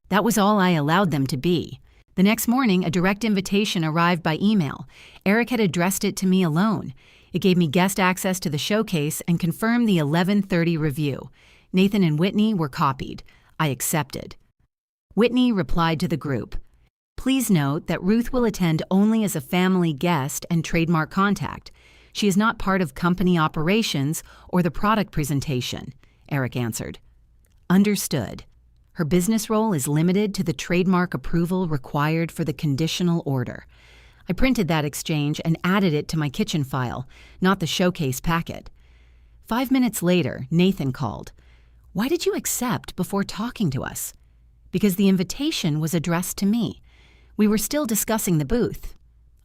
That was all I allowed them to be. The next morning, a direct invitation arrived by email. Eric had addressed it to me alone. It gave me guest access to the showcase and confirmed the 11:30 review. Nathan and Whitney were copied. I accepted. Whitney replied to the group. Please note that Ruth will attend only as a family guest and trademark contact. She is not part of company operations or the product presentation, Eric answered. Understood. Her business role is limited to the trademark approval required for the conditional order. I printed that exchange and added it to my kitchen file, not the showcase packet. 5 minutes later, Nathan called. Why did you accept before talking to us? Because the invitation was addressed to me. We were still discussing the booth.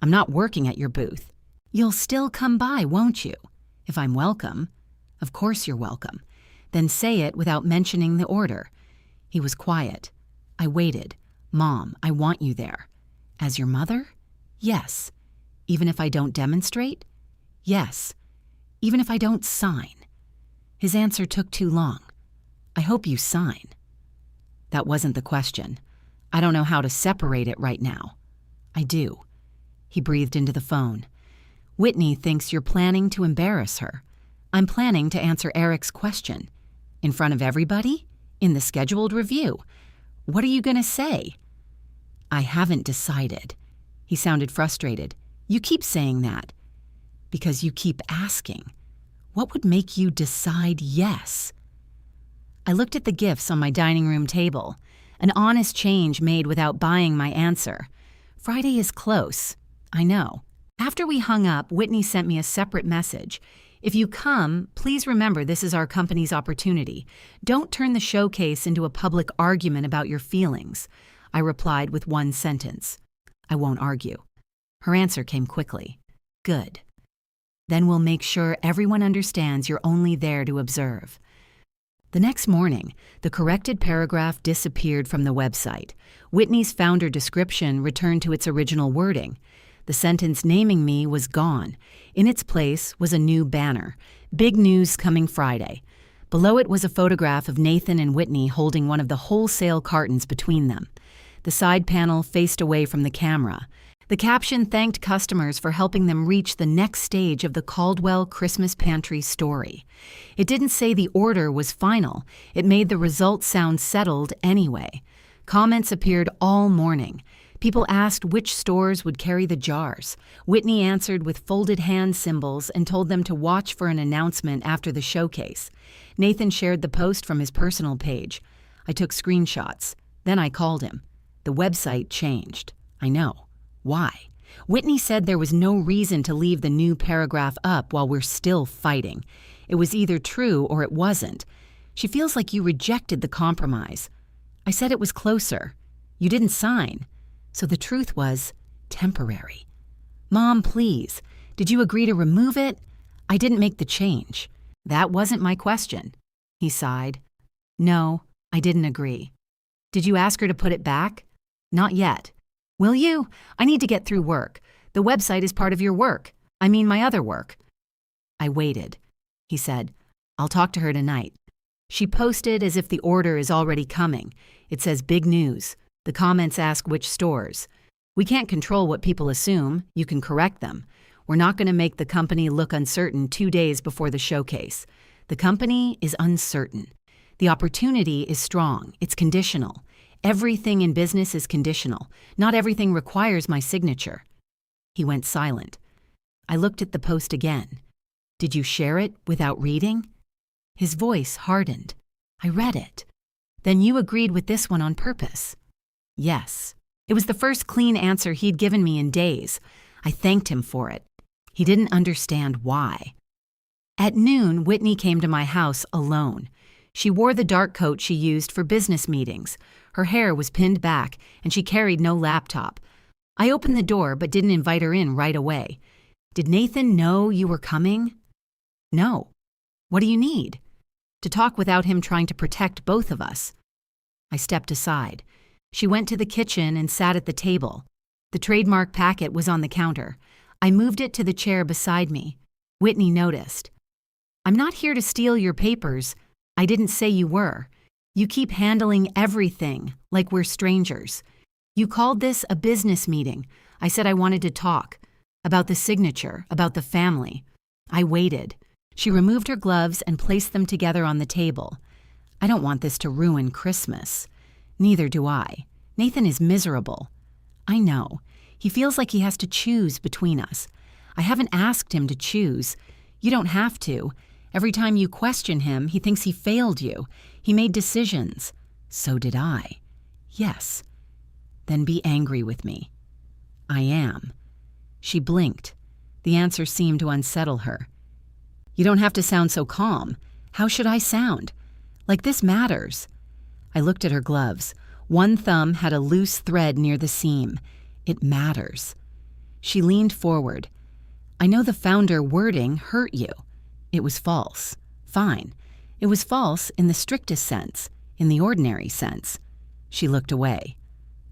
I'm not working at your booth. You'll still come by, won't you? If I'm welcome. Of course you're welcome. Then say it without mentioning the order. He was quiet. I waited. Mom, I want you there. As your mother? Yes. Even if I don't demonstrate? Yes. Even if I don't sign? His answer took too long. I hope you sign. That wasn't the question. I don't know how to separate it right now. I do. He breathed into the phone. Whitney thinks you're planning to embarrass her. I'm planning to answer Eric's question. In front of everybody? In the scheduled review? What are you going to say? I haven't decided. He sounded frustrated. You keep saying that. Because you keep asking. What would make you decide yes? I looked at the gifts on my dining room table. An honest change made without buying my answer. Friday is close. I know. After we hung up, Whitney sent me a separate message. If you come, please remember this is our company's opportunity. Don't turn the showcase into a public argument about your feelings. I replied with one sentence. I won't argue. Her answer came quickly. Good. Then we'll make sure everyone understands you're only there to observe. The next morning, the corrected paragraph disappeared from the website. Whitney's founder description returned to its original wording. The sentence naming me was gone. In its place was a new banner. Big news coming Friday. Below it was a photograph of Nathan and Whitney holding one of the wholesale cartons between them. The side panel faced away from the camera. The caption thanked customers for helping them reach the next stage of the Caldwell Christmas Pantry story. It didn't say the order was final. It made the result sound settled anyway. Comments appeared all morning. People asked which stores would carry the jars. Whitney answered with folded hand symbols and told them to watch for an announcement after the showcase. Nathan shared the post from his personal page. I took screenshots. Then I called him. The website changed. I know. Why? Whitney said there was no reason to leave the new paragraph up while we're still fighting. It was either true or it wasn't. She feels like you rejected the compromise. I said it was closer. You didn't sign. So the truth was temporary. Mom, please, did you agree to remove it? I didn't make the change. That wasn't my question. He sighed. No, I didn't agree. Did you ask her to put it back? Not yet. Will you? I need to get through work. The website is part of your work. I mean my other work. I waited. He said, I'll talk to her tonight. She posted as if the order is already coming. It says big news. The comments ask which stores. We can't control what people assume. You can correct them. We're not going to make the company look uncertain 2 days before the showcase. The company is uncertain. The opportunity is strong. It's conditional. Everything in business is conditional. Not everything requires my signature. He went silent. I looked at the post again. Did you share it without reading? His voice hardened. I read it. Then you agreed with this one on purpose. Yes. It was the first clean answer he'd given me in days. I thanked him for it. He didn't understand why. At noon, Whitney came to my house alone. She wore the dark coat she used for business meetings. Her hair was pinned back, and she carried no laptop. I opened the door but didn't invite her in right away. Did Nathan know you were coming? No. What do you need? To talk without him trying to protect both of us. I stepped aside. She went to the kitchen and sat at the table. The trademark packet was on the counter. I moved it to the chair beside me. Whitney noticed. I'm not here to steal your papers. I didn't say you were. You keep handling everything like we're strangers. You called this a business meeting. I said I wanted to talk. About the signature, about the family. I waited. She removed her gloves and placed them together on the table. I don't want this to ruin Christmas. Neither do I. Nathan is miserable. I know. He feels like he has to choose between us. I haven't asked him to choose. You don't have to. Every time you question him, he thinks he failed you. He made decisions. So did I. Yes. Then be angry with me. I am. She blinked. The answer seemed to unsettle her. You don't have to sound so calm. How should I sound? Like this matters. I looked at her gloves. One thumb had a loose thread near the seam. It matters. She leaned forward. I know the founder wording hurt you. It was false. Fine. It was false in the strictest sense, in the ordinary sense. She looked away.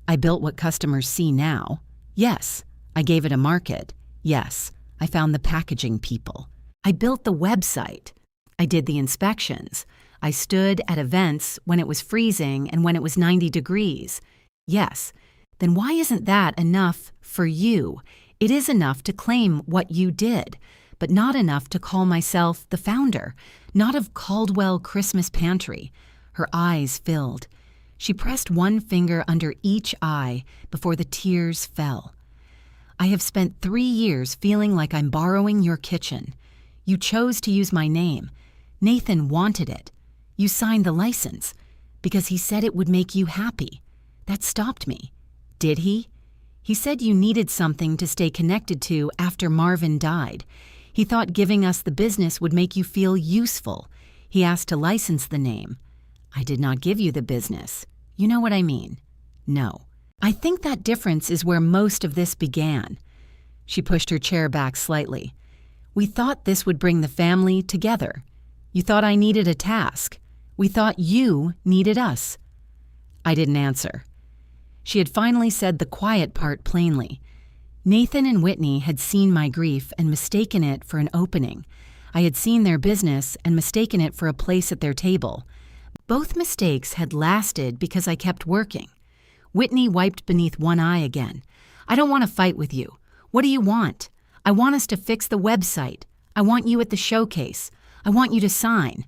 I built what customers see now. Yes. I gave it a market. Yes. I found the packaging people. I built the website. I did the inspections. I stood at events when it was freezing and when it was 90 degrees. Yes. Then why isn't that enough for you? It is enough to claim what you did, but not enough to call myself the founder, not of Caldwell Christmas Pantry. Her eyes filled. She pressed one finger under each eye before the tears fell. I have spent 3 years feeling like I'm borrowing your kitchen. You chose to use my name. Nathan wanted it. You signed the license because he said it would make you happy. That stopped me. Did he? He said you needed something to stay connected to after Marvin died. He thought giving us the business would make you feel useful. He asked to license the name. I did not give you the business. You know what I mean? No. I think that difference is where most of this began. She pushed her chair back slightly. We thought this would bring the family together. You thought I needed a task. We thought you needed us." I didn't answer. She had finally said the quiet part plainly. Nathan and Whitney had seen my grief and mistaken it for an opening. I had seen their business and mistaken it for a place at their table. Both mistakes had lasted because I kept working. Whitney wiped beneath one eye again. "I don't want to fight with you. What do you want? I want us to fix the website. I want you at the showcase. I want you to sign.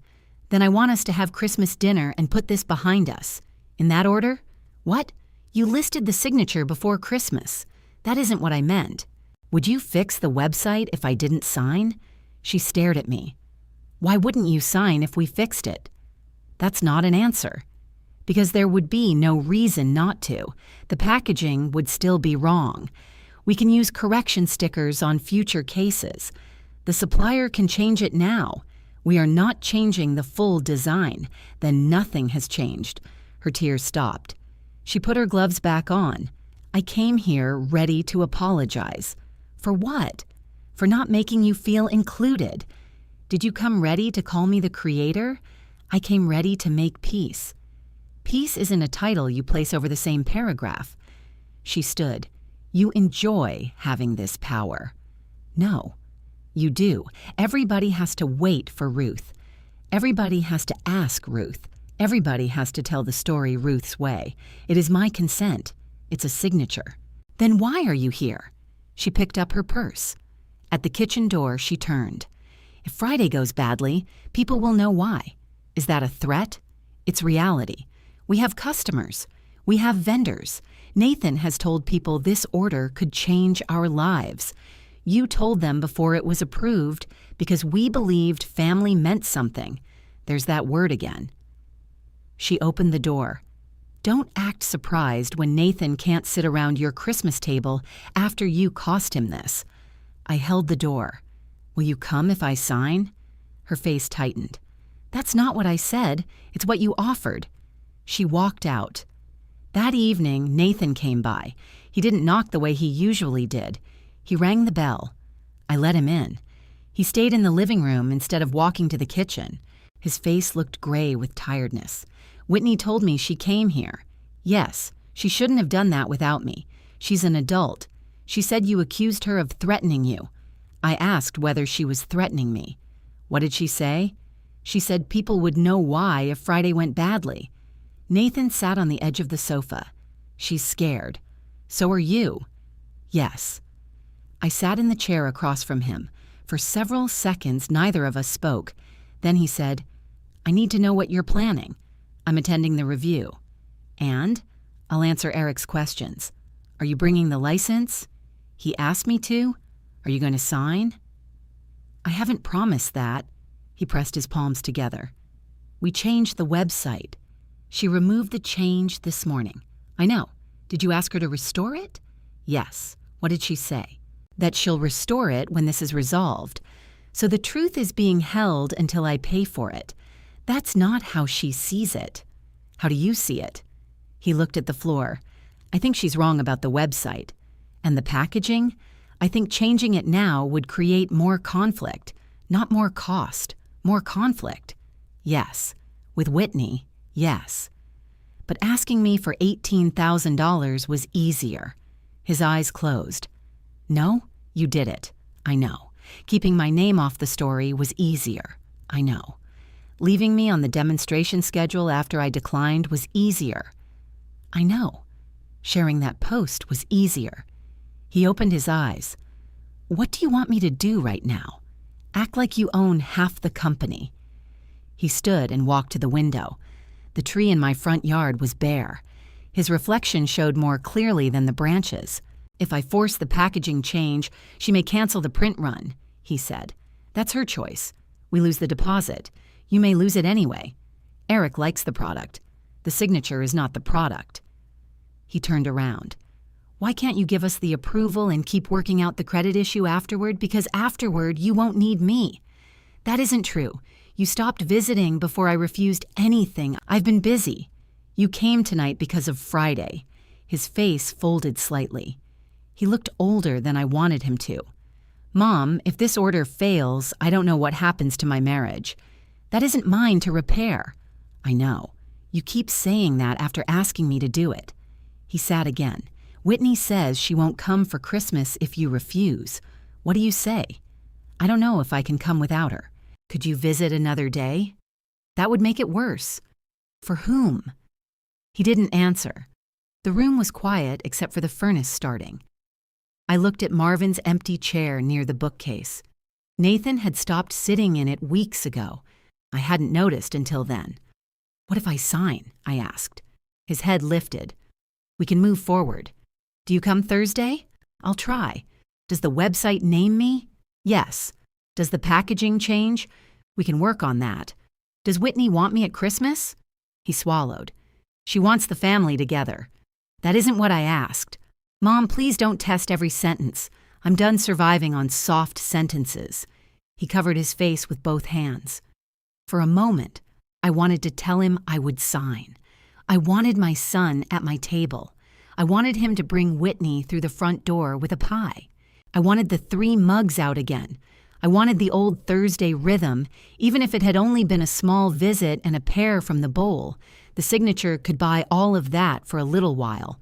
Then I want us to have Christmas dinner and put this behind us. In that order?" "What? You listed the signature before Christmas. That isn't what I meant. Would you fix the website if I didn't sign?" She stared at me. "Why wouldn't you sign if we fixed it?" That's not an answer. Because there would be no reason not to. The packaging would still be wrong. We can use correction stickers on future cases. The supplier can change it now. We are not changing the full design. Then nothing has changed. Her tears stopped. She put her gloves back on. I came here ready to apologize. For what? For not making you feel included. Did you come ready to call me the creator? I came ready to make peace. Peace isn't a title you place over the same paragraph. She stood. You enjoy having this power. No, you do. Everybody has to wait for Ruth. Everybody has to ask Ruth. Everybody has to tell the story Ruth's way. It is my consent. It's a signature. Then why are you here? She picked up her purse. At the kitchen door, she turned. If Friday goes badly, people will know why. Is that a threat? It's reality. We have customers. We have vendors. Nathan has told people this order could change our lives. You told them before it was approved because we believed family meant something. There's that word again. She opened the door. Don't act surprised when Nathan can't sit around your Christmas table after you cost him this. I held the door. Will you come if I sign? Her face tightened. That's not what I said. It's what you offered. She walked out. That evening, Nathan came by. He didn't knock the way he usually did. He rang the bell. I let him in. He stayed in the living room instead of walking to the kitchen. His face looked gray with tiredness. Whitney told me she came here. Yes, she shouldn't have done that without me. She's an adult. She said you accused her of threatening you. I asked whether she was threatening me. What did she say? She said people would know why if Friday went badly. Nathan sat on the edge of the sofa. She's scared. So are you. Yes. I sat in the chair across from him. For several seconds, neither of us spoke. Then he said, I need to know what you're planning. I'm attending the review. And I'll answer Eric's questions. Are you bringing the license? He asked me to. Are you going to sign? I haven't promised that. He pressed his palms together. We changed the website. She removed the change this morning. I know. Did you ask her to restore it? Yes. What did she say? That she'll restore it when this is resolved. So the truth is being held until I pay for it. That's not how she sees it. How do you see it? He looked at the floor. I think she's wrong about the website. And the packaging? I think changing it now would create more conflict, not more cost, more conflict. Yes. With Whitney, yes. But asking me for $18,000 was easier. His eyes closed. No, you did it. I know. Keeping my name off the story was easier. I know. Leaving me on the demonstration schedule after I declined was easier. I know. Sharing that post was easier. He opened his eyes. What do you want me to do right now? Act like you own half the company. He stood and walked to the window. The tree in my front yard was bare. His reflection showed more clearly than the branches. If I force the packaging change, she may cancel the print run, he said. That's her choice. We lose the deposit. You may lose it anyway. Eric likes the product. The signature is not the product. He turned around. Why can't you give us the approval and keep working out the credit issue afterward? Because afterward, you won't need me. That isn't true. You stopped visiting before I refused anything. I've been busy. You came tonight because of Friday. His face folded slightly. He looked older than I wanted him to. Mom, if this order fails, I don't know what happens to my marriage. That isn't mine to repair. I know. You keep saying that after asking me to do it. He sat again. Whitney says she won't come for Christmas if you refuse. What do you say? I don't know if I can come without her. Could you visit another day? That would make it worse. For whom? He didn't answer. The room was quiet except for the furnace starting. I looked at Marvin's empty chair near the bookcase. Nathan had stopped sitting in it weeks ago. I hadn't noticed until then. What if I sign? I asked. His head lifted. We can move forward. Do you come Thursday? I'll try. Does the website name me? Yes. Does the packaging change? We can work on that. Does Whitney want me at Christmas? He swallowed. She wants the family together. That isn't what I asked. Mom, please don't test every sentence. I'm done surviving on soft sentences. He covered his face with both hands. For a moment, I wanted to tell him I would sign. I wanted my son at my table. I wanted him to bring Whitney through the front door with a pie. I wanted the 3 mugs out again. I wanted the old Thursday rhythm, even if it had only been a small visit and a pear from the bowl. The signature could buy all of that for a little while.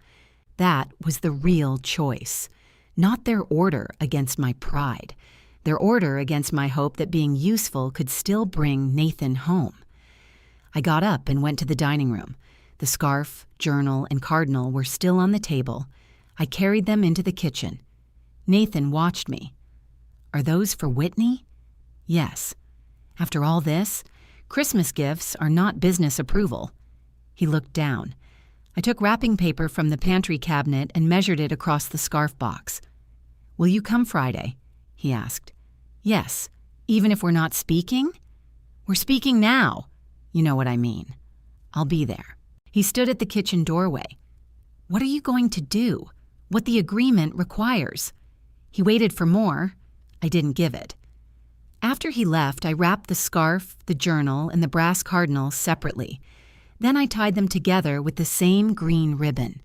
That was the real choice. Not their order against my pride. Their order against my hope that being useful could still bring Nathan home. I got up and went to the dining room. The scarf, journal, and cardinal were still on the table. I carried them into the kitchen. Nathan watched me. Are those for Whitney? Yes. After all this, Christmas gifts are not business approval. He looked down. I took wrapping paper from the pantry cabinet and measured it across the scarf box. Will you come Friday? He asked. Yes, even if we're not speaking? We're speaking now. You know what I mean. I'll be there. He stood at the kitchen doorway. What are you going to do? What the agreement requires. He waited for more. I didn't give it. After he left, I wrapped the scarf, the journal, and the brass cardinal separately. Then I tied them together with the same green ribbon.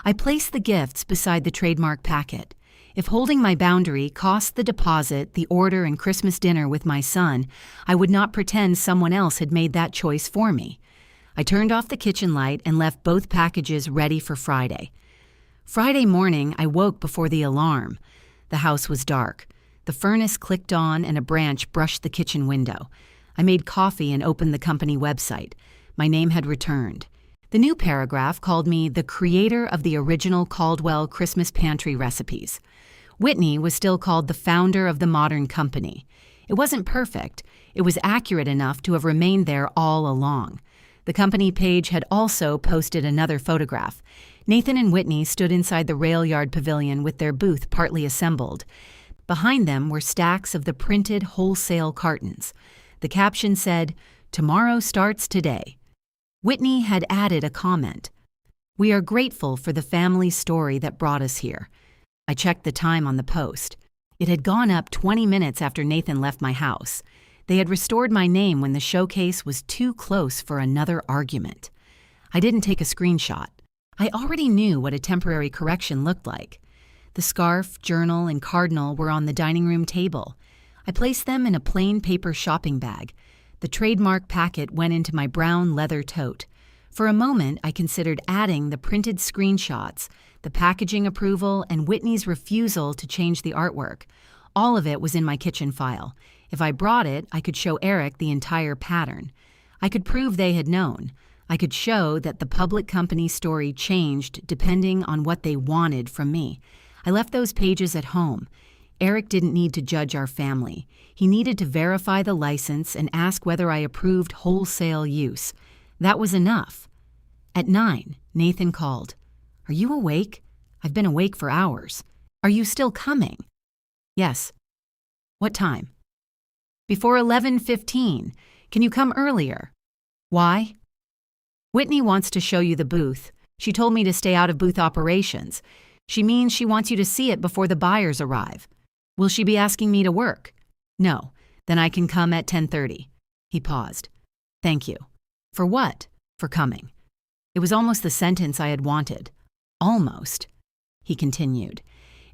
I placed the gifts beside the trademark packet. If holding my boundary cost the deposit, the order, and Christmas dinner with my son, I would not pretend someone else had made that choice for me. I turned off the kitchen light and left both packages ready for Friday. Friday morning, I woke before the alarm. The house was dark. The furnace clicked on and a branch brushed the kitchen window. I made coffee and opened the company website. My name had returned. The new paragraph called me the creator of the original Caldwell Christmas pantry recipes. Whitney was still called the founder of the modern company. It wasn't perfect. It was accurate enough to have remained there all along. The company page had also posted another photograph. Nathan and Whitney stood inside the rail yard pavilion with their booth partly assembled. Behind them were stacks of the printed wholesale cartons. The caption said, "Tomorrow starts today." Whitney had added a comment. "We are grateful for the family story that brought us here." I checked the time on the post. It had gone up 20 minutes after Nathan left my house. They had restored my name when the showcase was too close for another argument. I didn't take a screenshot. I already knew what a temporary correction looked like. The scarf, journal, and cardinal were on the dining room table. I placed them in a plain paper shopping bag. The trademark packet went into my brown leather tote. For a moment, I considered adding the printed screenshots, the packaging approval, and Whitney's refusal to change the artwork. All of it was in my kitchen file. If I brought it, I could show Eric the entire pattern. I could prove they had known. I could show that the public company story changed depending on what they wanted from me. I left those pages at home. Eric didn't need to judge our family. He needed to verify the license and ask whether I approved wholesale use. That was enough. At 9, Nathan called. "Are you awake? I've been awake for hours. Are you still coming?" "Yes." "What time?" "Before 11:15. Can you come earlier?" "Why?" "Whitney wants to show you the booth. She told me to stay out of booth operations. She means she wants you to see it before the buyers arrive." "Will she be asking me to work?" "No. Then I can come at 10:30. He paused. "Thank you." "For what?" "For coming." It was almost the sentence I had wanted. Almost. He continued.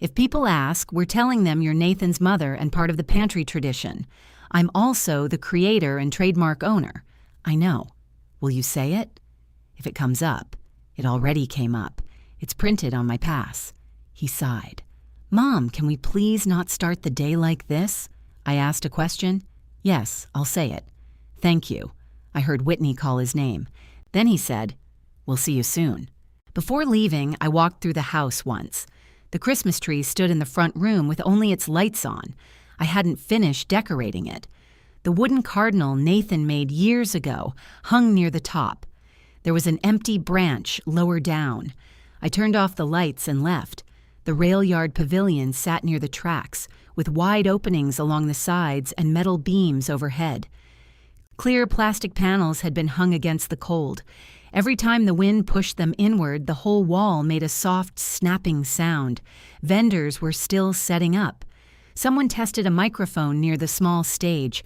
"If people ask, we're telling them you're Nathan's mother and part of the pantry tradition. I'm also the creator and trademark owner." "I know." Will you say it? If it comes up, it already came up. It's printed on my pass. He sighed. Mom, can we please not start the day like this? I asked a question. Yes, I'll say it. Thank you. I heard Whitney call his name. Then he said, We'll see you soon. Before leaving, I walked through the house once. The Christmas tree stood in the front room with only its lights on. I hadn't finished decorating it. The wooden cardinal Nathan made years ago hung near the top. There was an empty branch lower down. I turned off the lights and left. The rail yard pavilion sat near the tracks, with wide openings along the sides and metal beams overhead. Clear plastic panels had been hung against the cold. Every time the wind pushed them inward, the whole wall made a soft, snapping sound. Vendors were still setting up. Someone tested a microphone near the small stage.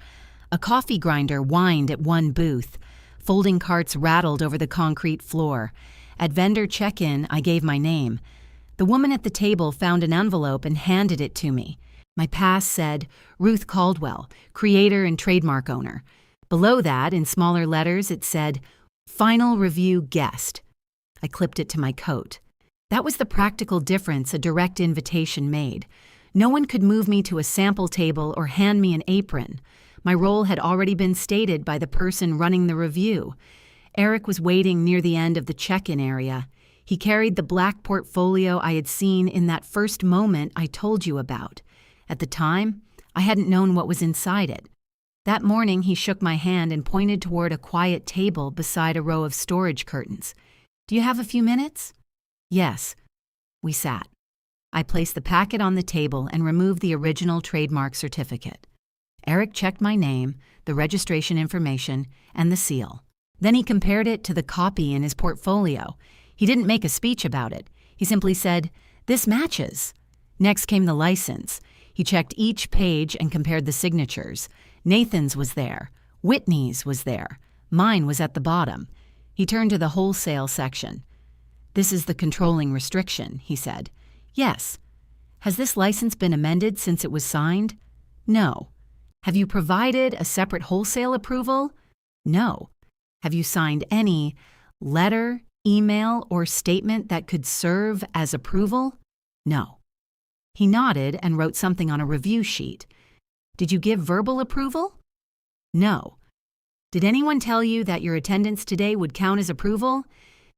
A coffee grinder whined at one booth. Folding carts rattled over the concrete floor. At vendor check-in, I gave my name. The woman at the table found an envelope and handed it to me. My pass said, Ruth Caldwell, creator and trademark owner. Below that, in smaller letters, it said, Final Review Guest. I clipped it to my coat. That was the practical difference a direct invitation made. No one could move me to a sample table or hand me an apron. My role had already been stated by the person running the review. Eric was waiting near the end of the check-in area. He carried the black portfolio I had seen in that first moment I told you about. At the time, I hadn't known what was inside it. That morning, he shook my hand and pointed toward a quiet table beside a row of storage curtains. Do you have a few minutes? Yes. We sat. I placed the packet on the table and removed the original trademark certificate. Eric checked my name, the registration information, and the seal. Then he compared it to the copy in his portfolio. He didn't make a speech about it. He simply said, This matches. Next came the license. He checked each page and compared the signatures. Nathan's was there. Whitney's was there. Mine was at the bottom. He turned to the wholesale section. This is the controlling restriction, he said. Yes. Has this license been amended since it was signed? No. Have you provided a separate wholesale approval? No. Have you signed any letter, email, or statement that could serve as approval? No. He nodded and wrote something on a review sheet. Did you give verbal approval? No. Did anyone tell you that your attendance today would count as approval?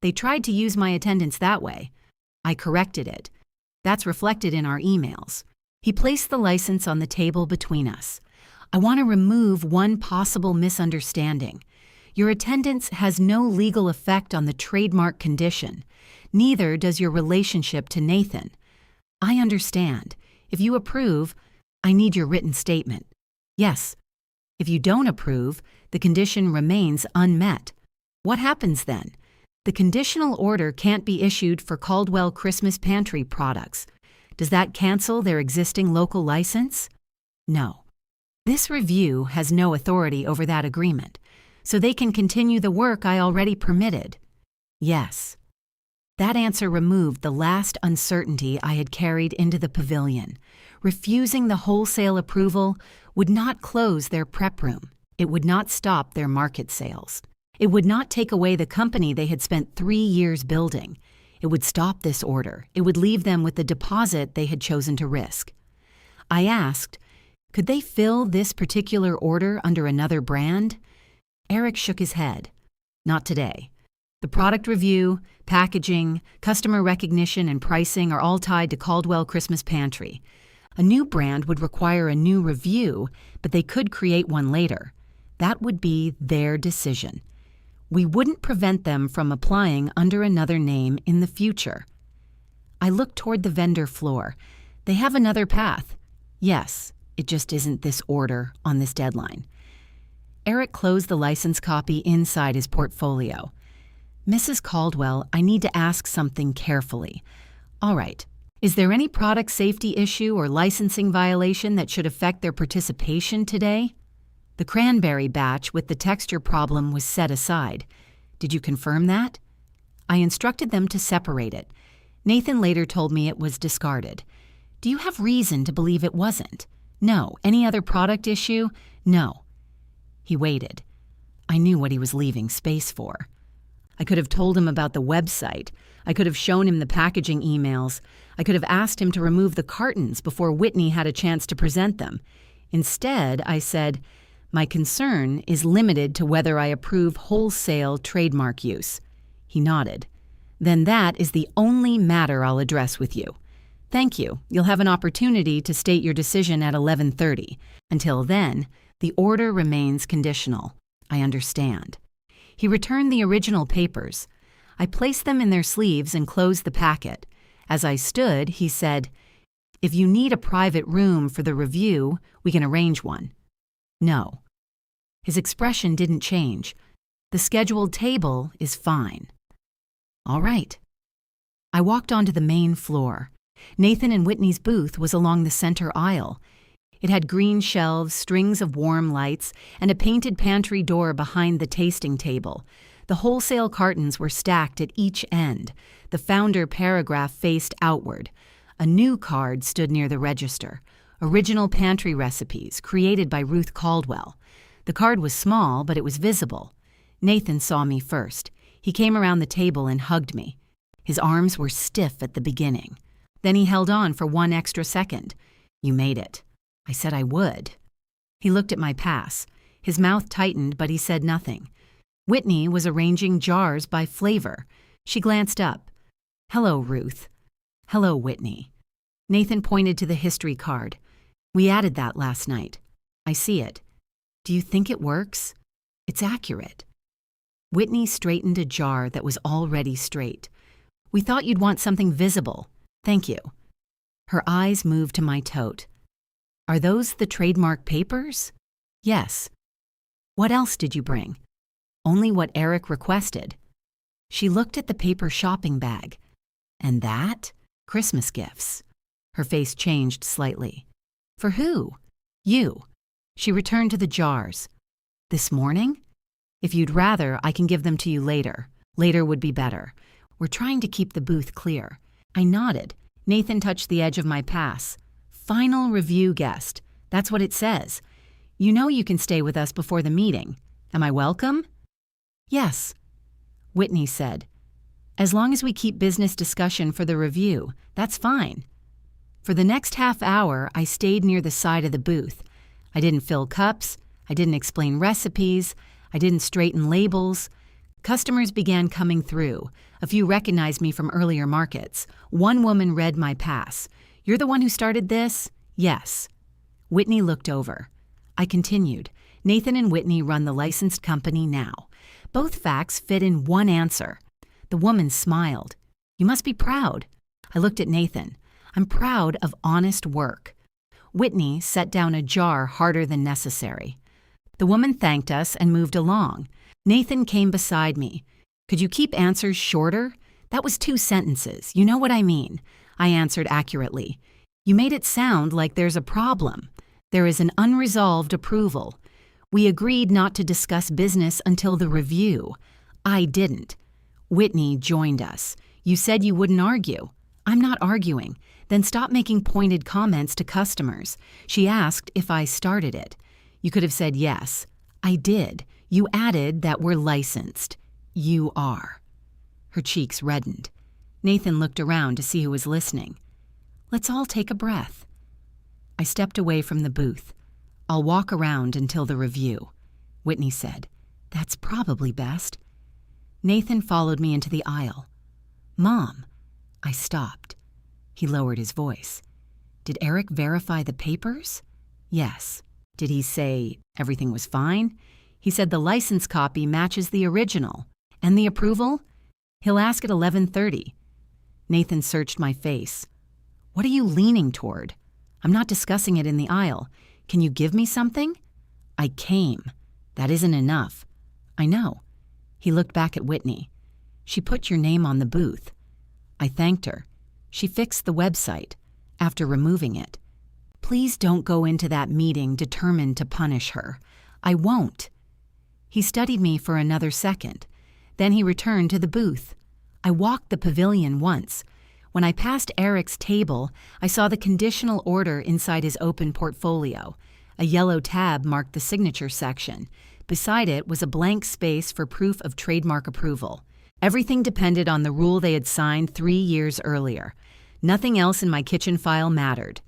They tried to use my attendance that way. I corrected it. That's reflected in our emails. He placed the license on the table between us. I want to remove one possible misunderstanding. Your attendance has no legal effect on the trademark condition. Neither does your relationship to Nathan. I understand. If you approve, I need your written statement. Yes. If you don't approve, the condition remains unmet. What happens then? The conditional order can't be issued for Caldwell Christmas Pantry products. Does that cancel their existing local license? No. This review has no authority over that agreement, so they can continue the work I already permitted. Yes. That answer removed the last uncertainty I had carried into the pavilion. Refusing the wholesale approval would not close their prep room. It would not stop their market sales. It would not take away the company they had spent 3 years building. It would stop this order. It would leave them with the deposit they had chosen to risk. I asked, could they fill this particular order under another brand? Eric shook his head. Not today. The product review, packaging, customer recognition, and pricing are all tied to Caldwell Christmas Pantry. A new brand would require a new review, but they could create one later. That would be their decision. We wouldn't prevent them from applying under another name in the future. I looked toward the vendor floor. They have another path. Yes, it just isn't this order on this deadline. Eric closed the license copy inside his portfolio. Mrs. Caldwell, I need to ask something carefully. All right. Is there any product safety issue or licensing violation that should affect their participation today? The cranberry batch with the texture problem was set aside. Did you confirm that? I instructed them to separate it. Nathan later told me it was discarded. Do you have reason to believe it wasn't? No. Any other product issue? No. He waited. I knew what he was leaving space for. I could have told him about the website. I could have shown him the packaging emails. I could have asked him to remove the cartons before Whitney had a chance to present them. Instead, I said, "My concern is limited to whether I approve wholesale trademark use." He nodded. "Then that is the only matter I'll address with you. Thank you. You'll have an opportunity to state your decision at 11:30. Until then, the order remains conditional." "I understand." He returned the original papers. I placed them in their sleeves and closed the packet. As I stood, he said, "If you need a private room for the review, we can arrange one." "No." His expression didn't change. "The scheduled table is fine." "All right." I walked onto the main floor. Nathan and Whitney's booth was along the center aisle. It had green shelves, strings of warm lights, and a painted pantry door behind the tasting table. The wholesale cartons were stacked at each end. The founder paragraph faced outward. A new card stood near the register. Original pantry recipes, created by Ruth Caldwell. The card was small, but it was visible. Nathan saw me first. He came around the table and hugged me. His arms were stiff at the beginning. Then he held on for one extra second. "You made it." I said I would. He looked at my pass. His mouth tightened, but he said nothing. Whitney was arranging jars by flavor. She glanced up. "Hello, Ruth." "Hello, Whitney." Nathan pointed to the history card. "We added that last night." "I see it." "Do you think it works?" "It's accurate." Whitney straightened a jar that was already straight. "We thought you'd want something visible. Thank you." Her eyes moved to my tote. "Are those the trademark papers?" "Yes." "What else did you bring?" "Only what Eric requested." She looked at the paper shopping bag. "And that?" "Christmas gifts." Her face changed slightly. "For who?" "You." She returned to the jars. "This morning?" "If you'd rather, I can give them to you later. Later would be better. We're trying to keep the booth clear." I nodded. Nathan touched the edge of my pass. "Final review guest." That's what it says. "You know you can stay with us before the meeting. Am I welcome?" "Yes." Whitney said, "As long as we keep business discussion for the review, that's fine." For the next half hour, I stayed near the side of the booth. I didn't fill cups. I didn't explain recipes. I didn't straighten labels. Customers began coming through. A few recognized me from earlier markets. One woman read my pass. "You're the one who started this?" "Yes." Whitney looked over. I continued. "Nathan and Whitney run the licensed company now." Both facts fit in one answer. The woman smiled. "You must be proud." I looked at Nathan. "I'm proud of honest work." Whitney set down a jar harder than necessary. The woman thanked us and moved along. Nathan came beside me. "Could you keep answers shorter? That was 2 sentences. You know what I mean." I answered accurately. "You made it sound like there's a problem. There is an unresolved approval. We agreed not to discuss business until the review." I didn't. Whitney joined us. "You said you wouldn't argue." "I'm not arguing." "Then stop making pointed comments to customers." She asked if I started it. "You could have said yes." "I did. You added that we're licensed." "You are." Her cheeks reddened. Nathan looked around to see who was listening. "Let's all take a breath." I stepped away from the booth. "I'll walk around until the review." Whitney said, "That's probably best." Nathan followed me into the aisle. "Mom." I stopped. He lowered his voice. "Did Eric verify the papers?" "Yes." "Did he say everything was fine?" "He said the license copy matches the original." "And the approval?" "He'll ask at 11:30. Nathan searched my face. "What are you leaning toward?" "I'm not discussing it in the aisle. Can you give me something?" "I came." "That isn't enough." "I know." He looked back at Whitney. "She put your name on the booth." I thanked her. She fixed the website after removing it. "Please don't go into that meeting determined to punish her." "I won't." He studied me for another second. Then he returned to the booth. I walked the pavilion once. When I passed Eric's table, I saw the conditional order inside his open portfolio. A yellow tab marked the signature section. Beside it was a blank space for proof of trademark approval. Everything depended on the rule they had signed 3 years earlier. Nothing else in my kitchen file mattered.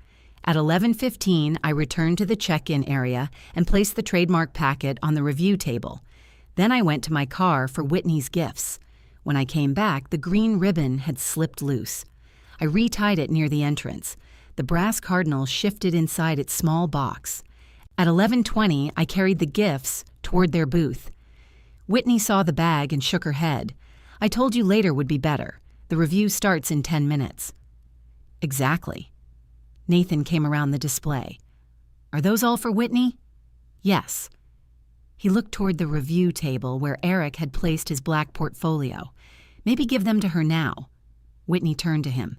At 11:15, I returned to the check-in area and placed the trademark packet on the review table. Then I went to my car for Whitney's gifts. When I came back, the green ribbon had slipped loose. I retied it near the entrance. The brass cardinal shifted inside its small box. At 11:20, I carried the gifts toward their booth. Whitney saw the bag and shook her head. I told you later would be better. The review starts in 10 minutes. Exactly. Nathan came around the display. Are those all for Whitney? Yes. He looked toward the review table where Eric had placed his black portfolio. Maybe give them to her now. Whitney turned to him.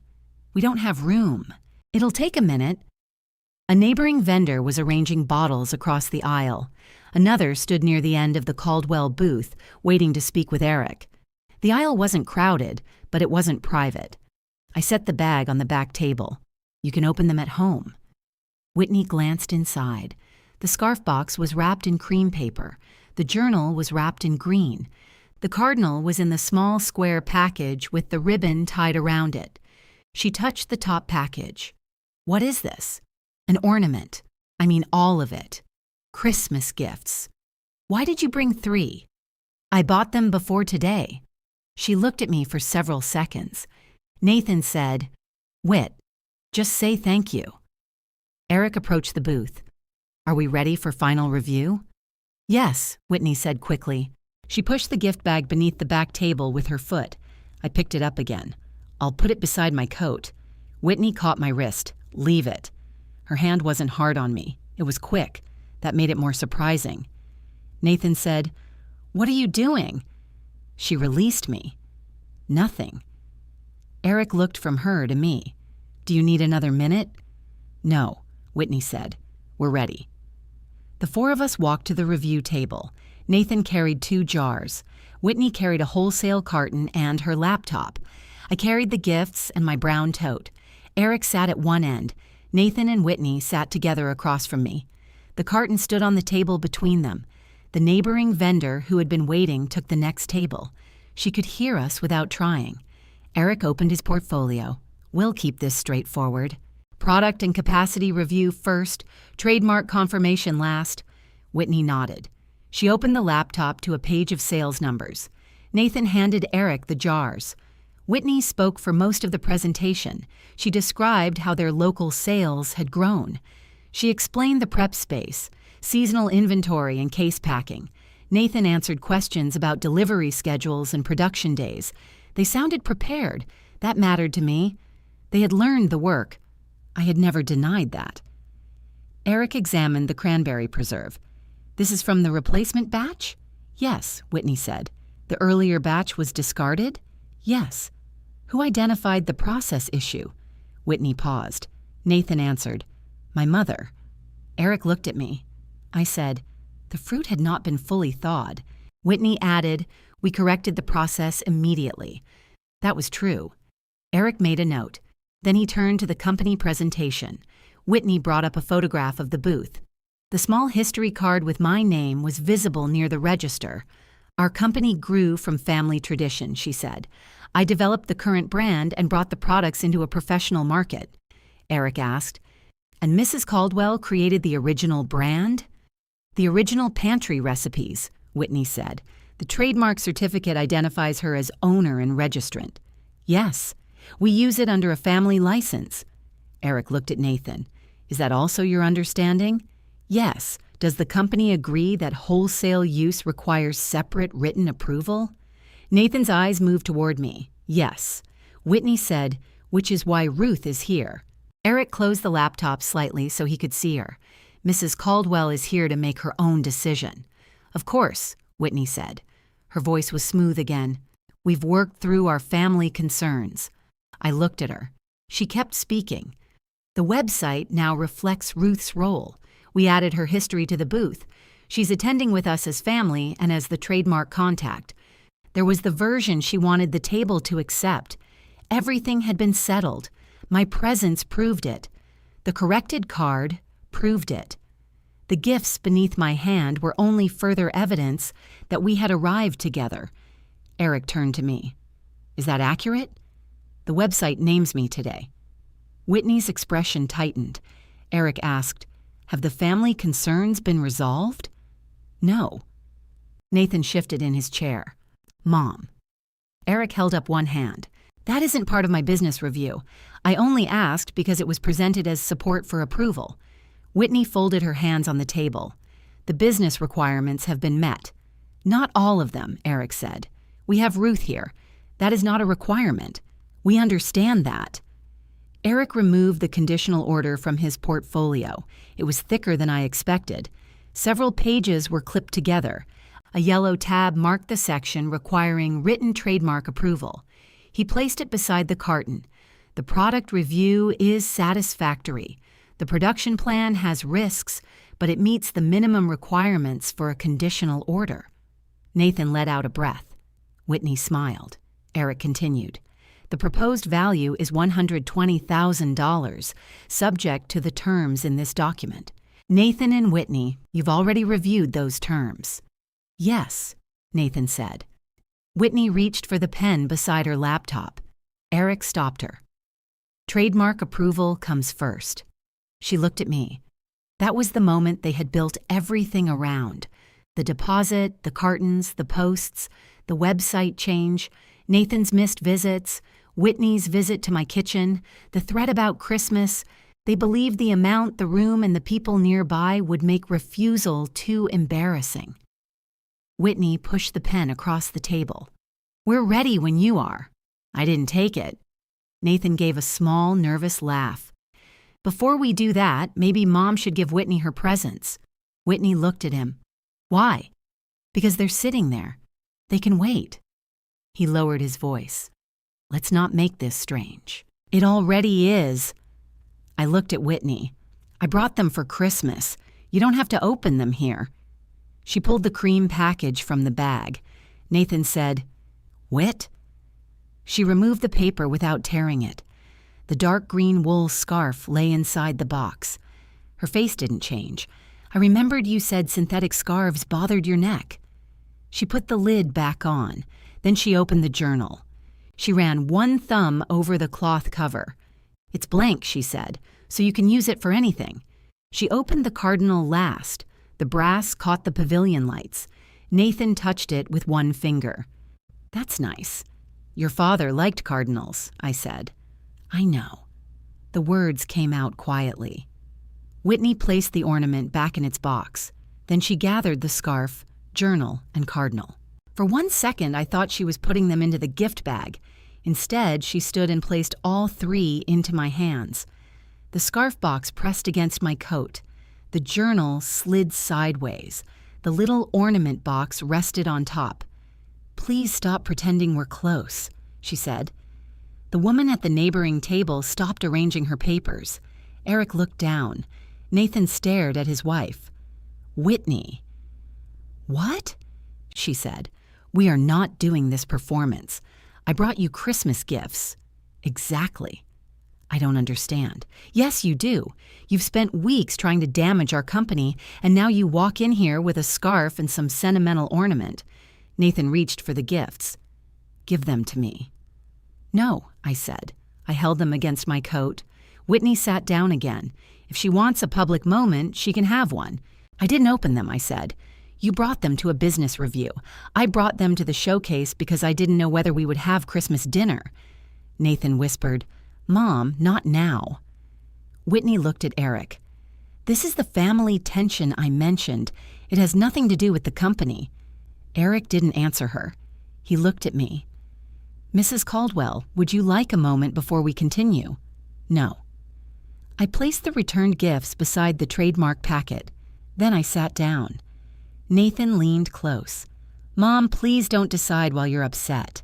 We don't have room. It'll take a minute. A neighboring vendor was arranging bottles across the aisle. Another stood near the end of the Caldwell booth, waiting to speak with Eric. The aisle wasn't crowded, but it wasn't private. I set the bag on the back table. You can open them at home. Whitney glanced inside. The scarf box was wrapped in cream paper. The journal was wrapped in green. The cardinal was in the small square package with the ribbon tied around it. She touched the top package. What is this? An ornament. I mean all of it. Christmas gifts. Why did you bring 3? I bought them before today. She looked at me for several seconds. Nathan said, Whit, just say thank you. Eric approached the booth. Are we ready for final review? Yes, Whitney said quickly. She pushed the gift bag beneath the back table with her foot. I picked it up again. I'll put it beside my coat. Whitney caught my wrist. Leave it. Her hand wasn't hard on me. It was quick. That made it more surprising. Nathan said, What are you doing? She released me. Nothing. Eric looked from her to me. Do you need another minute? No, Whitney said. We're ready. The 4 of us walked to the review table. Nathan carried 2 jars. Whitney carried a wholesale carton and her laptop. I carried the gifts and my brown tote. Eric sat at one end. Nathan and Whitney sat together across from me. The carton stood on the table between them. The neighboring vendor who had been waiting took the next table. She could hear us without trying. Eric opened his portfolio. We'll keep this straightforward. Product and capacity review first, trademark confirmation last. Whitney nodded. She opened the laptop to a page of sales numbers. Nathan handed Eric the jars. Whitney spoke for most of the presentation. She described how their local sales had grown. She explained the prep space, seasonal inventory and case packing. Nathan answered questions about delivery schedules and production days. They sounded prepared. That mattered to me. They had learned the work. I had never denied that. Eric examined the cranberry preserve. This is from the replacement batch? Yes, Whitney said. The earlier batch was discarded? Yes. Who identified the process issue? Whitney paused. Nathan answered, My mother. Eric looked at me. I said, The fruit had not been fully thawed. Whitney added, We corrected the process immediately. That was true. Eric made a note. Then he turned to the company presentation. Whitney brought up a photograph of the booth. The small history card with my name was visible near the register. Our company grew from family tradition, she said. I developed the current brand and brought the products into a professional market. Eric asked, And Mrs. Caldwell created the original brand? The original pantry recipes, Whitney said. The trademark certificate identifies her as owner and registrant. Yes, we use it under a family license. Eric looked at Nathan. Is that also your understanding? Yes. Does the company agree that wholesale use requires separate written approval? Nathan's eyes moved toward me. Yes. Whitney said, Which is why Ruth is here. Eric closed the laptop slightly so he could see her. Mrs. Caldwell is here to make her own decision. Of course, Whitney said. Her voice was smooth again. We've worked through our family concerns. I looked at her. She kept speaking. The website now reflects Ruth's role. We added her history to the booth. She's attending with us as family and as the trademark contact. There was the version she wanted the table to accept. Everything had been settled. My presence proved it. The corrected card proved it. The gifts beneath my hand were only further evidence that we had arrived together. Eric turned to me. Is that accurate? The website names me today. Whitney's expression tightened. Eric asked, have the family concerns been resolved? No. Nathan shifted in his chair. Mom. Eric held up one hand. That isn't part of my business review. I only asked because it was presented as support for approval. Whitney folded her hands on the table. The business requirements have been met. Not all of them, Eric said. We have Ruth here. That is not a requirement. We understand that. Eric removed the conditional order from his portfolio. It was thicker than I expected. Several pages were clipped together. A yellow tab marked the section requiring written trademark approval. He placed it beside the carton. The product review is satisfactory. The production plan has risks, but it meets the minimum requirements for a conditional order. Nathan let out a breath. Whitney smiled. Eric continued. The proposed value is $120,000, subject to the terms in this document. Nathan and Whitney, you've already reviewed those terms. Yes, Nathan said. Whitney reached for the pen beside her laptop. Eric stopped her. Trademark approval comes first. She looked at me. That was the moment they had built everything around. The deposit, the cartons, the posts, the website change, Nathan's missed visits, Whitney's visit to my kitchen, the threat about Christmas. They believed the amount, the room, and the people nearby would make refusal too embarrassing. Whitney pushed the pen across the table. We're ready when you are. I didn't take it. Nathan gave a small, nervous laugh. Before we do that, maybe Mom should give Whitney her presents. Whitney looked at him. Why? Because they're sitting there. They can wait. He lowered his voice. Let's not make this strange. It already is. I looked at Whitney. I brought them for Christmas. You don't have to open them here. She pulled the cream package from the bag. Nathan said, Whit? She removed the paper without tearing it. The dark green wool scarf lay inside the box. Her face didn't change. I remembered you said synthetic scarves bothered your neck. She put the lid back on. Then she opened the journal. She ran one thumb over the cloth cover. It's blank, she said, so you can use it for anything. She opened the cardinal last. The brass caught the pavilion lights. Nathan touched it with one finger. That's nice. Your father liked cardinals, I said. I know. The words came out quietly. Whitney placed the ornament back in its box. Then she gathered the scarf, journal, and cardinal. For 1 second, I thought she was putting them into the gift bag. Instead, she stood and placed all three into my hands. The scarf box pressed against my coat. The journal slid sideways. The little ornament box rested on top. Please stop pretending we're close, she said. The woman at the neighboring table stopped arranging her papers. Eric looked down. Nathan stared at his wife. Whitney. What? She said. We are not doing this performance. I brought you Christmas gifts. Exactly. I don't understand. Yes, you do. You've spent weeks trying to damage our company, and now you walk in here with a scarf and some sentimental ornament. Nathan reached for the gifts. Give them to me. No, I said. I held them against my coat. Whitney sat down again. If she wants a public moment, she can have one. I didn't open them, I said. You brought them to a business review. I brought them to the showcase because I didn't know whether we would have Christmas dinner. Nathan whispered, Mom, not now. Whitney looked at Eric. This is the family tension I mentioned. It has nothing to do with the company. Eric didn't answer her. He looked at me. Mrs. Caldwell, would you like a moment before we continue? No. I placed the returned gifts beside the trademark packet. Then I sat down. Nathan leaned close. Mom, please don't decide while you're upset.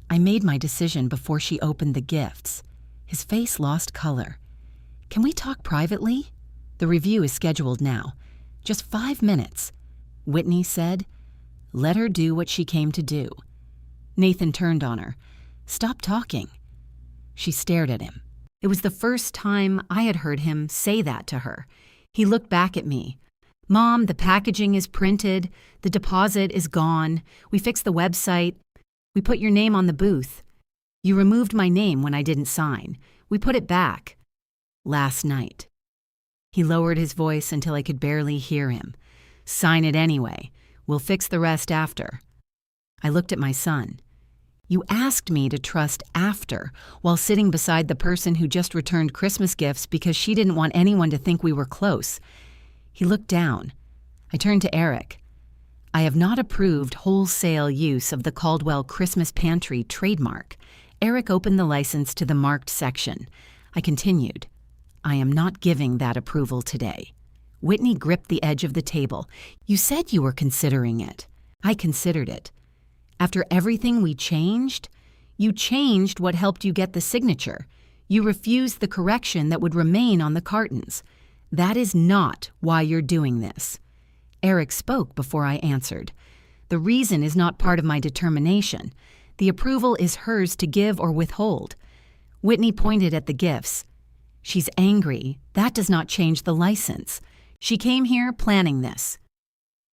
I made my decision before she opened the gifts. His face lost color. Can we talk privately? The review is scheduled now. Just 5 minutes. Whitney said, Let her do what she came to do. Nathan turned on her. Stop talking. She stared at him. It was the first time I had heard him say that to her. He looked back at me. "Mom, the packaging is printed. The deposit is gone. We fixed the website. We put your name on the booth. You removed my name when I didn't sign. We put it back. Last night." He lowered his voice until I could barely hear him. "Sign it anyway. We'll fix the rest after." I looked at my son. "You asked me to trust after while sitting beside the person who just returned Christmas gifts because she didn't want anyone to think we were close." He looked down. I turned to Eric. "I have not approved wholesale use of the Caldwell Christmas Pantry trademark." Eric opened the license to the marked section. I continued. "I am not giving that approval today." Whitney gripped the edge of the table. "You said you were considering it." "I considered it. After everything we changed, you changed what helped you get the signature. You refused the correction that would remain on the cartons. That is not why you're doing this." Eric spoke before I answered. "The reason is not part of my determination. The approval is hers to give or withhold." Whitney pointed at the gifts. "She's angry. That does not change the license. She came here planning this."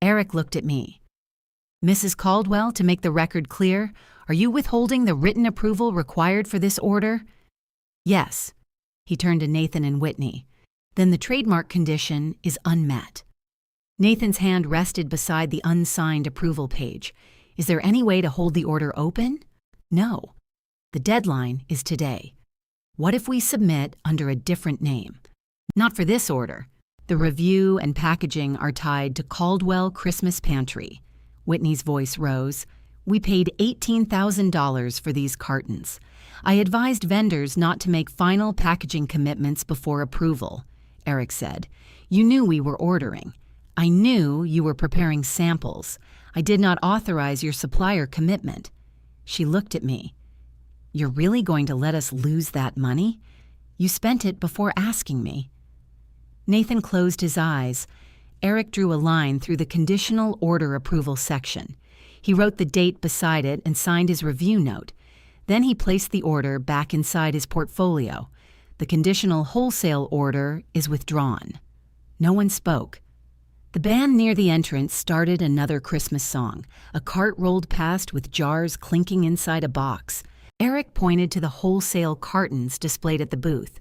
Eric looked at me. "Mrs. Caldwell, to make the record clear, are you withholding the written approval required for this order?" "Yes." He turned to Nathan and Whitney. "Then the trademark condition is unmet." Nathan's hand rested beside the unsigned approval page. "Is there any way to hold the order open?" "No. The deadline is today. What if we submit under a different name?" "Not for this order. The review and packaging are tied to Caldwell Christmas Pantry." Whitney's voice rose. "We paid $18,000 for these cartons. I advised vendors not to make final packaging commitments before approval." Eric said. "You knew we were ordering. I knew you were preparing samples. I did not authorize your supplier commitment." She looked at me. "You're really going to let us lose that money? You spent it before asking me." Nathan closed his eyes. Eric drew a line through the conditional order approval section. He wrote the date beside it and signed his review note. Then he placed the order back inside his portfolio. The conditional wholesale order is withdrawn. No one spoke. The band near the entrance started another Christmas song. A cart rolled past with jars clinking inside a box. Eric pointed to the wholesale cartons displayed at the booth.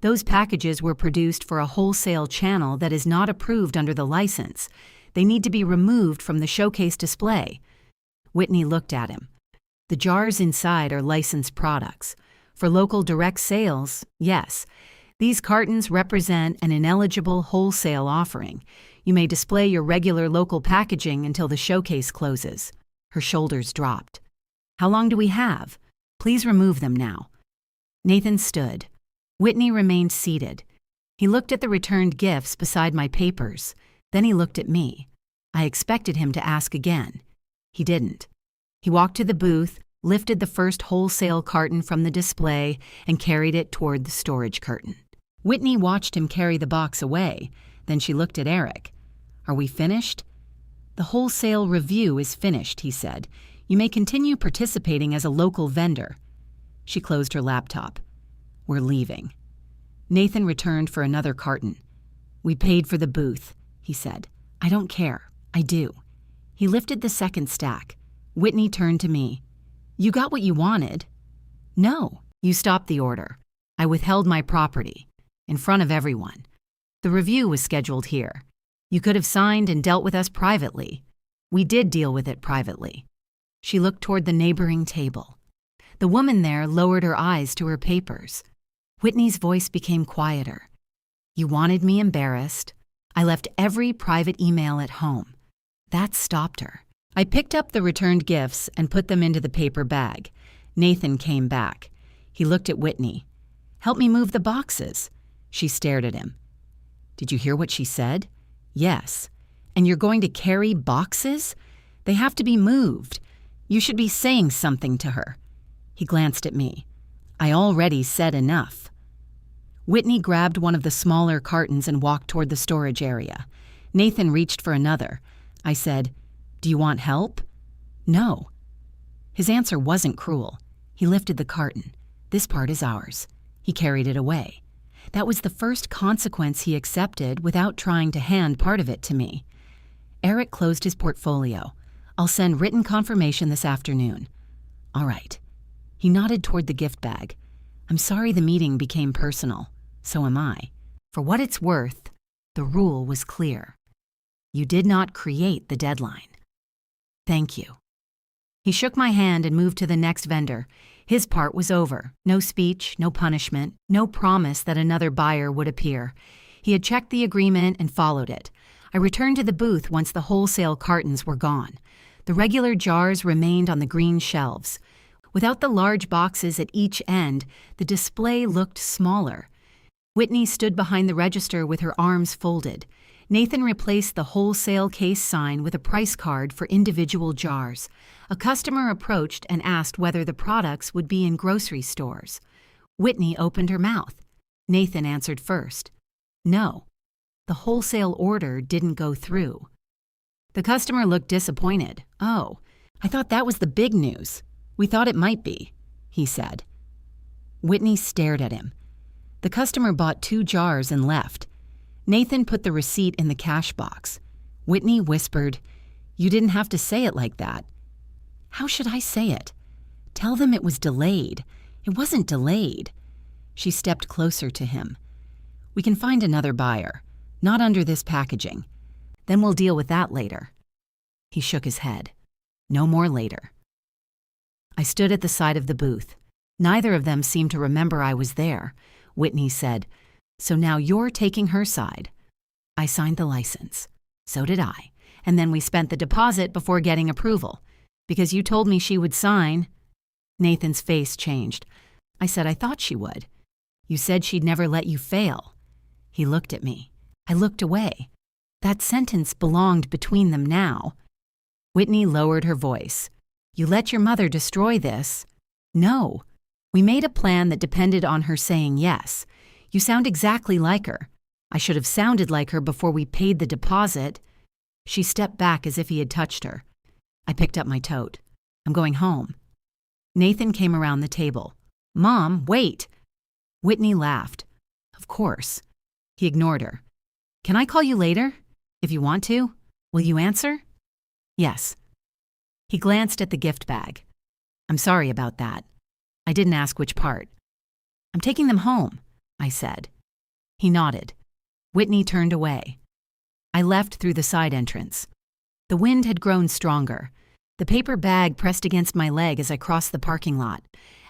"Those packages were produced for a wholesale channel that is not approved under the license. They need to be removed from the showcase display." Whitney looked at him. "The jars inside are licensed products. For local direct sales, yes. These cartons represent an ineligible wholesale offering. You may display your regular local packaging until the showcase closes." Her shoulders dropped. "How long do we have? Please remove them now." Nathan stood. Whitney remained seated. He looked at the returned gifts beside my papers. Then he looked at me. I expected him to ask again. He didn't. He walked to the booth, lifted the first wholesale carton from the display, and carried it toward the storage curtain. Whitney watched him carry the box away. Then she looked at Eric. "Are we finished?" "The wholesale review is finished," he said. "You may continue participating as a local vendor." She closed her laptop. "We're leaving." Nathan returned for another carton. "We paid for the booth," he said. "I don't care. I do." He lifted the second stack. Whitney turned to me. "You got what you wanted." "No, you stopped the order. I withheld my property. In front of everyone. The review was scheduled here. You could have signed and dealt with us privately. We did deal with it privately." She looked toward the neighboring table. The woman there lowered her eyes to her papers. Whitney's voice became quieter. "You wanted me embarrassed. I left every private email at home. That stopped her." I picked up the returned gifts and put them into the paper bag. Nathan came back. He looked at Whitney. "Help me move the boxes." She stared at him. "Did you hear what she said?" "Yes." "And you're going to carry boxes? They have to be moved. You should be saying something to her." He glanced at me. "I already said enough." Whitney grabbed one of the smaller cartons and walked toward the storage area. Nathan reached for another. I said, "Do you want help?" "No." His answer wasn't cruel. He lifted the carton. "This part is ours." He carried it away. That was the first consequence he accepted without trying to hand part of it to me. Eric closed his portfolio. I'll send written confirmation this afternoon. All right. He nodded toward the gift bag. I'm sorry the meeting became personal. So am I. For what it's worth, the rule was clear. You did not create the deadline. Thank you. He shook my hand and moved to the next vendor. His part was over. No speech, no punishment, no promise that another buyer would appear. He had checked the agreement and followed it. I returned to the booth once the wholesale cartons were gone. The regular jars remained on the green shelves. Without the large boxes at each end, the display looked smaller. Whitney stood behind the register with her arms folded. Nathan replaced the wholesale case sign with a price card for individual jars. A customer approached and asked whether the products would be in grocery stores. Whitney opened her mouth. Nathan answered first. No. The wholesale order didn't go through. The customer looked disappointed. Oh, I thought that was the big news. We thought it might be, he said. Whitney stared at him. The customer bought 2 jars and left. Nathan put the receipt in the cash box. Whitney whispered, You didn't have to say it like that. How should I say it? Tell them it was delayed. It wasn't delayed. She stepped closer to him. We can find another buyer, not under this packaging. Then we'll deal with that later. He shook his head. No more later. I stood at the side of the booth. Neither of them seemed to remember I was there. Whitney said, So now you're taking her side. I signed the license. So did I. And then we spent the deposit before getting approval. Because you told me she would sign. Nathan's face changed. I said I thought she would. You said she'd never let you fail. He looked at me. I looked away. That sentence belonged between them now. Whitney lowered her voice. You let your mother destroy this? No. We made a plan that depended on her saying yes. You sound exactly like her. I should have sounded like her before we paid the deposit. She stepped back as if he had touched her. I picked up my tote. I'm going home. Nathan came around the table. Mom, wait. Whitney laughed. Of course. He ignored her. Can I call you later? If you want to. Will you answer? Yes. He glanced at the gift bag. I'm sorry about that. I didn't ask which part. I'm taking them home, I said. He nodded. Whitney turned away. I left through the side entrance. The wind had grown stronger. The paper bag pressed against my leg as I crossed the parking lot.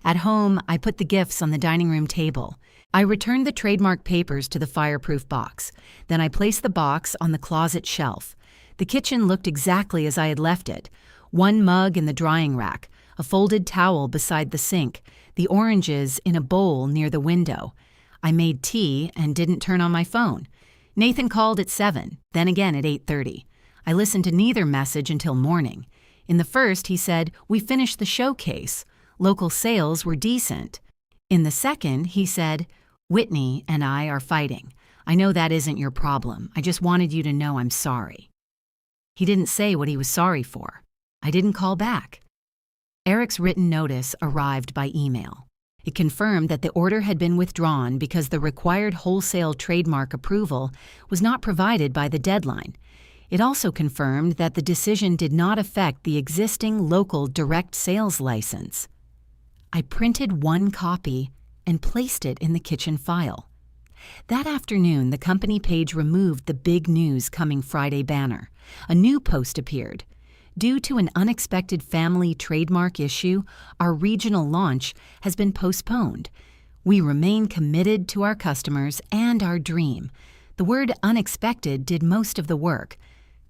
At home, I put the gifts on the dining room table. I returned the trademark papers to the fireproof box. Then I placed the box on the closet shelf. The kitchen looked exactly as I had left it. One mug in the drying rack, a folded towel beside the sink, the oranges in a bowl near the window. I made tea and didn't turn on my phone. Nathan called at 7, then again at 8:30. I listened to neither message until morning. In the first, he said, We finished the showcase. Local sales were decent. In the second, he said, Whitney and I are fighting. I know that isn't your problem. I just wanted you to know I'm sorry. He didn't say what he was sorry for. I didn't call back. Eric's written notice arrived by email. It confirmed that the order had been withdrawn because the required wholesale trademark approval was not provided by the deadline. It also confirmed that the decision did not affect the existing local direct sales license. I printed one copy and placed it in the kitchen file. That afternoon, the company page removed the big news coming Friday banner. A new post appeared. Due to an unexpected family trademark issue, our regional launch has been postponed. We remain committed to our customers and our dream. The word unexpected did most of the work.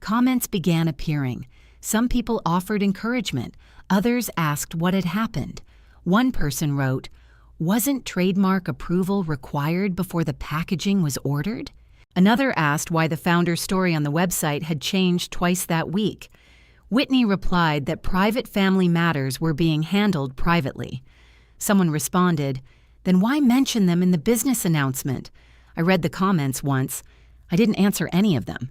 Comments began appearing. Some people offered encouragement. Others asked what had happened. One person wrote, Wasn't trademark approval required before the packaging was ordered? Another asked why the founder's story on the website had changed twice that week. Whitney replied that private family matters were being handled privately. Someone responded, Then why mention them in the business announcement? I read the comments once. I didn't answer any of them.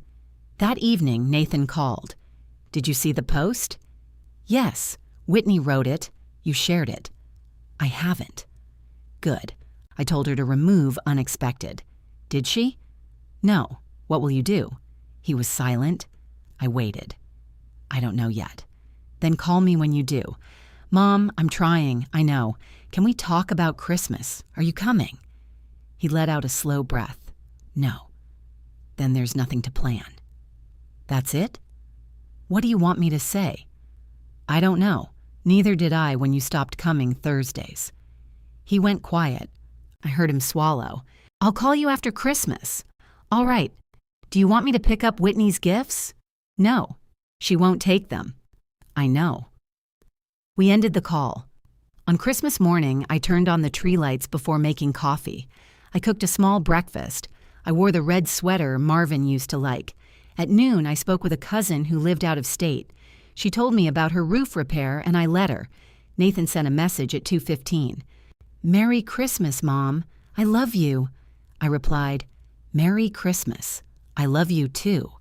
That evening, Nathan called. Did you see the post? Yes. Whitney wrote it. You shared it. I haven't. Good. I told her to remove unexpected. Did she? No. What will you do? He was silent. I waited. I don't know yet. Then call me when you do. Mom, I'm trying, I know. Can we talk about Christmas? Are you coming? He let out a slow breath. No. Then there's nothing to plan. That's it? What do you want me to say? I don't know. Neither did I when you stopped coming Thursdays. He went quiet. I heard him swallow. I'll call you after Christmas. All right. Do you want me to pick up Whitney's gifts? No. She won't take them. I know. We ended the call. On Christmas morning, I turned on the tree lights before making coffee. I cooked a small breakfast. I wore the red sweater Marvin used to like. At noon, I spoke with a cousin who lived out of state. She told me about her roof repair, and I let her. Nathan sent a message at 2:15. Merry Christmas, Mom. I love you. I replied, Merry Christmas. I love you too.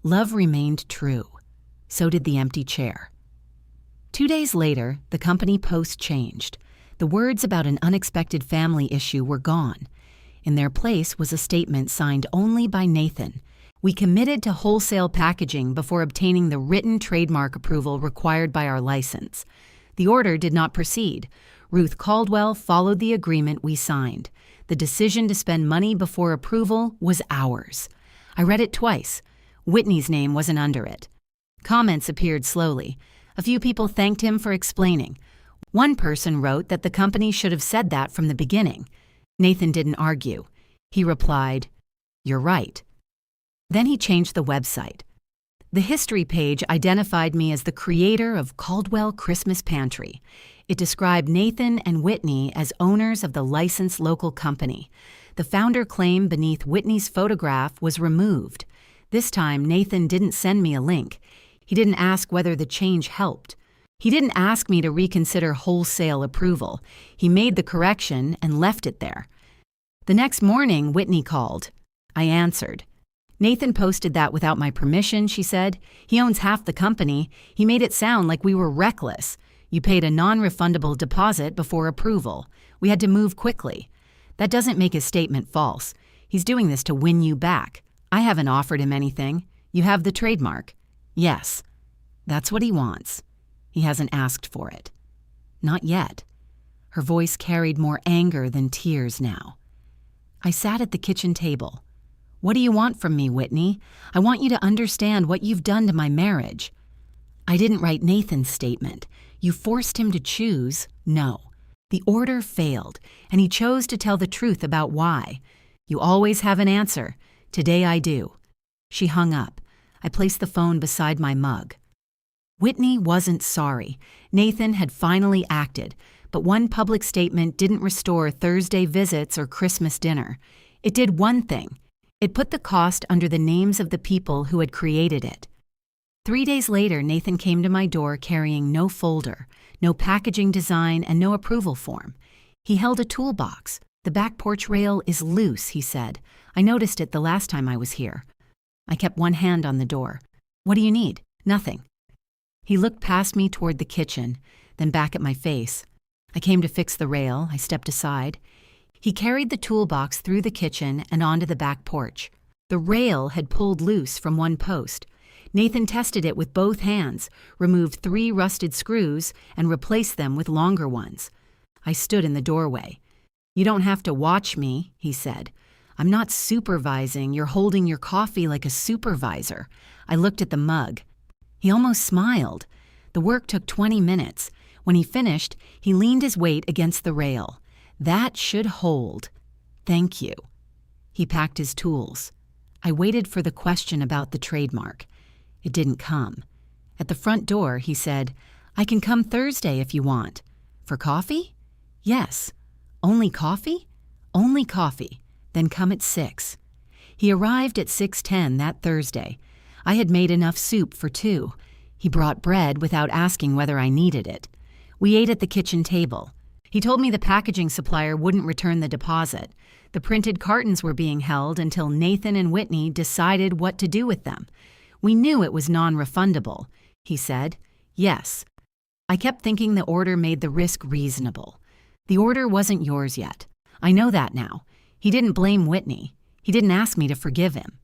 Love remained true. So did the empty chair. 2 days later, the company post changed. The words about an unexpected family issue were gone. In their place was a statement signed only by Nathan. We committed to wholesale packaging before obtaining the written trademark approval required by our license. The order did not proceed. Ruth Caldwell followed the agreement we signed. The decision to spend money before approval was ours. I read it twice. Whitney's name wasn't under it. Comments appeared slowly. A few people thanked him for explaining. One person wrote that the company should have said that from the beginning. Nathan didn't argue. He replied, You're right. Then he changed the website. The history page identified me as the creator of Caldwell Christmas Pantry. It described Nathan and Whitney as owners of the licensed local company. The founder claim beneath Whitney's photograph was removed. This time, Nathan didn't send me a link. He didn't ask whether the change helped. He didn't ask me to reconsider wholesale approval. He made the correction and left it there. The next morning, Whitney called. I answered. Nathan posted that without my permission, she said. He owns half the company. He made it sound like we were reckless. You paid a non-refundable deposit before approval. We had to move quickly. That doesn't make his statement false. He's doing this to win you back. I haven't offered him anything. You have the trademark. Yes. That's what he wants. He hasn't asked for it. Not yet. Her voice carried more anger than tears now. I sat at the kitchen table. What do you want from me, Whitney? I want you to understand what you've done to my marriage. I didn't write Nathan's statement. You forced him to choose no. The order failed, and he chose to tell the truth about why. You always have an answer. Today I do. She hung up. I placed the phone beside my mug. Whitney wasn't sorry. Nathan had finally acted, but one public statement didn't restore Thursday visits or Christmas dinner. It did one thing. It put the cost under the names of the people who had created it. 3 days later, Nathan came to my door carrying no folder, no packaging design, and no approval form. He held a toolbox. The back porch rail is loose, he said. I noticed it the last time I was here. I kept one hand on the door. What do you need? Nothing. He looked past me toward the kitchen, then back at my face. I came to fix the rail. I stepped aside. He carried the toolbox through the kitchen and onto the back porch. The rail had pulled loose from one post. Nathan tested it with both hands, removed 3 rusted screws, and replaced them with longer ones. I stood in the doorway. You don't have to watch me, he said. I'm not supervising. You're holding your coffee like a supervisor. I looked at the mug. He almost smiled. The work took 20 minutes. When he finished, he leaned his weight against the rail. That should hold. Thank you. He packed his tools. I waited for the question about the trademark. It didn't come. At the front door, he said, I can come Thursday if you want. For coffee? Yes. Only coffee? Only coffee. Then come at 6. He arrived at 6:10 that Thursday. I had made enough soup for 2. He brought bread without asking whether I needed it. We ate at the kitchen table. He told me the packaging supplier wouldn't return the deposit. The printed cartons were being held until Nathan and Whitney decided what to do with them. We knew it was non-refundable, he said. Yes. I kept thinking the order made the risk reasonable. The order wasn't yours yet. I know that now. He didn't blame Whitney. He didn't ask me to forgive him.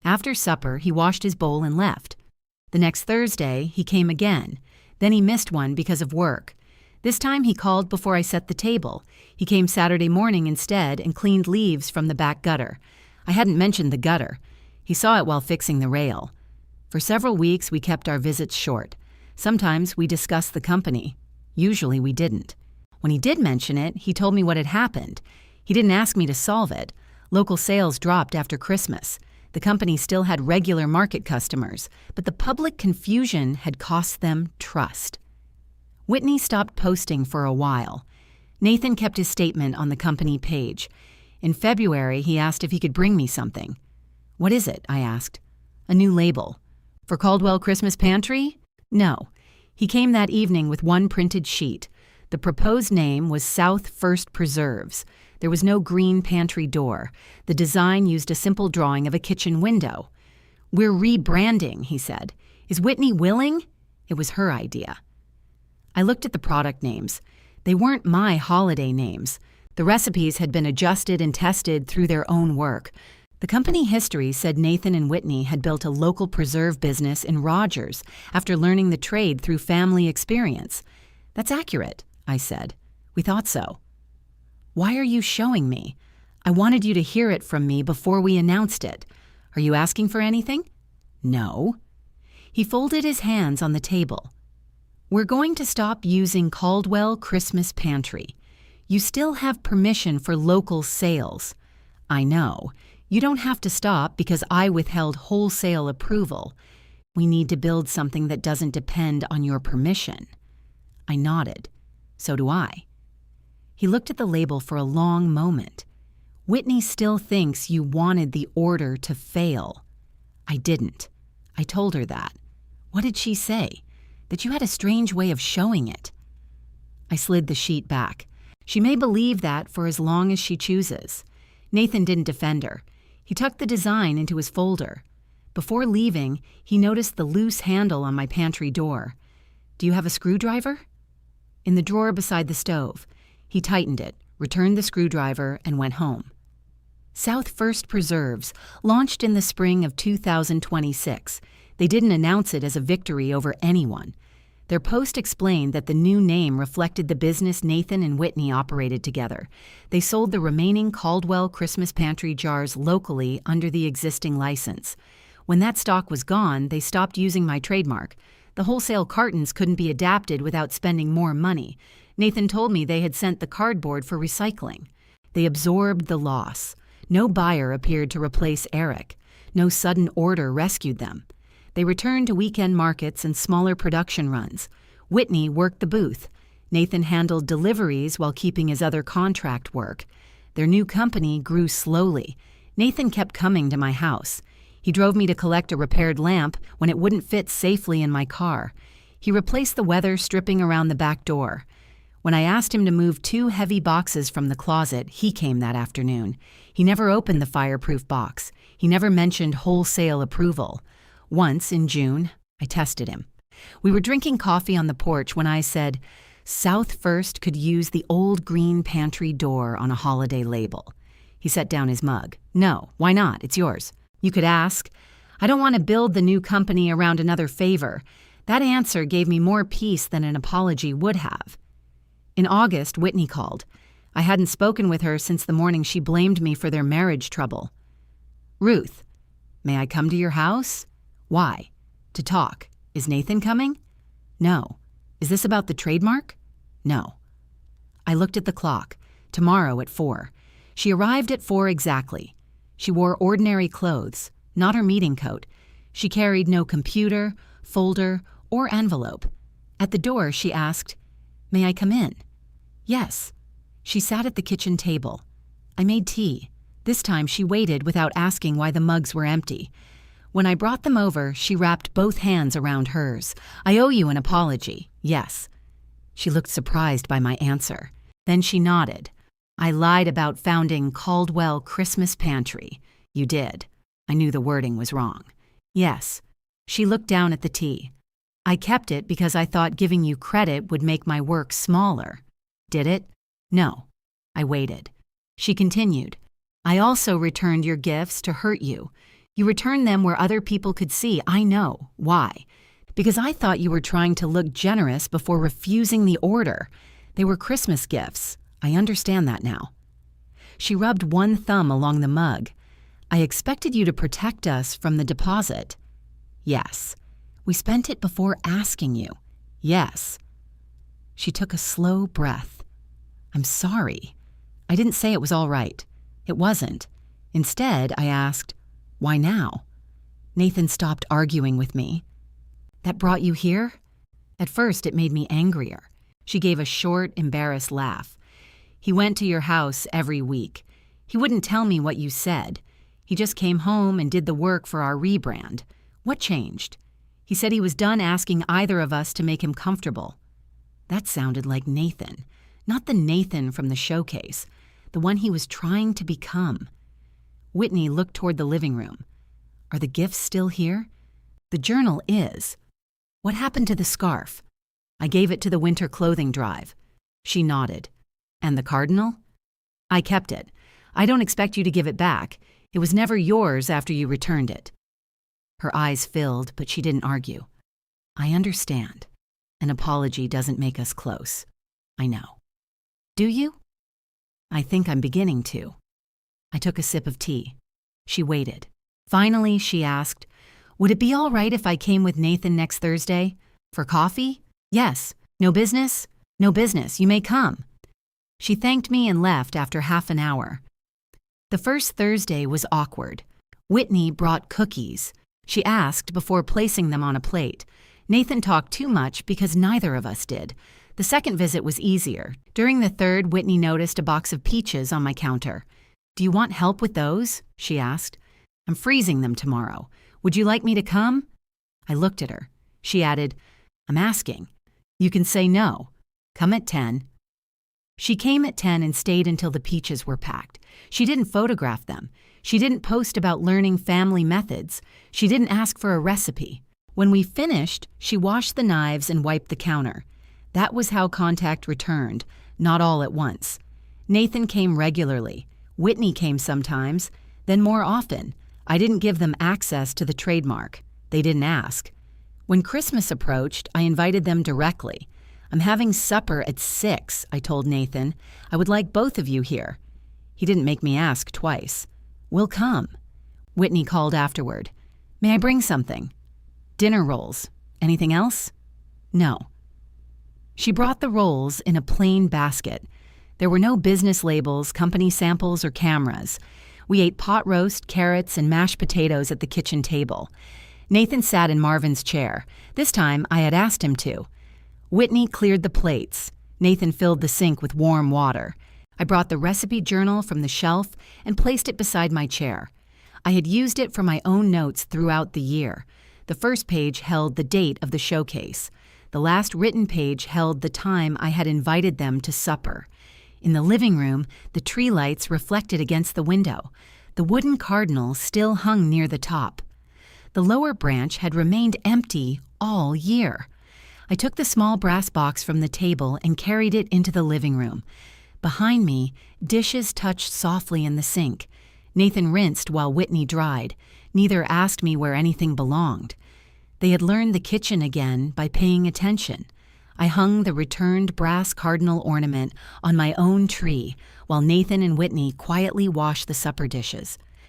After supper, he washed his bowl and left. The next Thursday, he came again. Then he missed one because of work. This time he called before I set the table. He came Saturday morning instead and cleaned leaves from the back gutter. I hadn't mentioned the gutter. He saw it while fixing the rail. For several weeks, we kept our visits short. Sometimes we discussed the company. Usually we didn't. When he did mention it, he told me what had happened. He didn't ask me to solve it. Local sales dropped after Christmas. The company still had regular market customers, but the public confusion had cost them trust. Whitney stopped posting for a while. Nathan kept his statement on the company page. In February, he asked if he could bring me something. "What is it?" I asked. "A new label." "For Caldwell Christmas Pantry?" No. He came that evening with one printed sheet. The proposed name was South First Preserves. There was no green pantry door. The design used a simple drawing of a kitchen window. "We're rebranding," he said. "Is Whitney willing?" It was her idea. I looked at the product names. They weren't my holiday names. The recipes had been adjusted and tested through their own work. The company history said Nathan and Whitney had built a local preserve business in Rogers after learning the trade through family experience. "That's accurate," I said. "We thought so." "Why are you showing me? I wanted you to hear it from me before we announced it. Are you asking for anything?" "No." He folded his hands on the table. "We're going to stop using Caldwell Christmas Pantry. You still have permission for local sales. I know. You don't have to stop because I withheld wholesale approval. We need to build something that doesn't depend on your permission." I nodded. "So do I." He looked at the label for a long moment. "Whitney still thinks you wanted the order to fail." I didn't. I told her that. What did she say? That you had a strange way of showing it. I slid the sheet back. She may believe that for as long as she chooses. Nathan didn't defend her. He tucked the design into his folder. Before leaving, he noticed the loose handle on my pantry door. "Do you have a screwdriver?" "In the drawer beside the stove." He tightened it, returned the screwdriver, and went home. South First Preserves launched in the spring of 2026. They didn't announce it as a victory over anyone. Their post explained that the new name reflected the business Nathan and Whitney operated together. They sold the remaining Caldwell Christmas Pantry jars locally under the existing license. When that stock was gone, they stopped using my trademark. The wholesale cartons couldn't be adapted without spending more money. Nathan told me they had sent the cardboard for recycling. They absorbed the loss. No buyer appeared to replace Eric. No sudden order rescued them. They returned to weekend markets and smaller production runs. Whitney worked the booth. Nathan handled deliveries while keeping his other contract work. Their new company grew slowly. Nathan kept coming to my house. He drove me to collect a repaired lamp when it wouldn't fit safely in my car. He replaced the weather stripping around the back door. When I asked him to move 2 heavy boxes from the closet, he came that afternoon. He never opened the fireproof box. He never mentioned wholesale approval. Once, in June, I tested him. We were drinking coffee on the porch when I said, "South First could use the old green pantry door on a holiday label." He set down his mug. "No, why not? It's yours. You could ask. I don't want to build the new company around another favor." That answer gave me more peace than an apology would have. In August, Whitney called. I hadn't spoken with her since the morning she blamed me for their marriage trouble. "Ruth, may I come to your house?" "Why?" "To talk. Is Nathan coming?" "No." "Is this about the trademark?" "No." I looked at the clock. Tomorrow at 4. She arrived at 4 exactly. She wore ordinary clothes, not her meeting coat. She carried no computer, folder, or envelope. At the door, she asked, "May I come in?" "Yes." She sat at the kitchen table. I made tea. This time she waited without asking why the mugs were empty. When I brought them over, she wrapped both hands around hers. "I owe you an apology." "Yes." She looked surprised by my answer. Then she nodded. "I lied about founding Caldwell Christmas Pantry." "You did." I knew the wording was wrong. "Yes." She looked down at the tea. "I kept it because I thought giving you credit would make my work smaller." "Did it?" "No." I waited. She continued, I also returned your gifts to hurt you. You returned them where other people could see. I know. Why? Because I thought you were trying to look generous before refusing the order. They were Christmas gifts. I understand that now. She rubbed one thumb along the mug. I expected you to protect us from the deposit. Yes. We spent it before asking you. Yes. She took a slow breath. I'm sorry. I didn't say it was all right. It wasn't. Instead, I asked, why now? Nathan stopped arguing with me. That brought you here? At first, it made me angrier. She gave a short, embarrassed laugh. He went to your house every week. He wouldn't tell me what you said. He just came home and did the work for our rebrand. What changed? He said he was done asking either of us to make him comfortable. That sounded like Nathan, not the Nathan from the showcase, the one he was trying to become. Whitney looked toward the living room. Are the gifts still here? The journal is. What happened to the scarf? I gave it to the winter clothing drive. She nodded. And the cardinal? I kept it. I don't expect you to give it back. It was never yours after you returned it. Her eyes filled, but she didn't argue. I understand. An apology doesn't make us close. I know. Do you? I think I'm beginning to. I took a sip of tea. She waited. Finally, she asked, would it be all right if I came with Nathan next Thursday? For coffee? Yes. No business? No business. You may come. She thanked me and left after half an hour. The first Thursday was awkward. Whitney brought cookies. She asked before placing them on a plate. Nathan talked too much because neither of us did. The second visit was easier. During the third, Whitney noticed a box of peaches on my counter. Do you want help with those? She asked. I'm freezing them tomorrow. Would you like me to come? I looked at her. She added, I'm asking. You can say no. Come at 10. She came at 10 and stayed until the peaches were packed. She didn't photograph them. She didn't post about learning family methods. She didn't ask for a recipe. When we finished, she washed the knives and wiped the counter. That was how contact returned, not all at once. Nathan came regularly. Whitney came sometimes, then more often. I didn't give them access to the trademark. They didn't ask. When Christmas approached, I invited them directly. I'm having supper at 6, I told Nathan. I would like both of you here. He didn't make me ask twice. We'll come. Whitney called afterward. May I bring something? Dinner rolls. Anything else? No. She brought the rolls in a plain basket. There were no business labels, company samples, or cameras. We ate pot roast, carrots, and mashed potatoes at the kitchen table. Nathan sat in Marvin's chair. This time, I had asked him to. Whitney cleared the plates. Nathan filled the sink with warm water. I brought the recipe journal from the shelf and placed it beside my chair. I had used it for my own notes throughout the year. The first page held the date of the showcase. The last written page held the time I had invited them to supper. In the living room, the tree lights reflected against the window. The wooden cardinal still hung near the top. The lower branch had remained empty all year. I took the small brass box from the table and carried it into the living room. Behind me, dishes touched softly in the sink. Nathan rinsed while Whitney dried. Neither asked me where anything belonged. They had learned the kitchen again by paying attention. I hung the returned brass cardinal ornament on my own tree while Nathan and Whitney quietly washed the supper dishes.